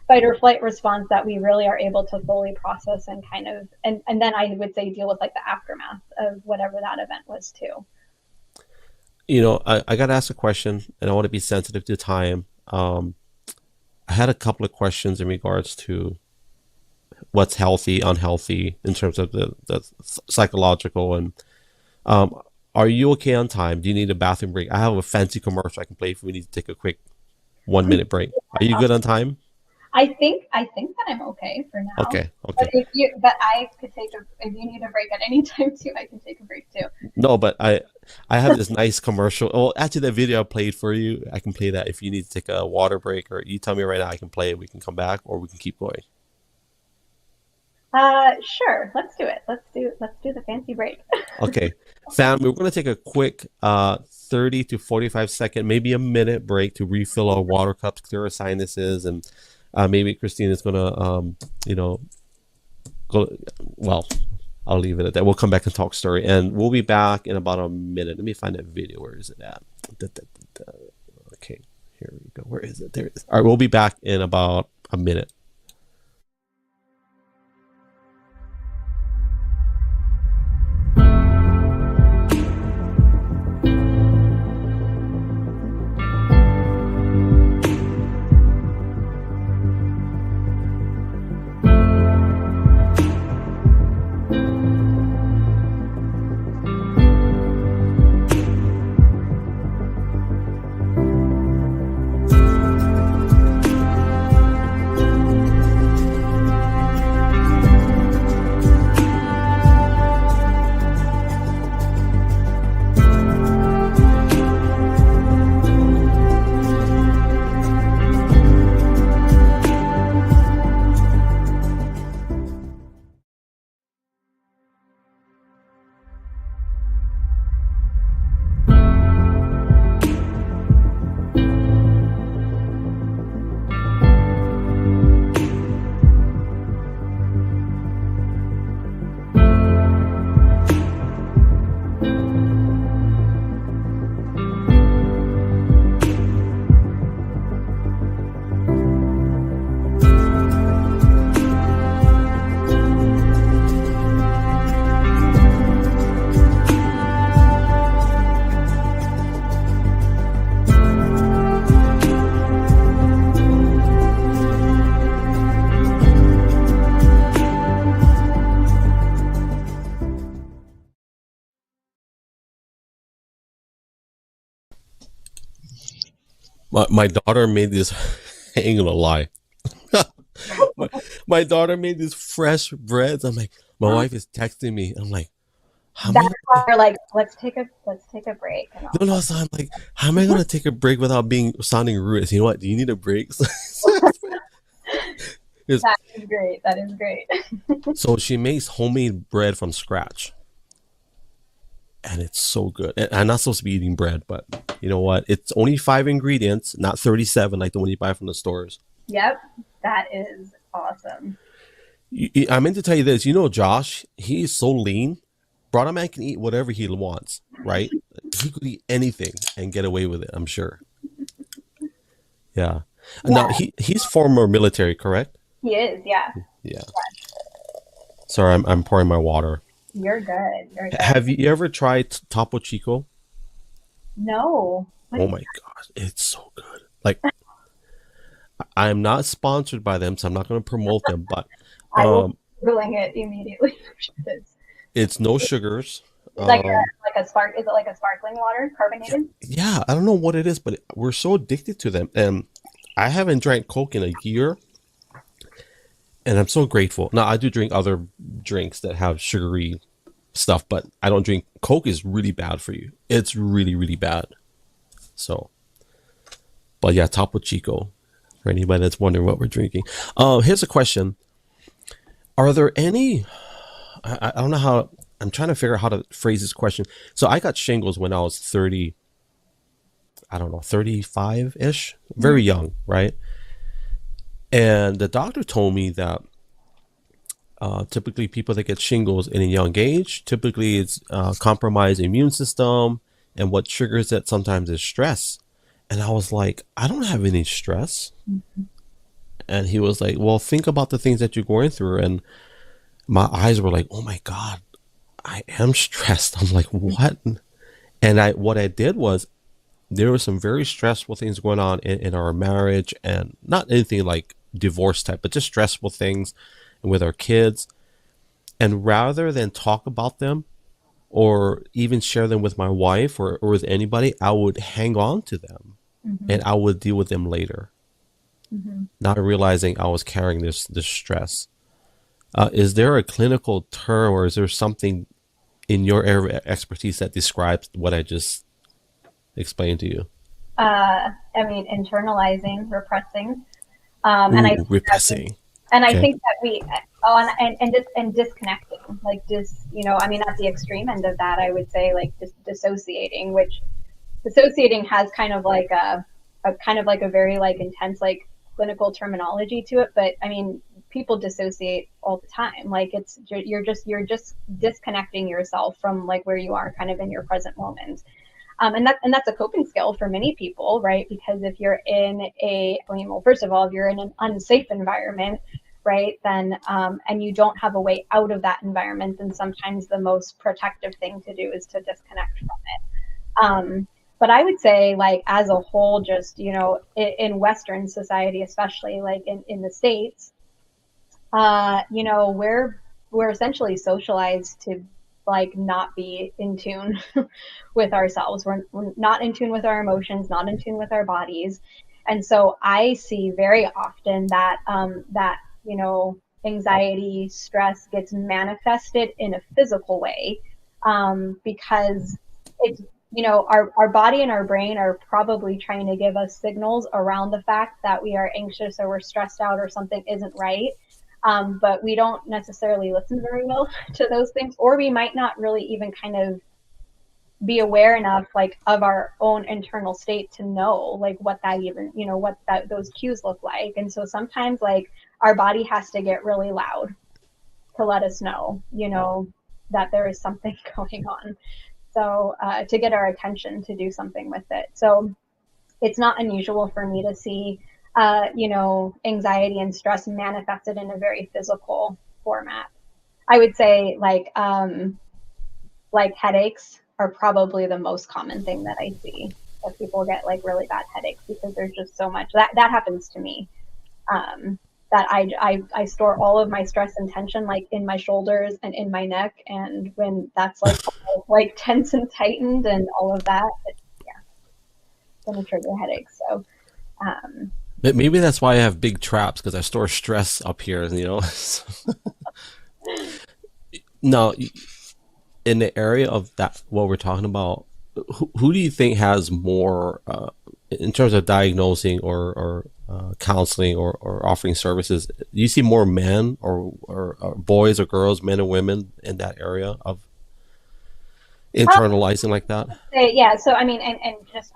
fight or flight response that we really are able to fully process and kind of, and then I would say deal with like the aftermath of whatever that event was too. You know, I got to ask a question, and I want to be sensitive to time. I had a couple of questions in regards to what's healthy, unhealthy in terms of the psychological, and are you okay on time? Do you need a bathroom break? I have a fancy commercial I can play if we need to take a quick 1 minute break. Are you good on time? I think that I'm okay for now. Okay. But I could take if you need a break at any time too, I can take a break too. No, but I have this nice commercial. Oh, actually, the video I played for you, I can play that if you need to take a water break, or you tell me right now, I can play it. We can come back, or we can keep going. Sure. Let's do it. Let's do the fancy break. Okay, fam, we're going to take a quick 30 to 45 second, maybe a minute break to refill our water cups, clear our sinuses, and maybe Christina's going to, go. Well, I'll leave it at that. We'll come back and talk story, and we'll be back in about a minute. Let me find that video. Where is it at? Okay, here we go. Where is it? There it is. All right, we'll be back in about a minute. My daughter made this. I ain't gonna lie. My daughter made these fresh breads. I'm like, my wife is texting me. I'm like, how am I That's gonna why we're like, let's take a break. And no, no, so I'm like, how am I gonna take a break without being sounding rude? I said, you know what? Do you need a break? It's- that is great. That is great. so she makes homemade bread from scratch, and it's so good. And I'm not supposed to be eating bread, but you know what? It's only 5 ingredients, not 37 like the one you buy from the stores. Yep, that is awesome. I meant to tell you this. You know, Josh, he's so lean. Brother man can eat whatever he wants, right? He could eat anything and get away with it, I'm sure. Yeah. Now Yeah, he's former military, correct? he is. Yeah, Yeah. Sorry, I'm pouring my water. you're good. You're good. Have you ever tried Topo Chico? No, what Oh is my gosh, it's so good. Like I'm not sponsored by them, so I'm not going to promote them, but I will um, be Googling it immediately. it's no sugars. It's like a spark. Is it like a sparkling water, Yeah, carbonated? yeah, I don't know what it is, but we're so addicted to them. And I haven't drank Coke in a year, and I'm so grateful. Now I do drink other drinks that have sugary stuff, but I don't drink Coke. Is really bad for you. It's really, really bad. So, but yeah, Topo Chico. For anybody that's wondering what we're drinking, here's a question: are there any? I don't know how. I'm trying to figure out how to phrase this question. So I got shingles when I was 30. I don't know, 35 ish, very young, right? And the doctor told me that typically people that get shingles in a young age, typically it's compromised immune system, and what triggers it sometimes is stress. And I was like, I don't have any stress. And he was like, well, think about the things that you're going through. And my eyes were like, oh my God, I am stressed. I'm like, what? And what I did was there were some very stressful things going on in our marriage, and not anything like divorce type, but just stressful things with our kids. And rather than talk about them or even share them with my wife or with anybody, I would hang on to them and I would deal with them later, not realizing I was carrying this stress. Is there a clinical term, or is there something in your area of expertise that describes what I just explained to you? I mean, internalizing, repressing, and Ooh, repressing. I Okay. think that we and disconnecting, like I mean, at the extreme end of that, I would say like dissociating, which dissociating has kind of like a kind of like a very like intense like clinical terminology to it, but I mean, people dissociate all the time. Like you're just disconnecting yourself from like where you are kind of in your present moment. And that's a coping skill for many people, right? Because if you're in well, first of all, if you're in an unsafe environment, right, then and you don't have a way out of that environment, then sometimes the most protective thing to do is to disconnect from it. But I would say, like as a whole, just in Western society, especially like in the States, we're essentially socialized to like not be in tune with ourselves. We're not in tune with our emotions, not in tune with our bodies. And so I see very often that anxiety, stress gets manifested in a physical way, because it's our body and our brain are probably trying to give us signals around the fact that we are anxious or we're stressed out or something isn't right. But we don't necessarily listen very well to those things, or we might not really even kind of be aware enough like of our own internal state to know like what that even what that those cues look like. And so sometimes like our body has to get really loud to let us know that there is something going on, so to get our attention to do something with it. So it's not unusual for me to see anxiety and stress manifested in a very physical format. I would say like headaches are probably the most common thing that I see, that people get like really bad headaches because there's just so much that happens to me. That I store all of my stress and tension like in my shoulders and in my neck, and when that's like tense and tightened and all of that, it's gonna trigger headaches. So But maybe that's why I have big traps, because I store stress up here, Now, in the area of that, what we're talking about, who do you think has more, in terms of diagnosing or counseling or offering services? Do you see more men or boys or girls, men and women in that area of internalizing like that? Yeah. So, I mean, and just,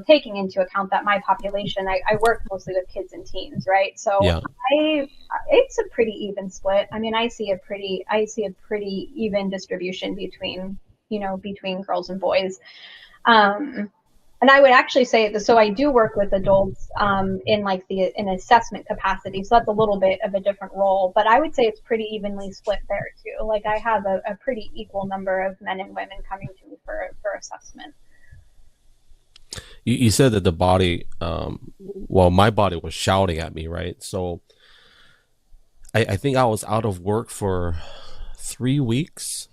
taking into account that my population, I work mostly with kids and teens, right? So Yeah. it's a pretty even split. I mean, I see a pretty even distribution between girls and boys. And I would actually say that, so I do work with adults in like in assessment capacity. So that's a little bit of a different role, but I would say it's pretty evenly split there too. Like I have a pretty equal number of men and women coming to me for assessment. You said that the body, well, my body was shouting at me, right? So I think I was out of work for 3 weeks.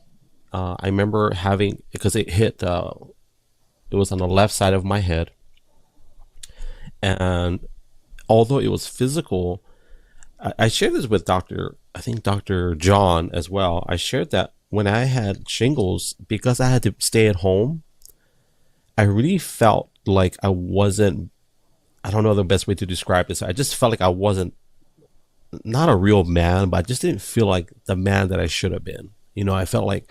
I remember having, because it hit, it was on the left side of my head. And although it was physical, I shared this with I think Dr. John as well. I shared that when I had shingles, because I had to stay at home, I really felt like I wasn't, I don't know the best way to describe this. I just felt like I wasn't, not a real man, but I just didn't feel like the man that I should have been. I felt like,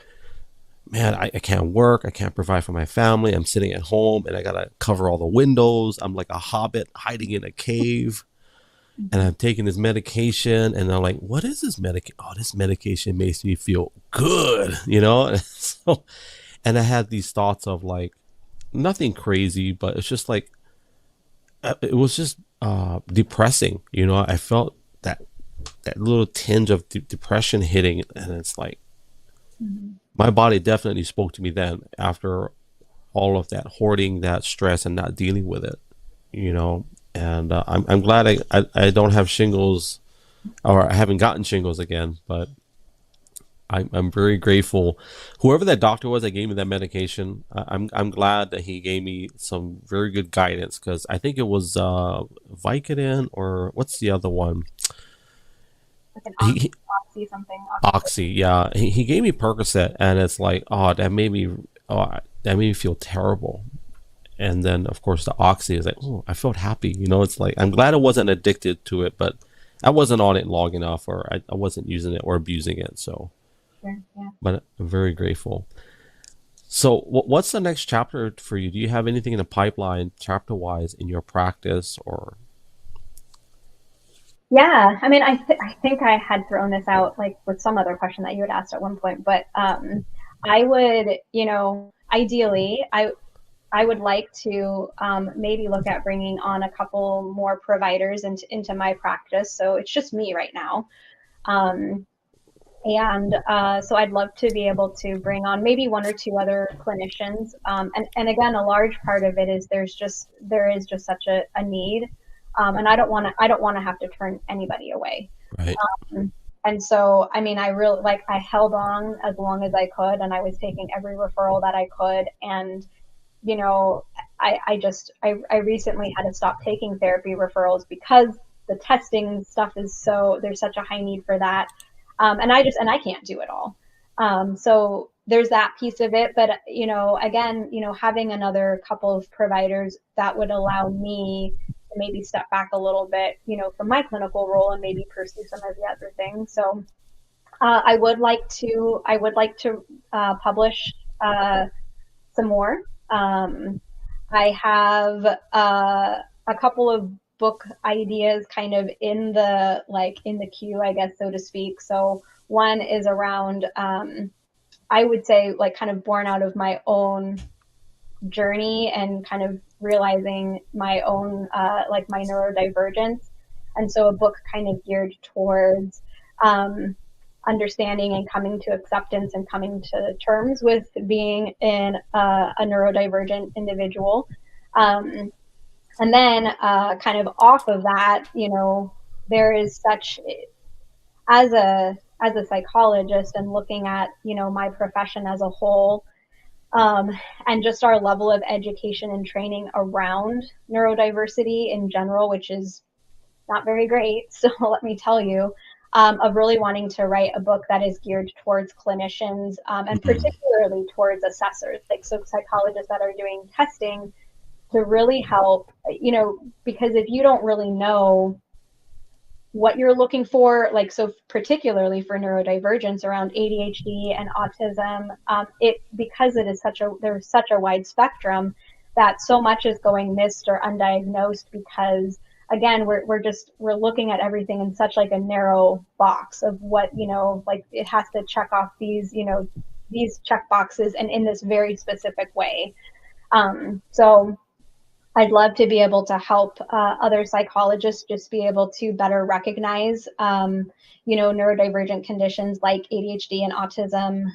man, I can't work. I can't provide for my family. I'm sitting at home and I got to cover all the windows. I'm like a hobbit hiding in a cave, and I'm taking this medication, and I'm like, what is this medication? Oh, this medication makes me feel good, So, and I had these thoughts of like, nothing crazy, but it's just like, it was just depressing. I felt that little tinge of depression hitting, and it's like, my body definitely spoke to me then after all of that hoarding, that stress, and not dealing with it. And I'm glad I don't have shingles, or I haven't gotten shingles again, but I'm very grateful. Whoever that doctor was that gave me that medication, I'm glad that he gave me some very good guidance, because I think it was Vicodin, or what's the other one? Like an oxy something. Oxy, yeah. He gave me Percocet, and it's like, that made me feel terrible. And then of course the Oxy is like, I felt happy. It's like, I'm glad I wasn't addicted to it, but I wasn't on it long enough, or I wasn't using it or abusing it. So, sure, yeah. But I'm very grateful. So what's the next chapter for you? Do you have anything in the pipeline chapter wise in your practice, or? Yeah, I mean, I think I had thrown this out like with some other question that you had asked at one point, but I would, ideally, I would like to maybe look at bringing on a couple more providers into my practice. So it's just me right now. So I'd love to be able to bring on maybe one or two other clinicians. And again, a large part of it is there is just such a need. And I don't want to have to turn anybody away. Right. And so, I mean, I held on as long as I could, and I was taking every referral that I could. And, I recently had to stop taking therapy referrals because the testing stuff there's such a high need for that. And I can't do it all. So there's that piece of it. But, again, having another couple of providers that would allow me to maybe step back a little bit, from my clinical role and maybe pursue some of the other things. So I would like to publish some more. I have a couple of book ideas kind of in the queue, I guess, so to speak. So one is around, I would say, like, kind of born out of my own journey and kind of realizing my own, like, my neurodivergence. And so a book kind of geared towards understanding and coming to acceptance and coming to terms with being a neurodivergent individual. And then kind of off of that, there is such, as a psychologist and looking at, my profession as a whole, and just our level of education and training around neurodiversity in general, which is not very great. So let me tell you, of really wanting to write a book that is geared towards clinicians, and particularly towards assessors, like so psychologists that are doing testing, to really help, because if you don't really know what you're looking for, like, so particularly for neurodivergence around ADHD and autism, because it is there's such a wide spectrum, that so much is going missed or undiagnosed, because again, we're looking at everything in such like a narrow box of what, like it has to check off these, these check boxes and in this very specific way. So I'd love to be able to help other psychologists just be able to better recognize, neurodivergent conditions like ADHD and autism,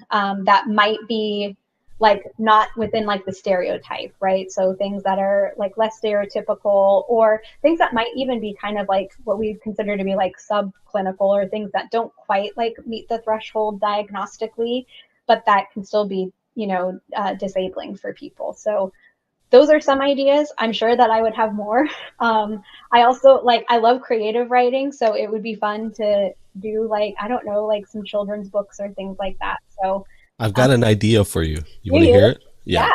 that might be like not within like the stereotype, right? So things that are like less stereotypical, or things that might even be kind of like what we consider to be like subclinical, or things that don't quite like meet the threshold diagnostically, but that can still be, disabling for people. So those are some ideas. I'm sure that I would have more. I also I love creative writing, so it would be fun to do I don't know, some children's books or things like that. So I've got an idea for you. You want to hear it? Yeah.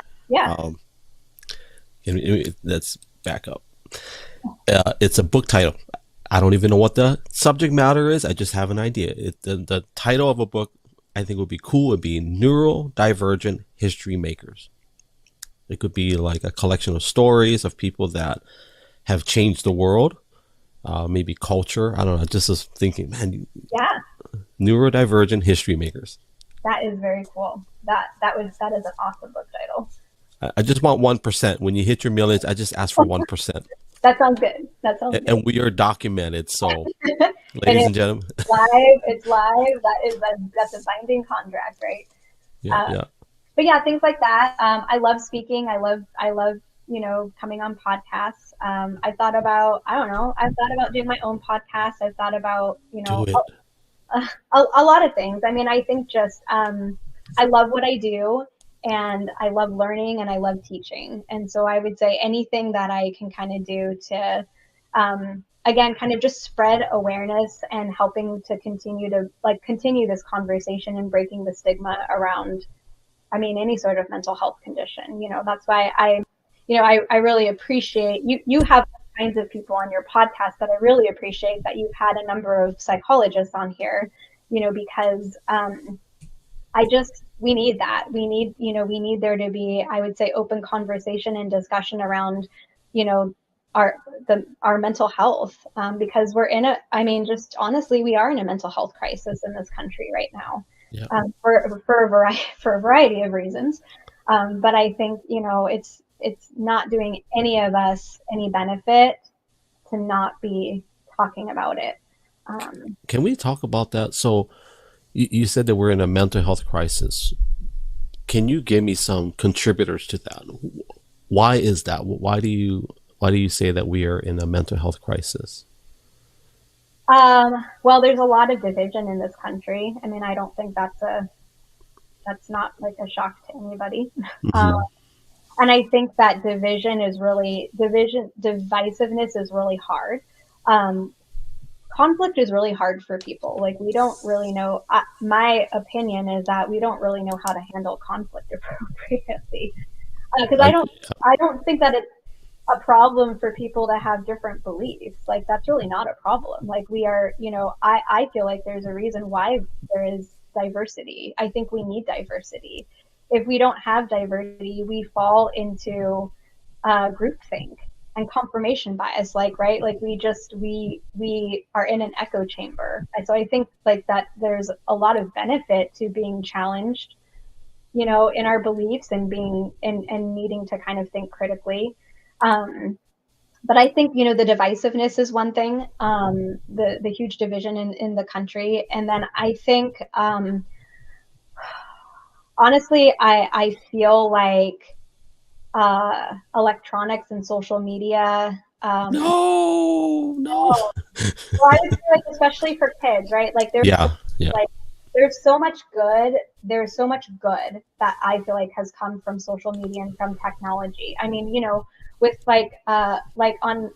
Let's back up. It's a book title. I don't even know what the subject matter is. I just have an idea. The title of a book I think would be cool. Would be Neurodivergent History Makers. It could be like a collection of stories of people that have changed the world, maybe culture. I don't know. Just was thinking, man. Yeah. Neurodivergent History Makers. That is very cool. That is an awesome book title. I just want 1%. When you hit your millions, I just ask for 1%. That sounds good. Good. And we are documented. So, ladies and gentlemen, it's live. That's a binding contract, right? Yeah. But yeah, things like that. I love speaking. I love, coming on podcasts. I've thought about doing my own podcast. I've thought about, a lot of things. I mean, I think just, I love what I do, and I love learning, and I love teaching. And so I would say anything that I can kind of do to, again, kind of just spread awareness and helping to continue this conversation and breaking the stigma around, any sort of mental health condition. That's why I really appreciate you have all kinds of people on your podcast that I really appreciate that you've had a number of psychologists on here, because we need that. We need there to be, I would say, open conversation and discussion around, our mental health, because just honestly, we are in a mental health crisis in this country right now. Yeah. For a variety of reasons, but I think it's not doing any of us any benefit to not be talking about it. Can we talk about that? So you said that we're in a mental health crisis. Can you give me some contributors to that? Why is that? Why do you say that we are in a mental health crisis? Well, there's a lot of division in this country. I mean, I don't think that's not like a shock to anybody. Mm-hmm. And I think that divisiveness is really hard. Conflict is really hard for people. We don't really know. My opinion is that we don't really know how to handle conflict appropriately. Because I don't think that it's a problem for people to have different beliefs. That's really not a problem. We are, I feel like there's a reason why there is diversity. I think we need diversity. If we don't have diversity, we fall into groupthink and confirmation bias, right? We are in an echo chamber. And so I think that there's a lot of benefit to being challenged, in our beliefs and being and needing to kind of think critically. But I think, the divisiveness is one thing, the huge division in the country. And then I think, honestly, I feel like electronics and social media. No. Well, I would feel especially for kids, right? They're there's so much good. There's so much good that I feel like has come from social media and from technology. I mean, with like on,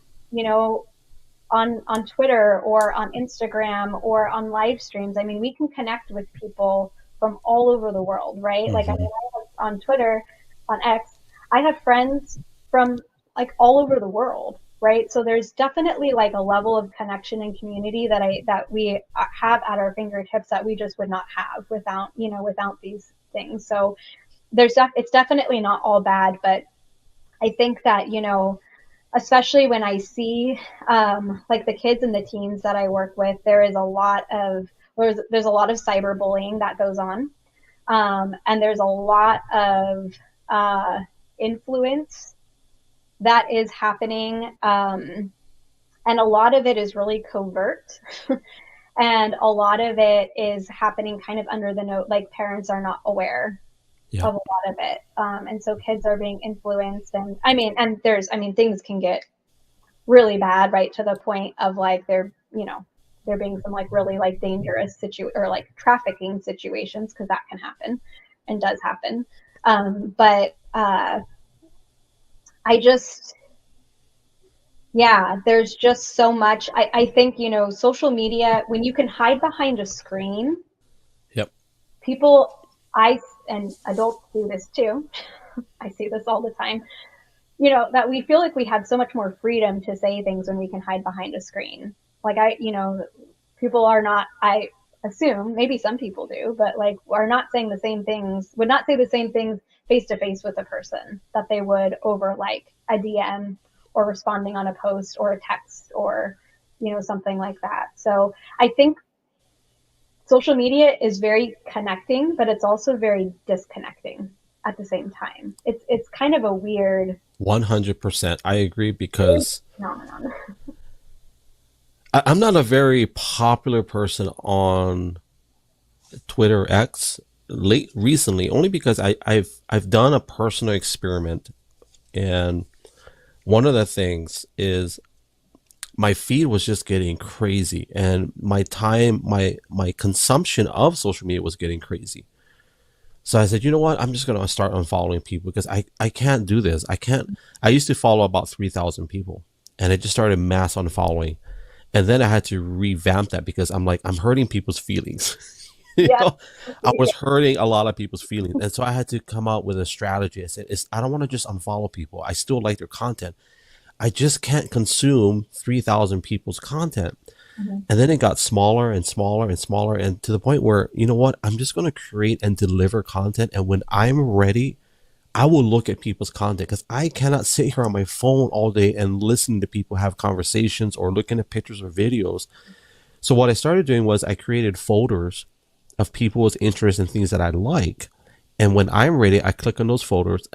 on Twitter or on Instagram or on live streams. I mean, we can connect with people from all over the world, right? Like, I mean, on Twitter, on X, I have friends from like all over the world, right? So there's definitely like a level of connection and community that we have at our fingertips that we just would not have without these things. So it's definitely not all bad, but I think that, especially when I see like the kids and the teens that I work with, there's a lot of cyberbullying that goes on, and there's a lot of influence that is happening, and a lot of it is really covert, and a lot of it is happening kind of under the note, like parents are not aware of a lot of it, and so kids are being influenced, and things can get really bad, right, to the point of like there being some like really like dangerous or like trafficking situations, because that can happen and does happen, but there's just so much. I think, social media, when you can hide behind a screen, people, and adults do this too. I see this all the time, that we feel like we have so much more freedom to say things when we can hide behind a screen. Like people are not, I assume, maybe some people do, but like are not saying the same things, would not say the same things face to face with a person that they would over like a DM or responding on a post or a text or, something like that. So I think social media is very connecting, but it's also very disconnecting at the same time. It's kind of a weird 100%. I agree, because phenomenon. I'm not a very popular person on Twitter X recently, only because I've done a personal experiment, and one of the things is my feed was just getting crazy, and my consumption of social media was getting crazy. So I said, you know what? I'm just going to start unfollowing people, because I can't do this. I used to follow about 3,000 people, and I just started mass unfollowing. And then I had to revamp that, because I'm like, I'm hurting people's feelings. I was hurting a lot of people's feelings. And so I had to come out with a strategy. I said, I don't want to just unfollow people. I still like their content. I just can't consume 3,000 people's content. And then it got smaller and smaller and smaller, and to the point where, you know what, I'm just going to create and deliver content. And when I'm ready, I will look at people's content, because I cannot sit here on my phone all day and listen to people have conversations or looking at pictures or videos. So what I started doing was I created folders of people's interests and things that I like. And when I'm ready, I click on those folders,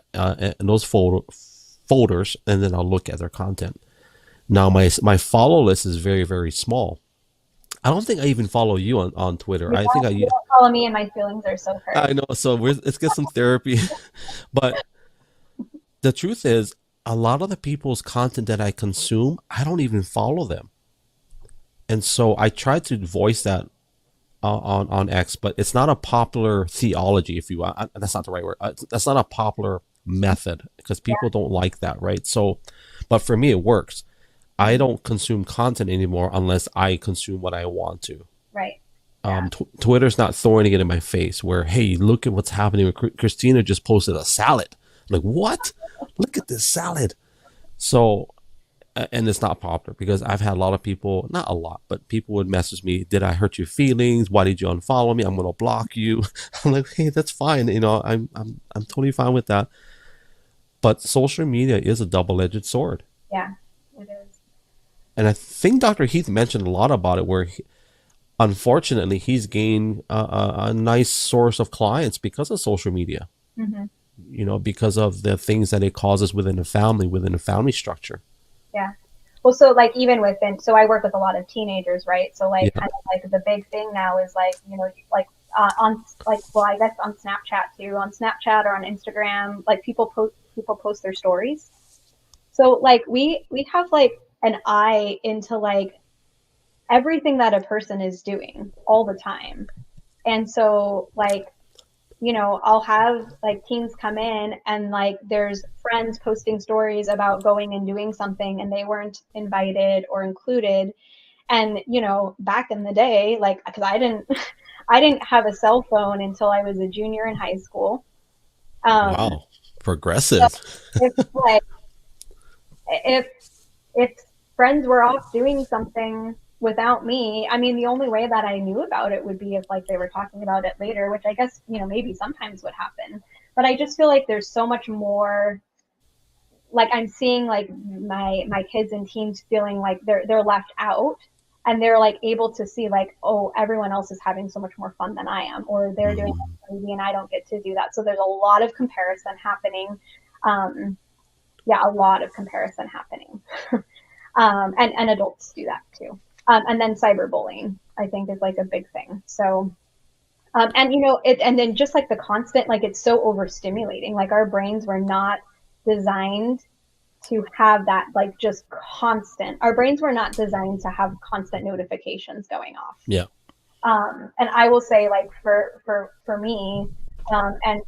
folders, and then I'll look at their content. Now my follow list is very, very small. I don't think I even follow you on Twitter. You don't follow me, and my feelings are so hurt. I know. So let's get some therapy. But the truth is, a lot of the people's content that I consume, I don't even follow them. And so I tried to voice that on X, but it's not a popular theology, if you want. That's not the right word. That's not a popular method, because people don't like that, right? So, but for me, it works. I don't consume content anymore unless I consume what I want to. Right. Twitter's not throwing it in my face where, hey, look at what's happening. Christina just posted a salad. I'm like, what? Look at this salad. So, and it's not popular, because I've had a lot of people, not a lot, but people would message me, did I hurt your feelings? Why did you unfollow me? I'm going to block you. I'm like, hey, that's fine. I'm totally fine with that. But social media is a double-edged sword. Yeah, it is. And I think Dr. Heath mentioned a lot about it, where unfortunately he's gained a nice source of clients because of social media. Because of the things that it causes within a family structure. Yeah. Well, so like even so I work with a lot of teenagers, right? So like kind of like the big thing now is like, on like, well, I guess on Snapchat too, on Snapchat or on Instagram, like people post their stories. So like we have like an eye into like everything that a person is doing all the time. And so like, I'll have like teens come in and like there's friends posting stories about going and doing something and they weren't invited or included. And, back in the day, like, because I didn't have a cell phone until I was a junior in high school. Wow. So Progressive. if like, if, if friends were off doing something without me, I mean, the only way that I knew about it would be if like they were talking about it later, which I guess, maybe sometimes would happen. But I just feel like there's so much more, like I'm seeing like my kids and teens feeling like they're left out, and they're like able to see like, oh, everyone else is having so much more fun than I am, or they're doing crazy and I don't get to do that. So there's a lot of comparison happening. Yeah, a lot of comparison happening. And adults do that too. And then cyberbullying, I think, is like a big thing. So, and and then just like the constant, like it's so overstimulating. Like our brains were not designed to have that, like just constant. Our brains were not designed to have constant notifications going off. Yeah. And I will say, like for me, and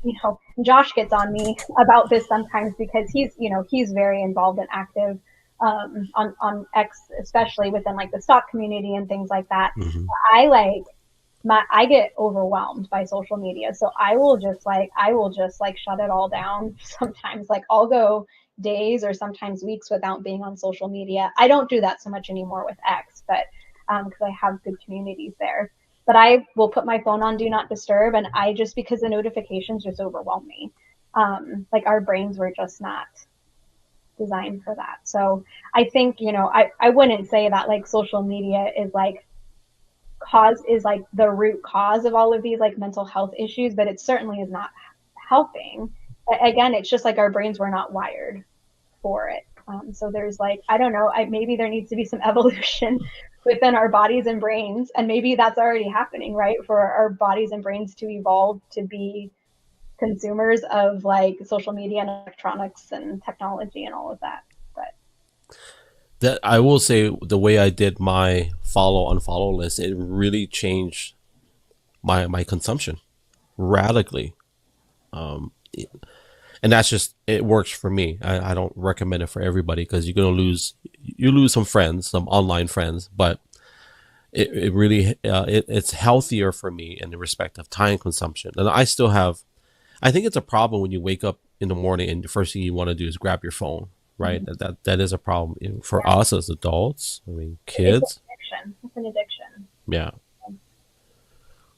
Josh gets on me about this sometimes because he's very involved and active on X, especially within like the stock community and things like that. Mm-hmm. I get overwhelmed by social media. So I will just like shut it all down. Sometimes like I'll go days or sometimes weeks without being on social media. I don't do that so much anymore with X, but because I have good communities there. But I will put my phone on do not disturb, and I just, because the notifications just overwhelm me. Like our brains were just not designed for that. So I think, I wouldn't say that like social media is like the root cause of all of these like mental health issues, but it certainly is not helping. Again, it's just like our brains were not wired for it. So there's like, I don't know, maybe there needs to be some evolution within our bodies and brains, and maybe that's already happening, right? For our bodies and brains to evolve to be consumers of like social media and electronics and technology and all of that. But that, I will say, the way I did my unfollow list, it really changed my consumption radically. And that's just, it works for me. I don't recommend it for everybody, because you're gonna lose some friends, some online friends, but it really it's healthier for me in the respect of time consumption. And I still have, I think it's a problem when you wake up in the morning and the first thing you want to do is grab your phone, right? Mm-hmm. That is a problem for us as adults. I mean, kids. It's an addiction. Yeah.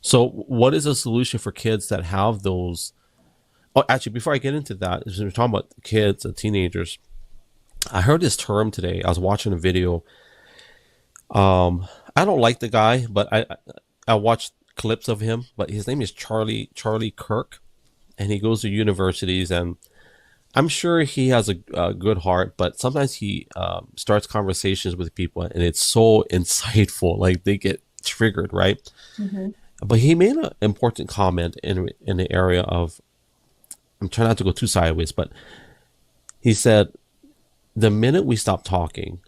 So what is a solution for kids that have those? Oh, actually, before I get into that, as we're talking about kids and teenagers, I heard this term today. I was watching a video. I don't like the guy, but I watched clips of him. But his name is Charlie Kirk, and he goes to universities, and I'm sure he has a good heart, but sometimes he starts conversations with people, and it's so insightful. Like they get triggered, right? Mm-hmm. But he made an important comment in the area of, I'm trying not to go too sideways, but he said, the minute we stop talking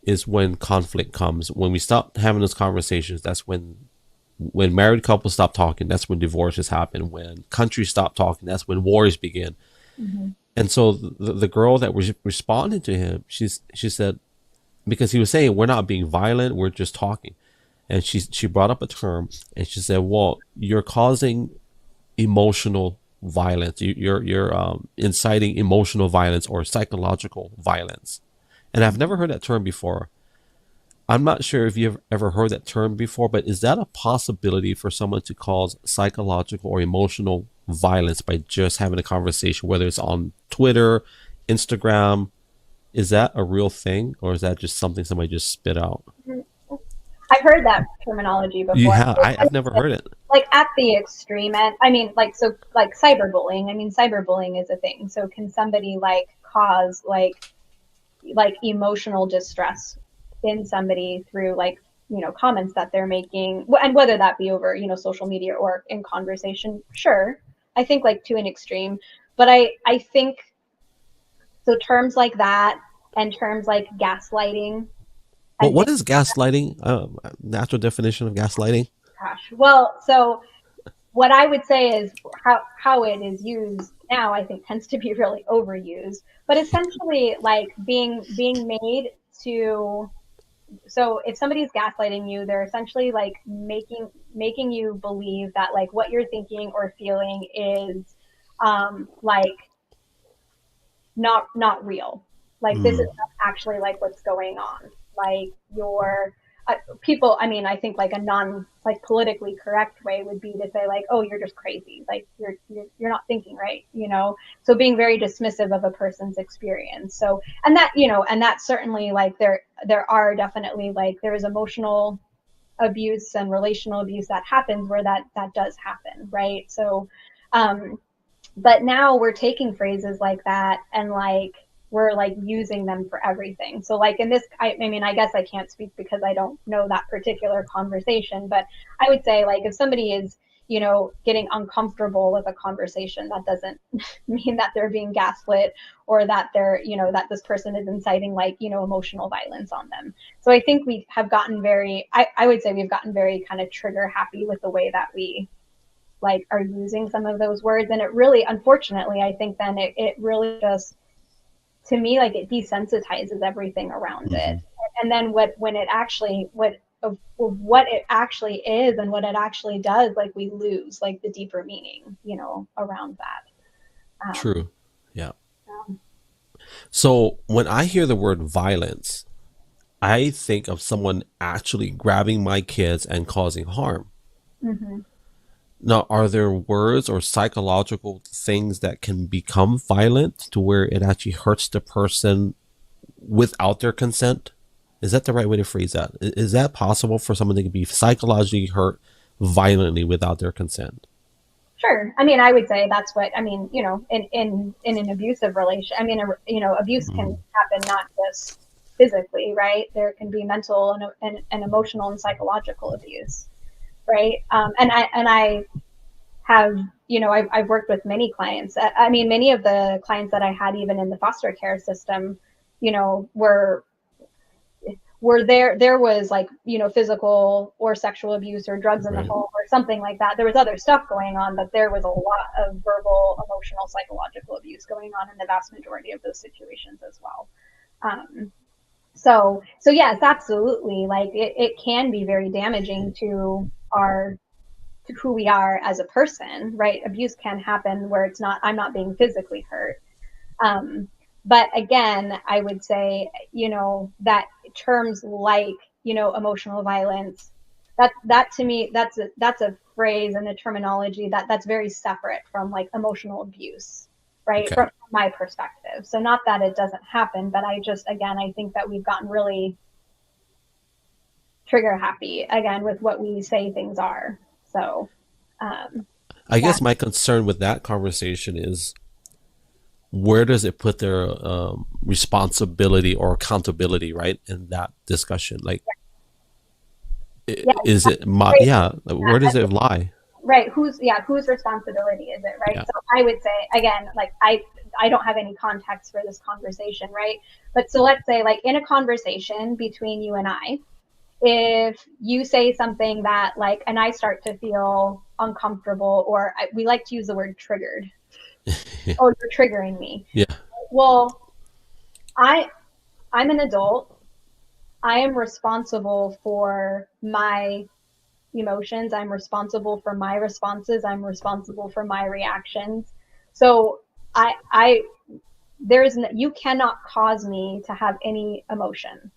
is when conflict comes. When we stop having those conversations, that's when married couples stop talking, that's when divorces happen. When countries stop talking, that's when wars begin. Mm-hmm. And so the girl that was responding to him, she said, because he was saying, we're not being violent, we're just talking. And she brought up a term, and she said, well, you're causing emotional violence. You're inciting emotional violence or psychological violence. And I've never heard that term before. I'm not sure if you've ever heard that term before, but is that a possibility for someone to cause psychological or emotional violence by just having a conversation, whether it's on Twitter, Instagram? Is that a real thing, or is that just something somebody just spit out? I've heard that terminology before. You have? I've never heard it. Like at the extreme end, I mean, like, so like cyberbullying. I mean, cyberbullying is a thing. So can somebody like cause like emotional distress in somebody through like, comments that they're making, and whether that be over, social media or in conversation? Sure. I think like to an extreme, but I think so terms like that and terms like gaslighting. Well, what is gaslighting? Natural definition of gaslighting? Gosh. Well, so what I would say is how it is used now, I think tends to be really overused, but essentially like being made to, so if somebody's gaslighting you, they're essentially like making you believe that like what you're thinking or feeling is like not real. Like this is not actually like what's going on. Like your people, I mean, I think like a non like politically correct way would be to say like, oh, you're just crazy. Like you're not thinking right, you know? So being very dismissive of a person's experience. So, and that, you know, and that's certainly like there are definitely like there is emotional abuse and relational abuse that happens where that does happen, right? So but now we're taking phrases like that and like we're like using them for everything. So like in this, I mean, I guess I can't speak because I don't know that particular conversation, but I would say like if somebody is, you know, getting uncomfortable with a conversation, that doesn't mean that they're being gaslit or that they're, you know, that this person is inciting like, you know, emotional violence on them. So I think we have gotten very, I would say we've gotten very kind of trigger happy with the way that we like are using some of those words. And it really, unfortunately, I think then it really just, to me, like it desensitizes everything around it. And then what it actually is and what it actually does, like we lose like the deeper meaning, you know, around that. True. Yeah. So when I hear the word violence, I think of someone actually grabbing my kids and causing harm. Now, are there words or psychological things that can become violent to where it actually hurts the person without their consent? Is that the right way to phrase that? Is that possible for someone to be psychologically hurt violently without their consent? Sure. I mean, I would say that's what, I mean, you know, in an abusive relation, I mean, you know, abuse can happen not just physically, right? There can be mental and emotional and psychological abuse. Right. And I have, you know, I've worked with many clients. I mean, many of the clients that I had even in the foster care system, you know, were there was like, you know, physical or sexual abuse or drugs in the home or something like that. There was other stuff going on, but there was a lot of verbal, emotional, psychological abuse going on in the vast majority of those situations as well. So yes, absolutely. Like it can be very damaging to who we are as a person, right? Abuse can happen where it's not, I'm not being physically hurt. But again, I would say, you know, that terms like, you know, emotional violence, that to me, that's a phrase and a terminology that's very separate from like emotional abuse, right? Okay. From my perspective. So not that it doesn't happen, but I think that we've gotten really trigger happy again with what we say things are. So I guess my concern with that conversation is where does it put their responsibility or accountability, right, in that discussion? Like, is it where does it lie? Right. Whose responsibility is it, right? So I would say, again, like I don't have any context for this conversation, right? But so let's say like in a conversation between you and I, if you say something that like, and I start to feel uncomfortable, or we like to use the word triggered. Oh, you're triggering me. Yeah. Well, I'm an adult. I am responsible for my emotions. I'm responsible for my responses. I'm responsible for my reactions. So you cannot cause me to have any emotion.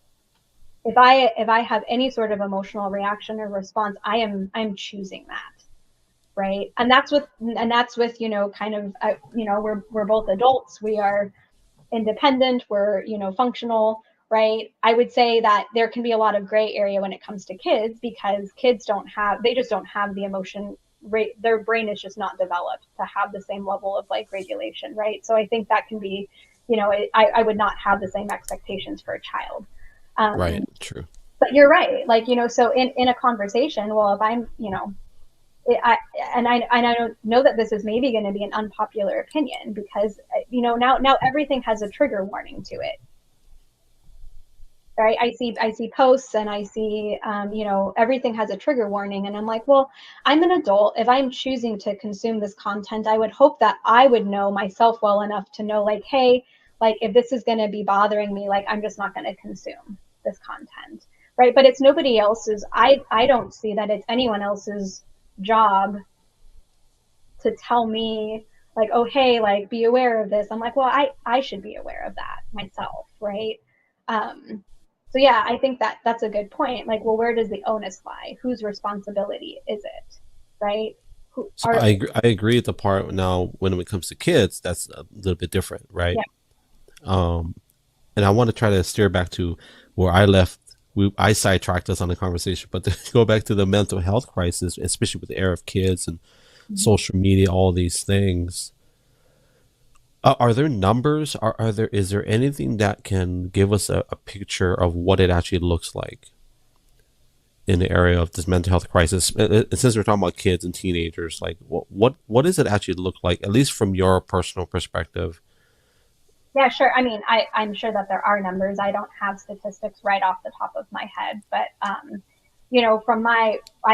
If I have any sort of emotional reaction or response, I'm choosing that, right? And that's with you know, kind of you know, we're both adults, we are independent, we're, you know, functional, right? I would say that there can be a lot of gray area when it comes to kids because kids just don't have the emotion rate. Their brain is just not developed to have the same level of like regulation, right? So I think that can be, you know, I would not have the same expectations for a child. Right. True. But you're right. Like, you know, so in a conversation, well, if I'm, you know, I don't know that this is maybe going to be an unpopular opinion because, you know, now everything has a trigger warning to it. right? I see posts and I see, everything has a trigger warning. And I'm like, well, I'm an adult. If I'm choosing to consume this content, I would hope that I would know myself well enough to know, like, hey, like if this is going to be bothering me, like I'm just not going to consume this content, right? But it's nobody else's. I don't see that it's anyone else's job to tell me like, oh, hey, like be aware of this. I'm like, well, I should be aware of that myself, right? Um, so yeah, I think that that's a good point. Like, well, where does the onus lie? Whose responsibility is it, right? Who So are I agree with the part now when it comes to kids, that's a little bit different, right? Yeah. Um, and I want to try to steer back to where I left. I sidetracked us on the conversation, but to go back to the mental health crisis, especially with the era of kids and social media, all these things. Are there numbers? Is there anything that can give us a picture of what it actually looks like in the area of this mental health crisis? Since we're talking about kids and teenagers, like what does it actually look like, at least from your personal perspective? Yeah, sure. I mean, I'm sure that there are numbers. I don't have statistics right off the top of my head, but I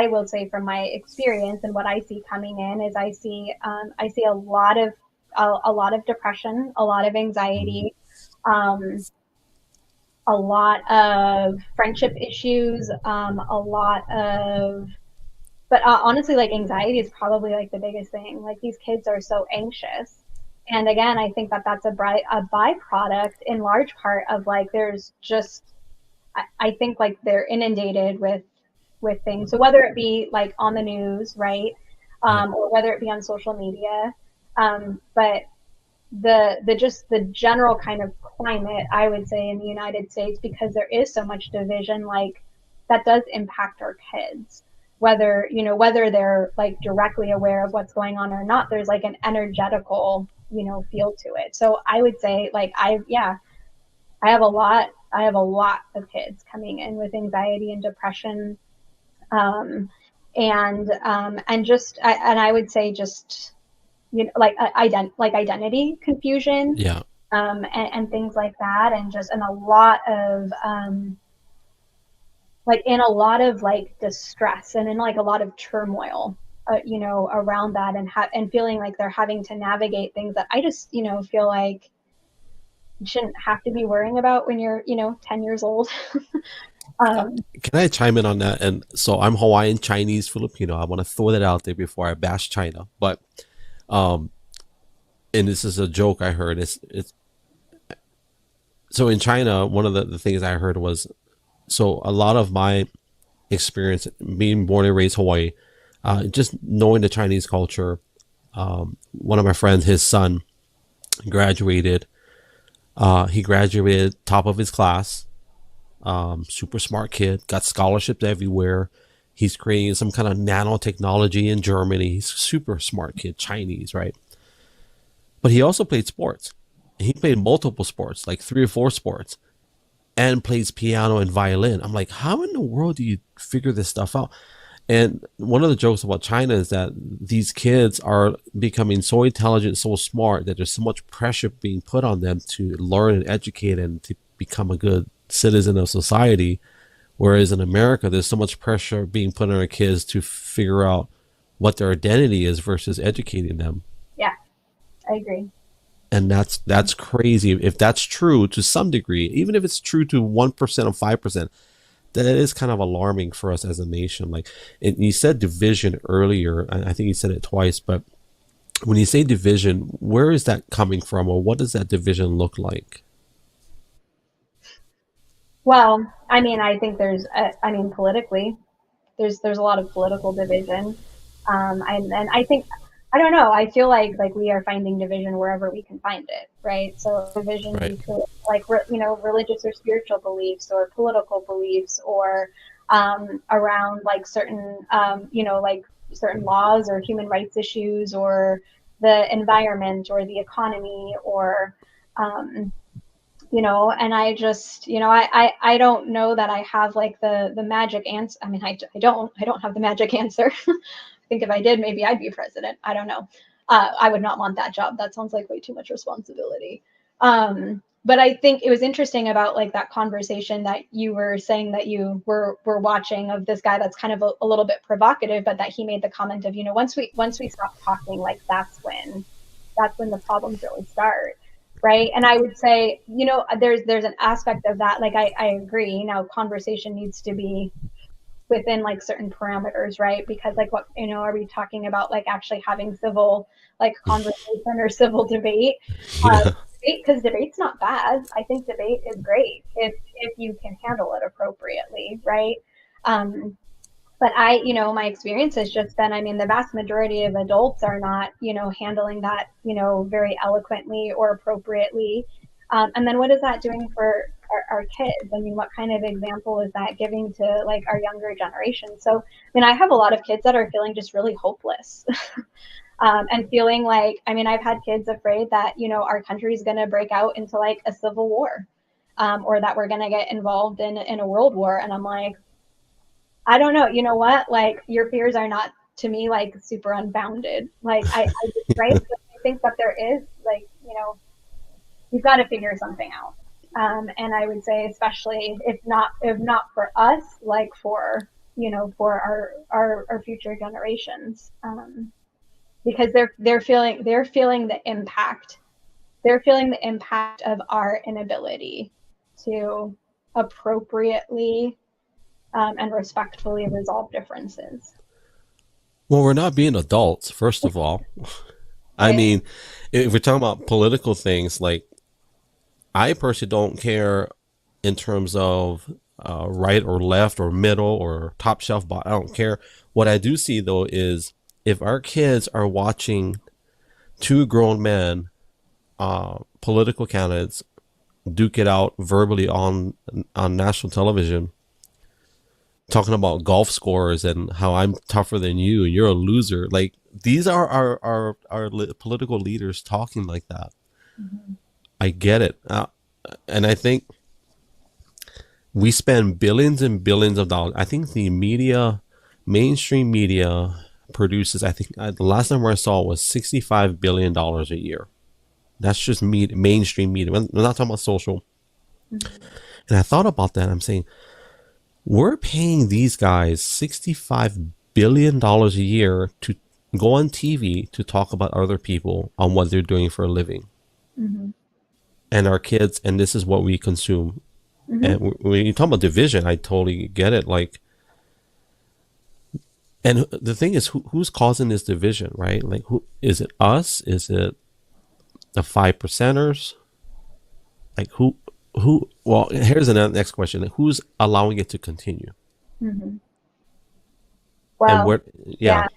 will say from my experience and what I see coming in is I see a lot of depression, a lot of anxiety, um, a lot of friendship issues, a lot of, but honestly, like anxiety is probably like the biggest thing. Like these kids are so anxious. And again, I think that that's a byproduct in large part of like, there's just, I think like they're inundated with things. So whether it be like on the news, right? Yeah. Or whether it be on social media. But the just the general kind of climate, I would say, in the United States, because there is so much division, like that does impact our kids, whether they're like directly aware of what's going on or not. There's like an energetical feel to it. So I would say like I have a lot of kids coming in with anxiety and depression, um, and I would say just like identity confusion, Yeah. and things like that, and a lot of like in a lot of like distress and in like a lot of turmoil, around that, and feeling like they're having to navigate things that I just feel like you shouldn't have to be worrying about when you're 10 years old. um, Can I chime in on that? And so I'm Hawaiian, Chinese, Filipino. I want to throw that out there before I bash China. But um, and this is a joke I heard. It's so in China, one of the things I heard was, so a lot of my experience being born and raised Hawaii, just knowing the Chinese culture. One of my friends, his son, graduated. He graduated top of his class. Super smart kid, got scholarships everywhere. He's creating some kind of nanotechnology in Germany. He's a super smart kid, Chinese, right? But he also played sports. He played multiple sports, like 3 or 4 sports, and plays piano and violin. I'm like, how in the world do you figure this stuff out? And one of the jokes about China is that these kids are becoming so intelligent, so smart, that there's so much pressure being put on them to learn and educate and to become a good citizen of society. Whereas in America, there's so much pressure being put on our kids to figure out what their identity is versus educating them. yeah, I agree. And that's crazy. If that's true to some degree, even if it's true to 1% or 5%, that is kind of alarming for us as a nation. Like, and you said division earlier, and I think you said it twice, but when you say division, where is that coming from, or what does that division look like? Well, I mean, I think politically, there's a lot of political division, and I think, I don't know. I feel like we are finding division wherever we can find it, right? So division Right. between like religious or spiritual beliefs, or political beliefs, or around like certain like certain laws or human rights issues, or the environment or the economy, or um, and I just, I don't know that I have like the magic answer. I mean, I don't have the magic answer. I think if I did, maybe I'd be president. I don't know. I would not want that job. That sounds like way too much responsibility. but I think it was interesting about like that conversation that you were saying that you were watching of this guy that's kind of a little bit provocative, but that he made the comment of, once we stop talking, like that's when the problems really start. Right. And I would say, there's an aspect of that. Like, I agree. Now, conversation needs to be within like certain parameters, right? Because like, what, are we talking about like actually having civil like conversation or civil debate? Yeah. Because debate's not bad. I think debate is great if you can handle it appropriately, right? But my experience has just been, I mean, the vast majority of adults are not, handling that, very eloquently or appropriately. And then what is that doing for our kids? I mean, what kind of example is that giving to like our younger generation? So, I mean, I have a lot of kids that are feeling just really hopeless. And feeling like, I mean, I've had kids afraid that, our country is going to break out into like a civil war, or that we're going to get involved in a world war. And I'm like, I don't know. You know what? Like, your fears are not, to me, like super unbounded. Like, I right? So I think that there is like, you've got to figure something out. And I would say, especially if not for us, like for, for our future generations, because they're feeling the impact. They're feeling the impact of our inability to appropriately and respectfully resolve differences. Well, we're not being adults, first of all. I mean, if we're talking about political things, like, I personally don't care in terms of right or left or middle or top shelf, but I don't care. What I do see, though, is if our kids are watching two grown men, political candidates, duke it out verbally on national television, talking about golf scores and how I'm tougher than you and you're a loser. Like, these are our political leaders talking like that. Mm-hmm. I get it. And I think we spend billions and billions of dollars. I think the mainstream media produces, I think the last number I saw was $65 billion a year. That's just mainstream media. We're not talking about social. Mm-hmm. And I thought about that. I'm saying, we're paying these guys $65 billion a year to go on TV to talk about other people on what they're doing for a living. Mm-hmm. And our kids, and this is what we consume. Mm-hmm. And when you talk about division, I totally get it. Like, and the thing is, who's causing this division, right? Like, who is it? Us? Is it the 5%ers? Like, who? Well, here's the next question: who's allowing it to continue? Mm-hmm. Well, yeah.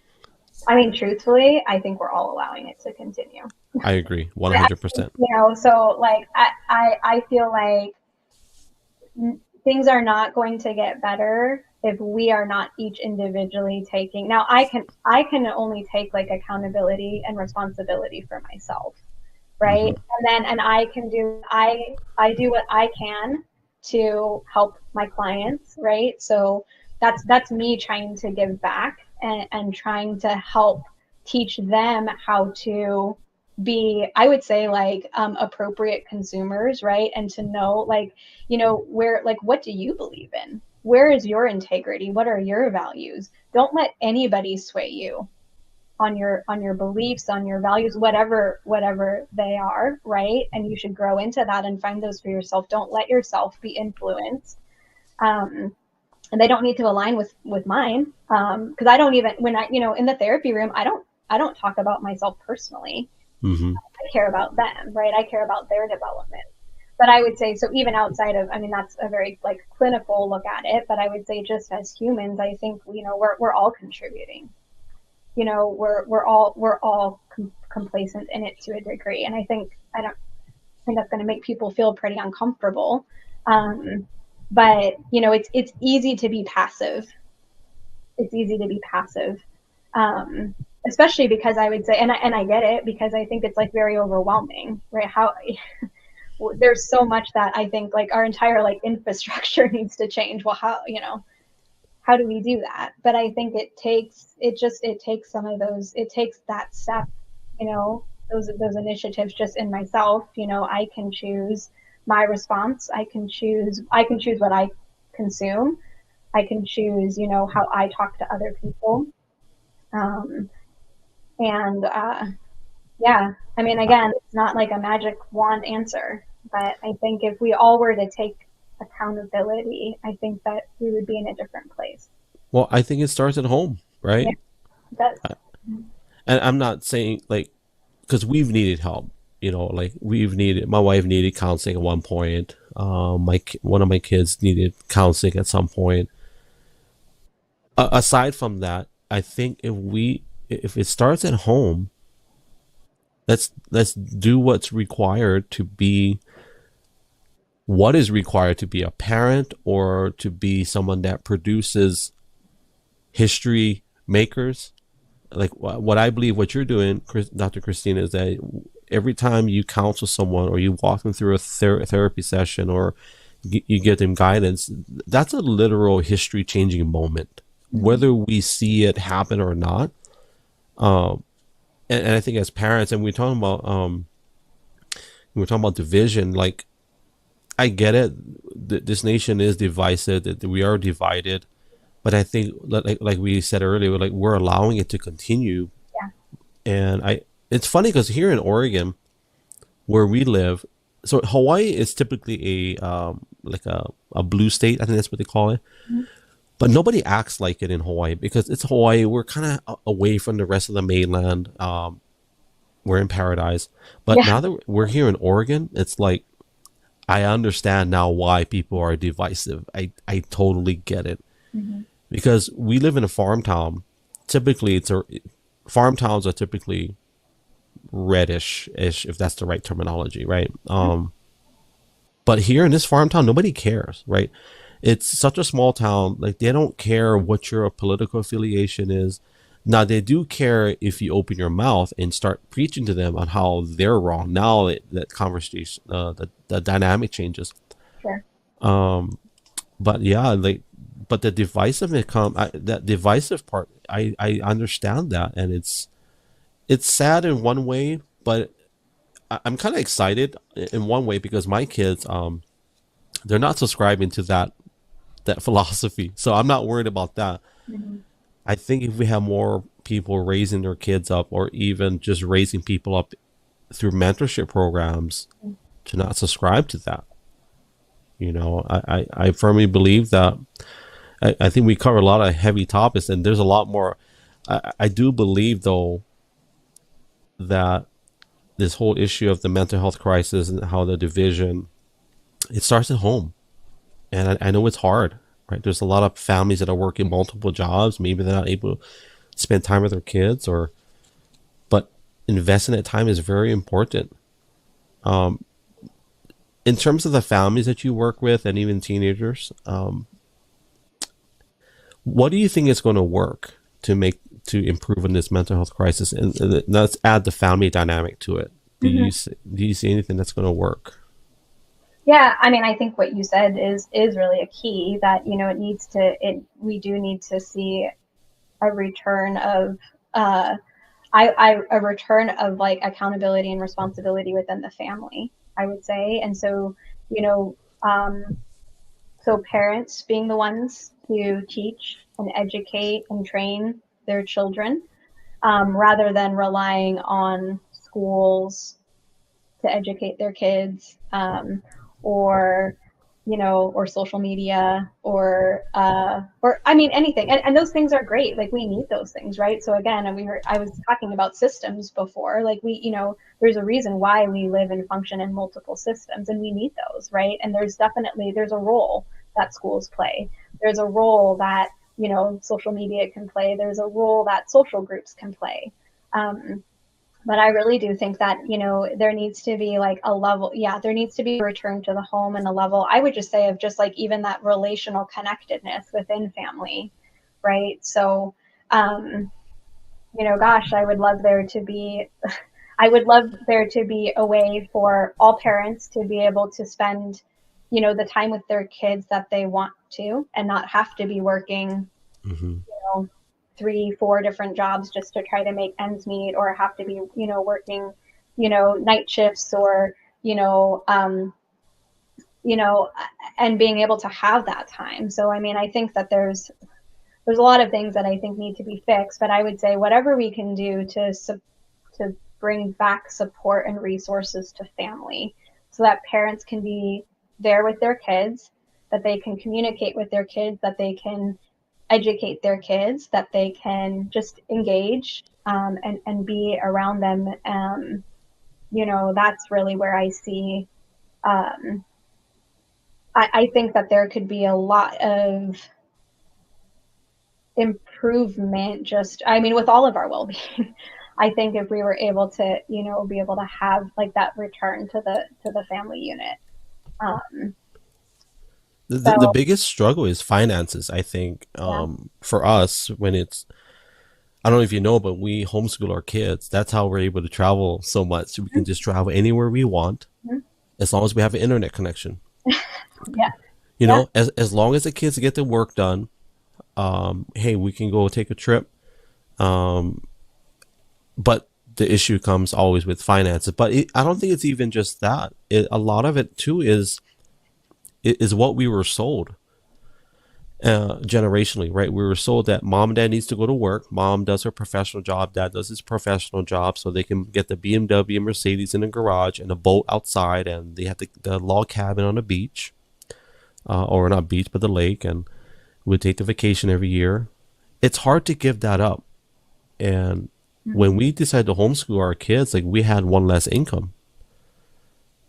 I mean, truthfully, I think we're all allowing it to continue. I agree, 100%. So like, I feel like things are not going to get better if we are not each individually taking. Now, I can only take like accountability and responsibility for myself, right? Mm-hmm. And I can do I do what I can to help my clients, right? So that's me trying to give back and trying to help teach them how to be, I would say, like appropriate consumers, right? And to know, like, where, like, what do you believe in? Where is your integrity? What are your values? Don't let anybody sway you on your beliefs, on your values, whatever they are, right? And you should grow into that and find those for yourself. Don't let yourself be influenced. And they don't need to align with mine. Because I don't even, when I, in the therapy room, I don't talk about myself personally. Mm-hmm. I care about them, right? I care about their development. But I would say, so even outside of, I mean, that's a very like clinical look at it, but I would say just as humans, I think, we're all contributing. We're all complacent in it to a degree. And I think that's going to make people feel pretty uncomfortable. But it's easy to be passive. It's easy to be passive. Especially because I would say, and I get it, because I think it's like very overwhelming, right? How there's so much that I think like our entire like infrastructure needs to change. Well, how do we do that? But I think it takes some of those, it takes that step, those initiatives just in myself. I can choose my response. I can choose what I consume. I can choose, how I talk to other people. Um, and yeah, I mean, again, it's not like a magic wand answer, but I think if we all were to take accountability, I think that we would be in a different place. Well, I think it starts at home, Yeah, right? it does. And I'm not saying like, because we've needed help, like my wife needed counseling at one point. One of my kids needed counseling at some point. Aside from that, I think if it starts at home, let's do what is required to be a parent or to be someone that produces history makers. Like what I believe what you're doing, Dr. Christina, is that every time you counsel someone or you walk them through a therapy session or you give them guidance, that's a literal history changing moment, whether we see it happen or not. And I think as parents, and we're talking about division, like I get it. This nation is divisive, that we are divided, but I think like we said earlier, like we're allowing it to continue. Yeah. And it's funny because here in Oregon, where we live, so Hawaii is typically a blue state. I think that's what they call it. Mm-hmm. But nobody acts like it in Hawaii because it's Hawaii. We're kind of away from the rest of the mainland. We're in paradise. But Yeah. now that we're here in Oregon, it's like I understand now why people are divisive. I totally get it. Mm-hmm. Because we live in a farm town. Typically, farm towns are typically reddish-ish, if that's the right terminology, right? But here in this farm town, nobody cares, right? It's such a small town, like they don't care what your political affiliation is. Now they do care if you open your mouth and start preaching to them on how they're wrong. Now that conversation, the dynamic changes. Sure. But yeah, but the that divisive part, I understand that, and it's sad in one way, but I'm kind of excited in one way because my kids, they're not subscribing to that philosophy, so I'm not worried about that. Mm-hmm. I think if we have more people raising their kids up, or even just raising people up through mentorship programs, to not subscribe to that, I firmly believe that. I think we cover a lot of heavy topics, and there's a lot more. I do believe, though, that this whole issue of the mental health crisis and how the division, it starts at home. And I know it's hard, right? There's a lot of families that are working multiple jobs. Maybe they're not able to spend time with their kids, but investing that time is very important. In terms of the families that you work with and even teenagers, what do you think is going to work to improve on this mental health crisis? And let's add the family dynamic to it. Do you see anything that's going to work? Yeah, I mean, I think what you said is really a key, that we do need to see a return of a return of like accountability and responsibility within the family, I would say. And so, so parents being the ones to teach and educate and train their children, rather than relying on schools to educate their kids, or social media, or I mean anything, and those things are great. Like we need those things, right? So again, I was talking about systems before. Like there's a reason why we live and function in multiple systems, and we need those, right? And there's a role that schools play. There's a role that social media can play. There's a role that social groups can play. But I really do think that, there needs to be like a level, there needs to be a return to the home, and a level, I would just say, of just like even that relational connectedness within family, right? So, gosh, I would love there to be a way for all parents to be able to spend, the time with their kids that they want to, and not have to be working, 3-4 different jobs just to try to make ends meet, or have to be, working, night shifts, or, you know, and being able to have that time. So, I mean, I think that there's a lot of things that I think need to be fixed, but I would say whatever we can do to bring back support and resources to family so that parents can be there with their kids, that they can communicate with their kids, that they can educate their kids, that they can just engage and be around them. You know, that's really where I see, I think that there could be a lot of improvement just, I mean, with all of our well-being. I think if we were able to, you know, be able to have like that return to the family unit. The So biggest struggle is finances, I think, yeah. for us when it's, I don't know if you know, but we homeschool our kids. That's how we're able to travel so much. We can just travel anywhere we want Mhm. as long as we have an internet connection. Yeah. You Yeah. know, as long as the kids get their work done, hey, we can go take a trip. But the issue comes always with finances. But I don't think it's even just that. A lot of it too is what we were sold generationally, right? We were sold that mom and dad needs to go to work. Mom does her professional job. Dad does his professional job, so they can get the BMW and Mercedes in the garage and a boat outside, and they have the log cabin on the beach, or not beach, but the lake, and we take the vacation every year. It's hard to give that up. And when we decided to homeschool our kids, like we had one less income.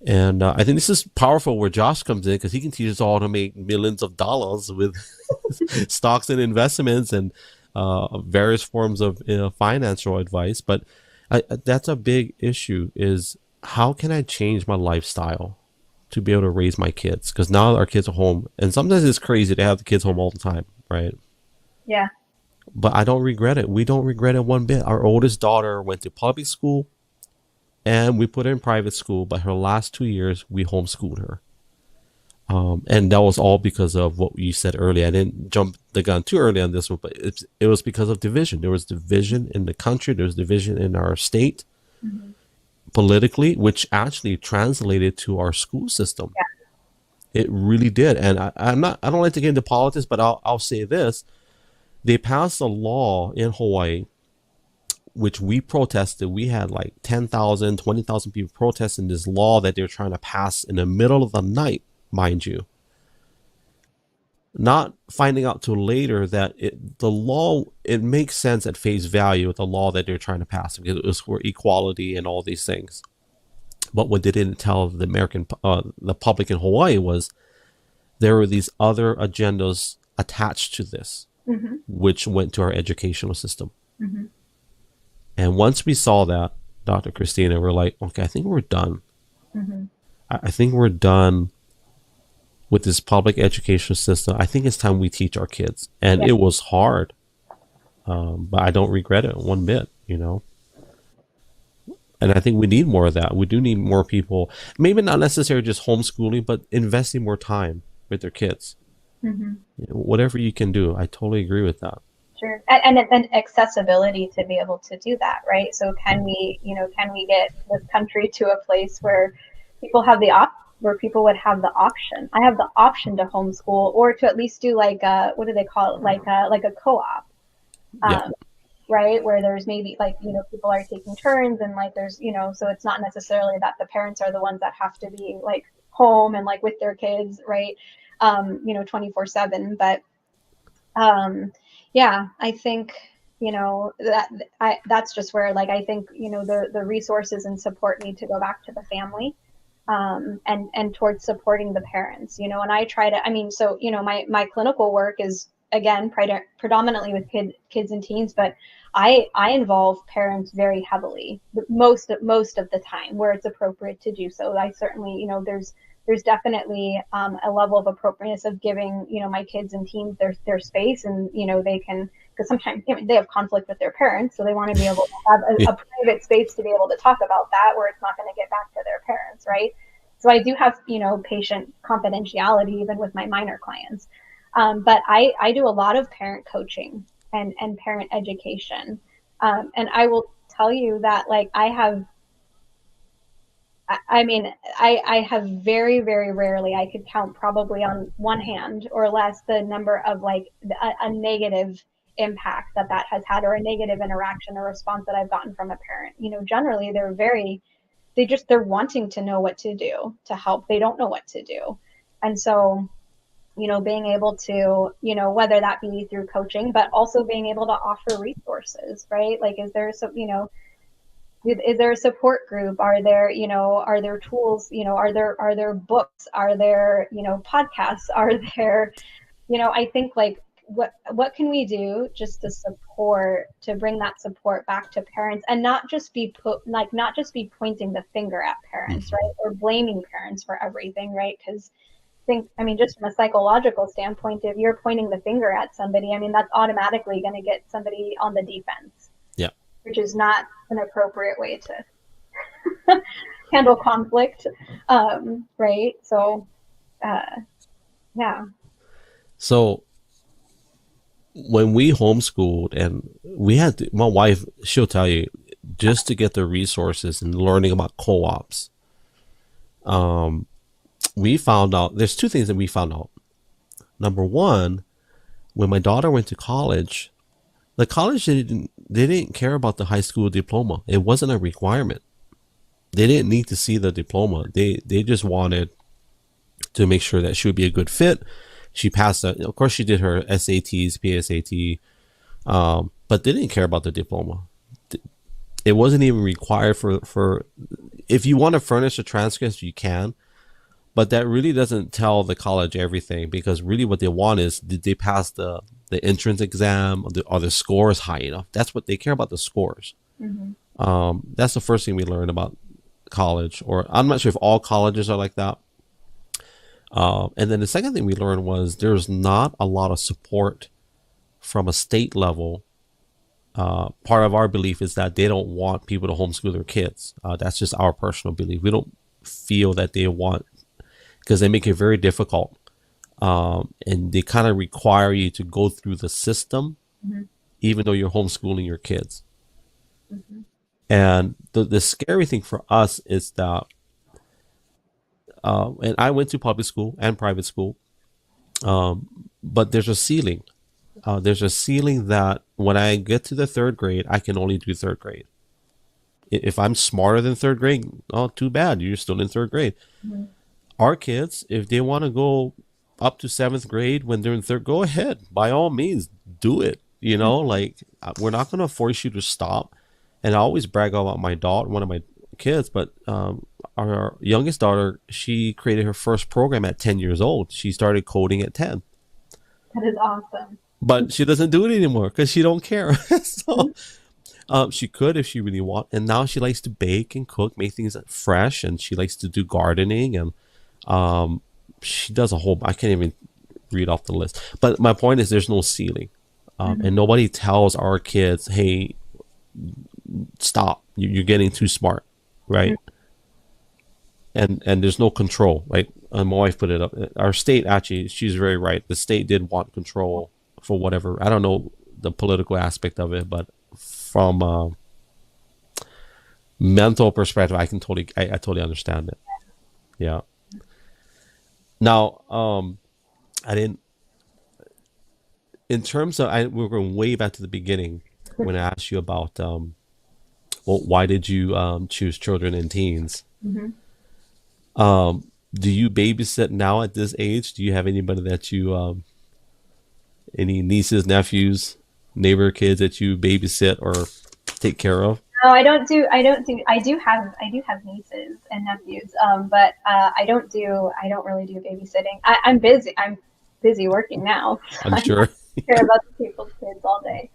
And I think this is powerful where Josh comes in because he can teach us all to make millions of dollars with stocks and investments and various forms of financial advice. But that's a big issue is how can I change my lifestyle to be able to raise my kids? Because now our kids are home and sometimes it's crazy to have the kids home all the time, right? Yeah. But I don't regret it. We don't regret it one bit. Our oldest daughter went to public school and we put her in private school, but her last 2 years we homeschooled her. And that was all because of what you said earlier. I didn't jump the gun too early on this one, but it was because of division. There was division in the country. There was division in our state politically, which actually translated to our school system. It really did. And I don't like to get into politics, but I'll say this. They passed a law in Hawaii which we protested. We had like 10,000, 20,000 people protesting this law that they're trying to pass in the middle of the night, mind you. Not finding out till later that the law, it makes sense at face value with the law that they're trying to pass because it was for equality and all these things. But what they didn't tell the public in Hawaii was there were these other agendas attached to this, which went to our educational system. And once we saw that, Dr. Christina, we're like, okay, I think we're done. I think we're done with this public education system. I think it's time we teach our kids. And it was hard, but I don't regret it one bit, you know. And I think we need more of that. We do need more people, maybe not necessarily just homeschooling, but investing more time with their kids. You know, whatever you can do. I totally agree with that. Sure. And then accessibility to be able to do that, right? So can we get this country to a place where people have where people would have the option? I have the option to homeschool or to at least do like what do they call it? Like a co-op, right? Where there's maybe like, you know, people are taking turns and like there's, you know, so it's not necessarily that the parents are the ones that have to be like home and like with their kids, right? You know, 24/7, but yeah, I think, you know, that's just where like I think, you know, the resources and support need to go back to the family, and towards supporting the parents, you know. And I try to, I mean, so, you know, my clinical work is again predominantly with kids and teens, but I involve parents very heavily most of the time where it's appropriate to do so. I certainly, you know, there's definitely a level of appropriateness of giving, you know, my kids and teens their space, and, you know, they can, because sometimes, you know, they have conflict with their parents, so they want to be able to have a private space to be able to talk about that where it's not going to get back to their parents, right? So I do have, you know, patient confidentiality even with my minor clients, but I do a lot of parent coaching and parent education, and I will tell you that like I have I mean, I have very, very rarely, I could count probably on one hand or less the number of like a negative impact that that has had, or a negative interaction or response that I've gotten from a parent. You know, generally they're very, they're wanting to know what to do to help. They don't know what to do. And so, you know, being able to, you know, whether that be through coaching, but also being able to offer resources, right? Like, is there some, you know, is there a support group? Are there, you know, are there tools, you know, are there books? Are there, you know, podcasts? Are there, you know, I think like what can we do just to support, to bring that support back to parents, and not just be not just be pointing the finger at parents, Mhm. right? Or blaming parents for everything, right? Because I mean, just from a psychological standpoint, if you're pointing the finger at somebody, I mean, that's automatically going to get somebody on the defense, Yeah. which is not an appropriate way to handle conflict, right? So, yeah. So when we homeschooled, and we had to, my wife, she'll tell you, just to get the resources and learning about co-ops, we found out there's two things that we found out. Number one, when my daughter went to college, the college they didn't care about the high school diploma. It wasn't a requirement. They didn't need to see the diploma. They just wanted to make sure that she would be a good fit. She passed of course she did her SATs, PSAT, but they didn't care about the diploma. It wasn't even required for if you want to furnish a transcript, you can, but that really doesn't tell the college everything, because really what they want is, did they pass the entrance exam, are the scores high enough? That's what they care about, the scores. That's the first thing we learned about college, or I'm not sure if all colleges are like that. And then the second thing we learned was there's not a lot of support from a state level. Part of our belief is that they don't want people to homeschool their kids. That's just our personal belief. We don't feel that they want, because they make it very difficult. And they kind of require you to go through the system, even though you're homeschooling your kids. And the scary thing for us is that, and I went to public school and private school, but there's a ceiling. There's a ceiling that when I get to the third grade, I can only do third grade. If I'm smarter than third grade, oh, too bad, you're still in third grade. Our kids, if they want to go up to seventh grade when they're in third, go ahead, by all means, do it. You know, like, we're not going to force you to stop. And I always brag about my daughter, one of my kids, but our youngest daughter, she created her first program at 10 years old. She started coding at 10. That is awesome. But she doesn't do it anymore because she don't care. So she could if she really want. And now she likes to bake and cook, make things fresh, and she likes to do gardening, and she does a whole. I can't even read off the list. But my point is, there's no ceiling, and nobody tells our kids, "Hey, stop! You're getting too smart," right? And there's no control. Like my wife put it up. Our state, actually, she's very right. The state did want control for whatever. I don't know the political aspect of it, but from a mental perspective, I totally understand it. Yeah. Now, I didn't. In terms of, we're going way back to the beginning when I asked you about, well, why did you choose children and teens? Do you babysit now at this age? Do you have anybody that you, any nieces, nephews, neighbor kids that you babysit or take care of? No, I don't do. I do have nieces and nephews, but I don't really do babysitting. I'm busy. I'm busy working now. I'm sure. I care about the people's kids all day.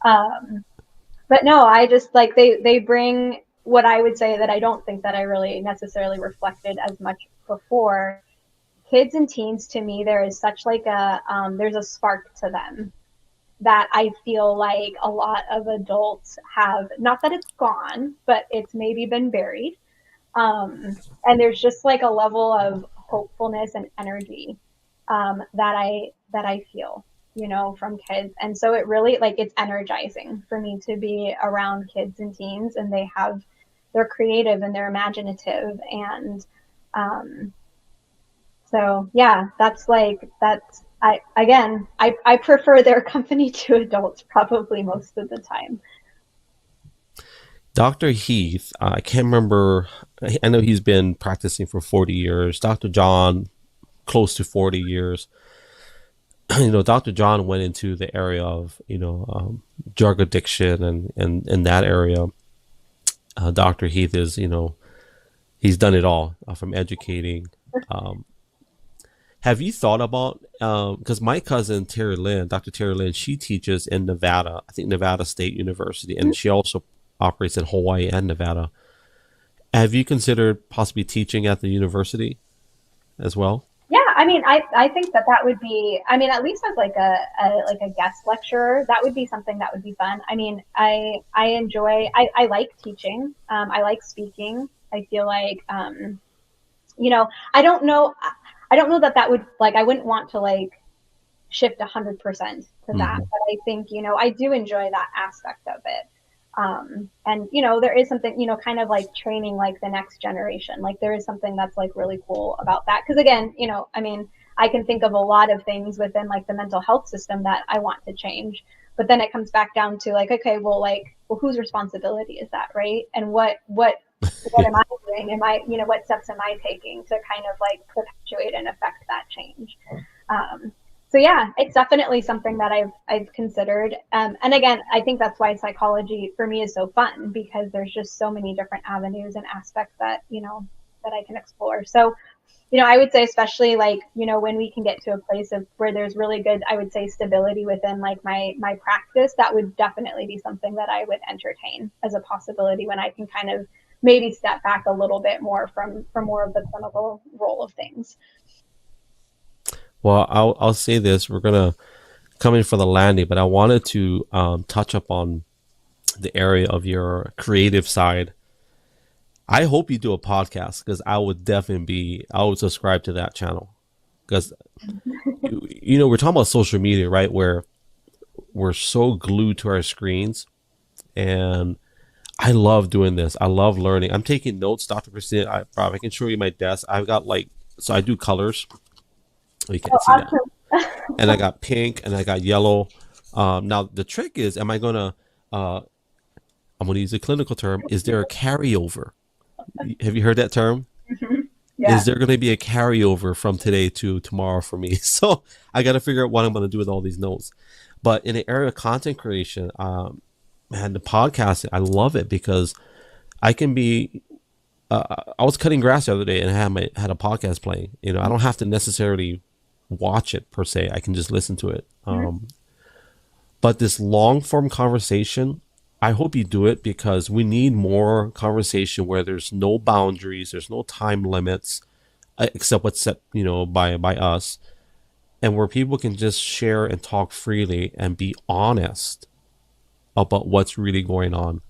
But no, I just like they bring what I would say that I don't think that I really necessarily reflected as much before. Kids and teens, to me, there is such like there's a spark to them that I feel like a lot of adults have, not that it's gone, but it's maybe been buried. And there's just like a level of hopefulness and energy that I feel, you know, from kids. And so it really, like, it's energizing for me to be around kids and teens, and they have they're creative and they're imaginative. And so yeah, I prefer their company to adults probably most of the time. Dr. Heath, I can't remember. I know he's been practicing for 40 years. Dr. John, close to 40 years. Dr. John went into the area of, drug addiction and in that area. Dr. Heath is, he's done it all from educating. Have you thought about, because my cousin, Dr. Terry Lynn, she teaches in Nevada, I think Nevada State University, and she also operates in Hawaii and Nevada. Have you considered possibly teaching at the university as well? Yeah, I mean, I think that would be, I mean, at least as like a guest lecturer, that would be something that would be fun. I mean, I like teaching. I like speaking. I feel like, I don't know that would, like, I wouldn't want to like shift 100% to that, but I think, I do enjoy that aspect of it. And, there is something, kind of like training like the next generation. Like there is something that's like really cool about that. Because again, I mean, I can think of a lot of things within like the mental health system that I want to change. But then it comes back down to like, okay, well, whose responsibility is that, right? And what am I doing? What steps am I taking to kind of like perpetuate and affect that change? So yeah, it's definitely something that I've considered. And again, I think that's why psychology for me is so fun, because there's just so many different avenues and aspects that, that I can explore. So, I would say especially like, when we can get to a place of where there's really good, I would say, stability within like my practice, that would definitely be something that I would entertain as a possibility, when I can kind of maybe step back a little bit more from more of the clinical role of things. Well, I'll say this: we're gonna come in for the landing, but I wanted to touch up on the area of your creative side. I hope you do a podcast, because I would subscribe to that channel, because we're talking about social media, right? Where we're so glued to our screens, and I love doing this. I love learning. I'm taking notes, Dr. Christina. I can show you my desk. I've got so I do colors. You can't see that. And I got pink and I got yellow. Now the trick is, I'm gonna use a clinical term. Is there a carryover? Have you heard that term? Yeah. Is there going to be a carryover from today to tomorrow for me? So I got to figure out what I'm going to do with all these notes. But in the area of content creation, and the podcasting, I love it, because I can be. I was cutting grass the other day and I had a podcast playing. I don't have to necessarily watch it per se. I can just listen to it. But this long form conversation, I hope you do it, because we need more conversation where there's no boundaries, there's no time limits, except what's set, by us, and where people can just share and talk freely and be honest about what's really going on.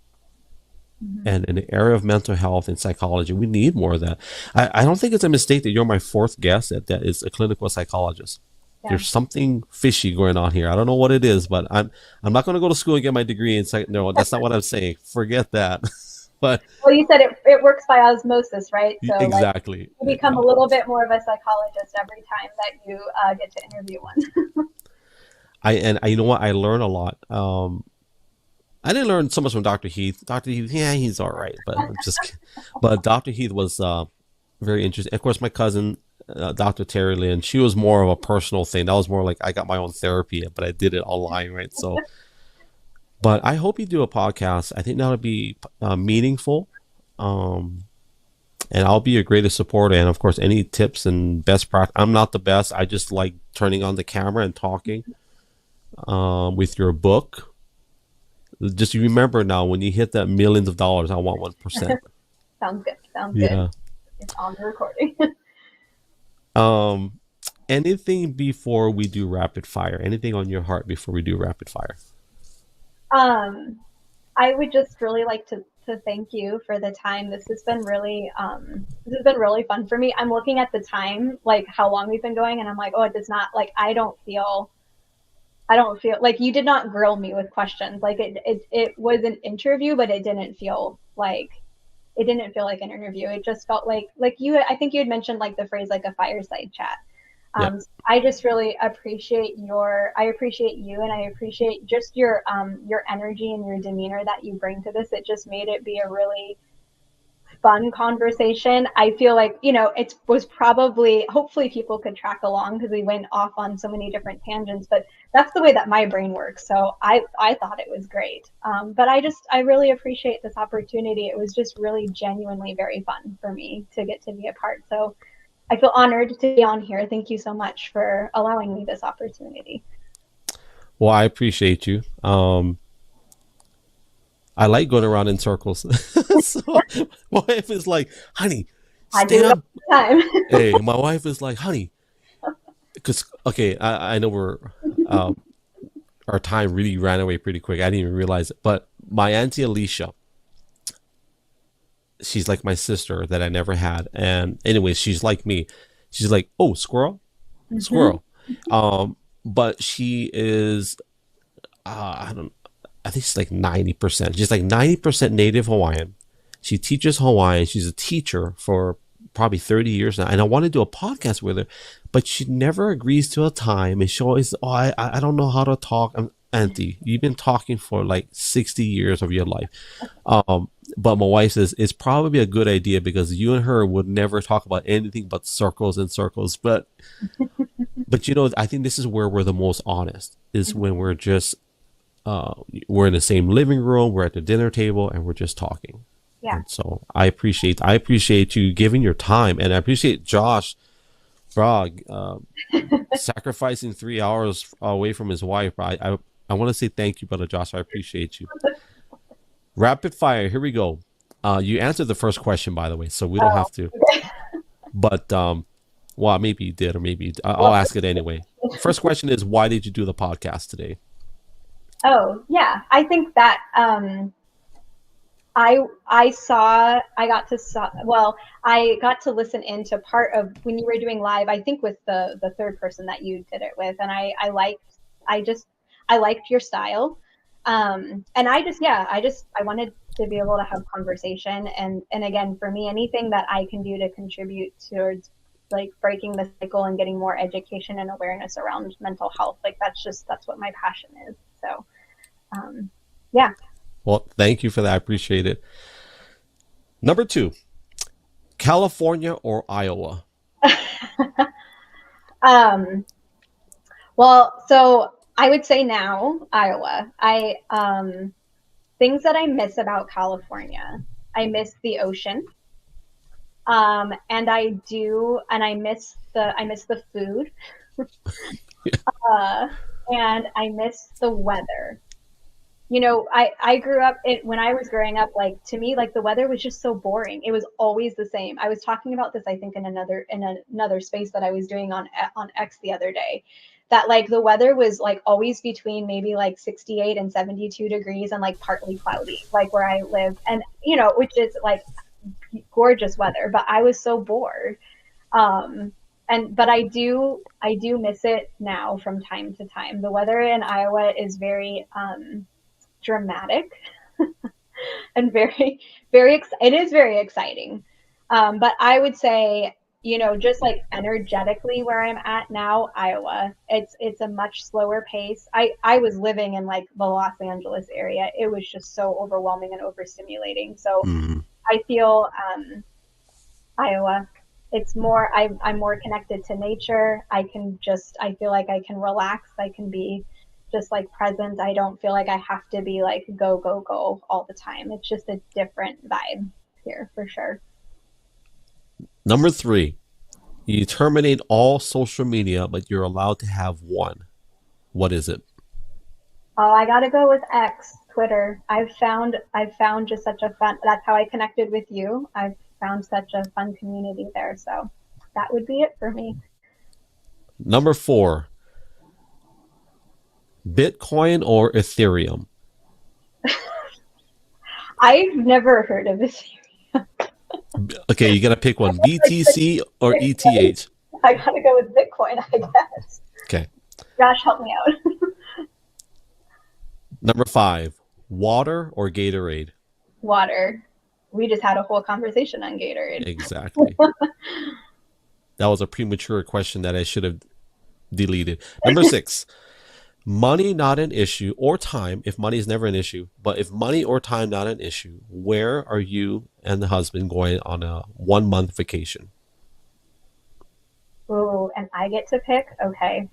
And in the area of mental health and psychology, we need more of that. I don't think it's a mistake that you're my fourth guest that is a clinical psychologist. Yeah. There's something fishy going on here. I don't know what it is, but I'm not going to go to school and get my degree in no, that's not what I'm saying. Forget that. But well, you said it works by osmosis, right? So exactly. You become a little bit more of a psychologist every time that you get to interview one. You know what? I learn a lot. I didn't learn so much from Dr. Heath. Dr. Heath, yeah, he's all right, but Dr. Heath was very interesting. Of course, my cousin, Dr. Terry Lynn, she was more of a personal thing. That was more like I got my own therapy, but I did it online, right? So, but I hope you do a podcast. I think that'll be meaningful, and I'll be your greatest supporter. And of course, any tips and best practice. I'm not the best. I just like turning on the camera and talking. With your book. Just remember now, when you hit that millions of dollars, I want 1%. Sounds good. Good. It's on the recording. Anything before we do rapid fire? Anything on your heart before we do rapid fire? I would just really like to thank you for the time. This has been really fun for me. I'm looking at the time, like how long we've been going, and I'm like, oh, it does not, like, I don't feel like you did not grill me with questions. Like it was an interview, but it didn't feel like it didn't feel like an interview. It just felt like I think you had mentioned like the phrase like a fireside chat. Yeah. I just really appreciate I appreciate you, and I appreciate just your energy and your demeanor that you bring to this. It just made it be a really fun conversation. I feel like, it was probably, hopefully people could track along because we went off on so many different tangents, but that's the way that my brain works. So I thought it was great. But I really appreciate this opportunity. It was just really genuinely very fun for me to get to be a part. So I feel honored to be on here. Thank you so much for allowing me this opportunity. Well, I appreciate you. I like going around in circles. So my wife is like, honey, stay on. Time. Hey, my wife is like, honey, because, okay, I know our time really ran away pretty quick. I didn't even realize it. But my Auntie Alicia, she's like my sister that I never had. And anyway, she's like me. She's like, oh, squirrel, squirrel. But she is, I think she's like 90%. She's like 90% native Hawaiian. She teaches Hawaiian. She's a teacher for probably 30 years now. And I want to do a podcast with her, but she never agrees to a time. And she always, I don't know how to talk. Auntie, you've been talking for like 60 years of your life. But my wife says it's probably a good idea because you and her would never talk about anything but circles and circles. But I think this is where we're the most honest, is when we're just, we're in the same living room, we're at the dinner table, and we're just talking. Yeah. And so I appreciate you giving your time, and I appreciate Josh Bragg sacrificing 3 hours away from his wife. I want to say thank you, brother Josh. I appreciate you. Rapid fire. Here we go. You answered the first question, by the way, so we don't have to. But well, maybe you did, or maybe I'll ask it anyway. First question is, why did you do the podcast today? Oh, yeah. I think that I got to listen into part of when you were doing live, I think with the third person that you did it with. And I liked your style. And I wanted to be able to have conversation. And again, for me, anything that I can do to contribute towards like breaking the cycle and getting more education and awareness around mental health, like that's what my passion is. So, yeah. Well, thank you for that. I appreciate it. Number 2, California or Iowa? Well, so I would say now Iowa. Things that I miss about California. I miss the ocean. And I miss the food. And I miss the weather. I grew up when I was growing up, like to me, like the weather was just so boring. It was always the same. I was talking about this, I think in another space that I was doing on X the other day, that like the weather was like always between maybe like 68 and 72 degrees and like partly cloudy, like where I live. And, which is like gorgeous weather, but I was so bored. But I do miss it now from time to time. The weather in Iowa is very, dramatic and very, very, it is very exciting. But I would say, just like energetically where I'm at now, Iowa, it's a much slower pace. I was living in like the Los Angeles area. It was just so overwhelming and overstimulating. So I feel, Iowa, it's more, I'm more connected to nature. I feel like I can relax. I can be just like present. I don't feel like I have to be like go, go, go all the time. It's just a different vibe here for sure. Number 3, you terminate all social media, but you're allowed to have one. What is it? Oh, I gotta go with X, Twitter. I've found just such a fun, that's how I connected with you. I've found such a fun community there. So that would be it for me. Number 4, Bitcoin or Ethereum? I've never heard of Ethereum. Okay, you got to pick one, BTC or ETH. I got to go with Bitcoin, I guess. Okay. Josh, help me out. Number 5, water or Gatorade? Water. we just had a whole conversation on Gatorade. Exactly. That was a premature question that I should have deleted. Number 6, money not an issue, or time, if money is never an issue, but if money or time not an issue, where are you and the husband going on a 1-month vacation? Oh, and I get to pick? Okay.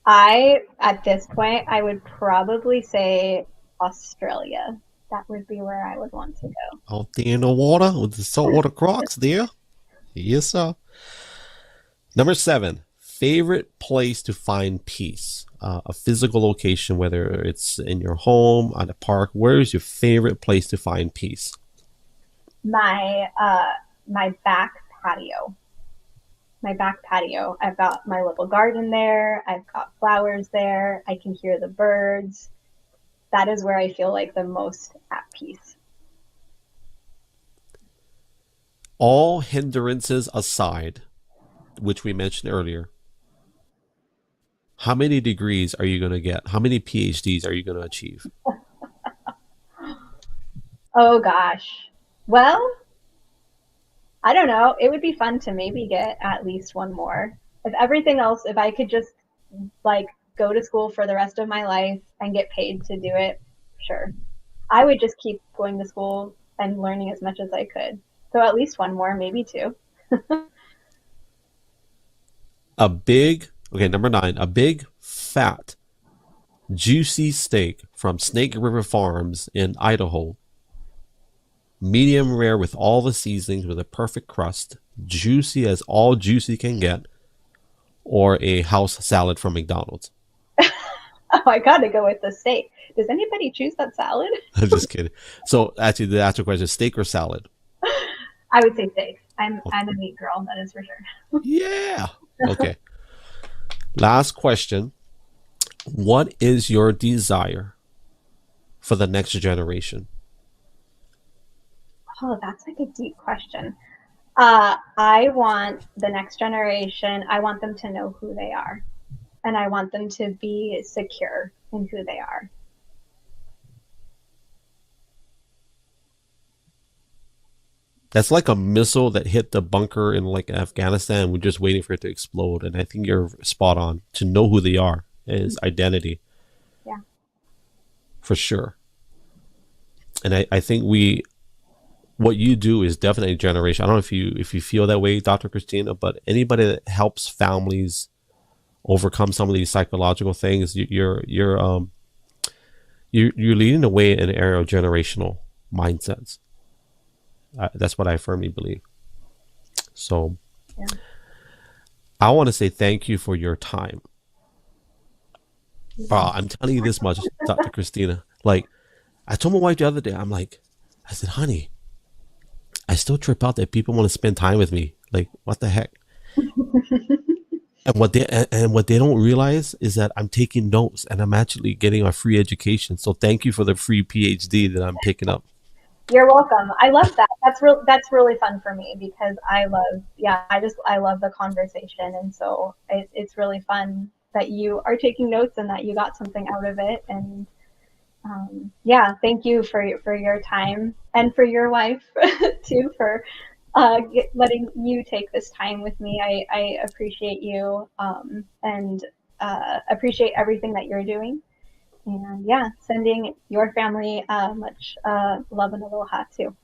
At this point, I would probably say Australia. That would be where I would want to go. Out there in the water with the saltwater crocs there. Yes, sir. Number 7, favorite place to find peace. A physical location, whether it's in your home, at a park. Where is your favorite place to find peace? My back patio. My back patio. I've got my little garden there. I've got flowers there. I can hear the birds. That is where I feel like the most at peace. All hindrances aside, which we mentioned earlier, how many degrees are you going to get? How many PhDs are you going to achieve? Oh gosh. Well, I don't know. It would be fun to maybe get at least one more. If everything else, if I could just like go to school for the rest of my life and get paid to do it, sure. I would just keep going to school and learning as much as I could. So at least one more, maybe 2. Number 9, a big, fat, juicy steak from Snake River Farms in Idaho. Medium rare with all the seasonings with a perfect crust, juicy as all juicy can get, or a house salad from McDonald's. Oh, I gotta go with the steak. Does anybody choose that salad? I'm just kidding. So actually, the actual question is steak or salad? I would say steak. I'm a meat girl, that is for sure. Yeah. Okay. Last question. What is your desire for the next generation? Oh, that's like a deep question. I want the next generation, I want them to know who they are. And I want them to be secure in who they are. That's like a missile that hit the bunker in like Afghanistan. We're just waiting for it to explode. And I think you're spot on. To know who they are is identity. Yeah. For sure. And I think what you do is definitely generation. I don't know if you feel that way, Dr. Christina, but anybody that helps families overcome some of these psychological things, you're leading the way in an area of generational mindsets. That's what I firmly believe. So yeah. I want to say thank you for your time. I'm telling you this much, Dr. Christina. Like, I told my wife the other day, I said, honey, I still trip out that people want to spend time with me. Like, what the heck? And what they don't realize is that I'm taking notes and I'm actually getting a free education. So thank you for the free PhD that I'm picking up. You're welcome. I love that. That's really fun for me because I love the conversation, and so it's really fun that you are taking notes and that you got something out of it. And thank you for your time, and for your wife too for letting you take this time with me. I appreciate you and appreciate everything that you're doing. And sending your family much love and aloha too.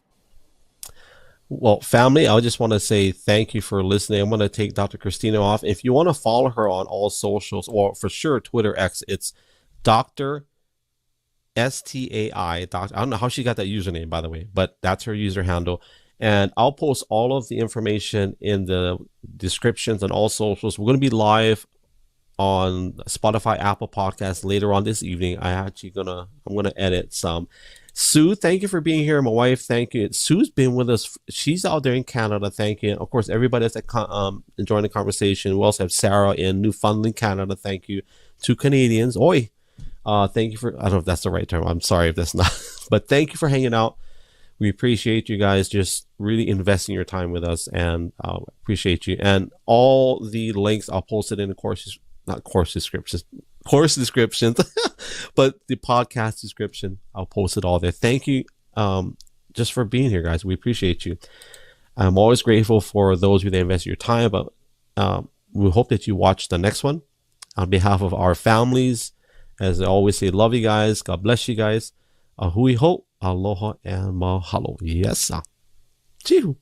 Well, family, I just want to say thank you for listening. I'm going to take Dr. Christina off. If you want to follow her on all socials, or for sure Twitter, X, it's Dr. Stai. Doctor. I don't know how she got that username, by the way, but that's her user handle. And I'll post all of the information in the descriptions on all socials. We're going to be live on Spotify, Apple Podcasts later on this evening. I'm gonna edit some. Sue, thank you for being here. My wife, thank you. Sue's been with us. She's out there in Canada. Thank you. And of course, everybody that's enjoying the conversation. We also have Sarah in Newfoundland, Canada. Thank you. 2 Canadians. Oi. Thank you for, I don't know if that's the right term. I'm sorry if that's not, but thank you for hanging out. We appreciate you guys just really investing your time with us, and appreciate you. And all the links, I'll post it in the course descriptions, course descriptions, but the podcast description, I'll post it all there. Thank you just for being here, guys. We appreciate you. I'm always grateful for those of you that invest your time, but we hope that you watch the next one. On behalf of our families, as I always say, love you guys. God bless you guys. Hui ho, aloha, and mahalo. Yes, sir. Chihu.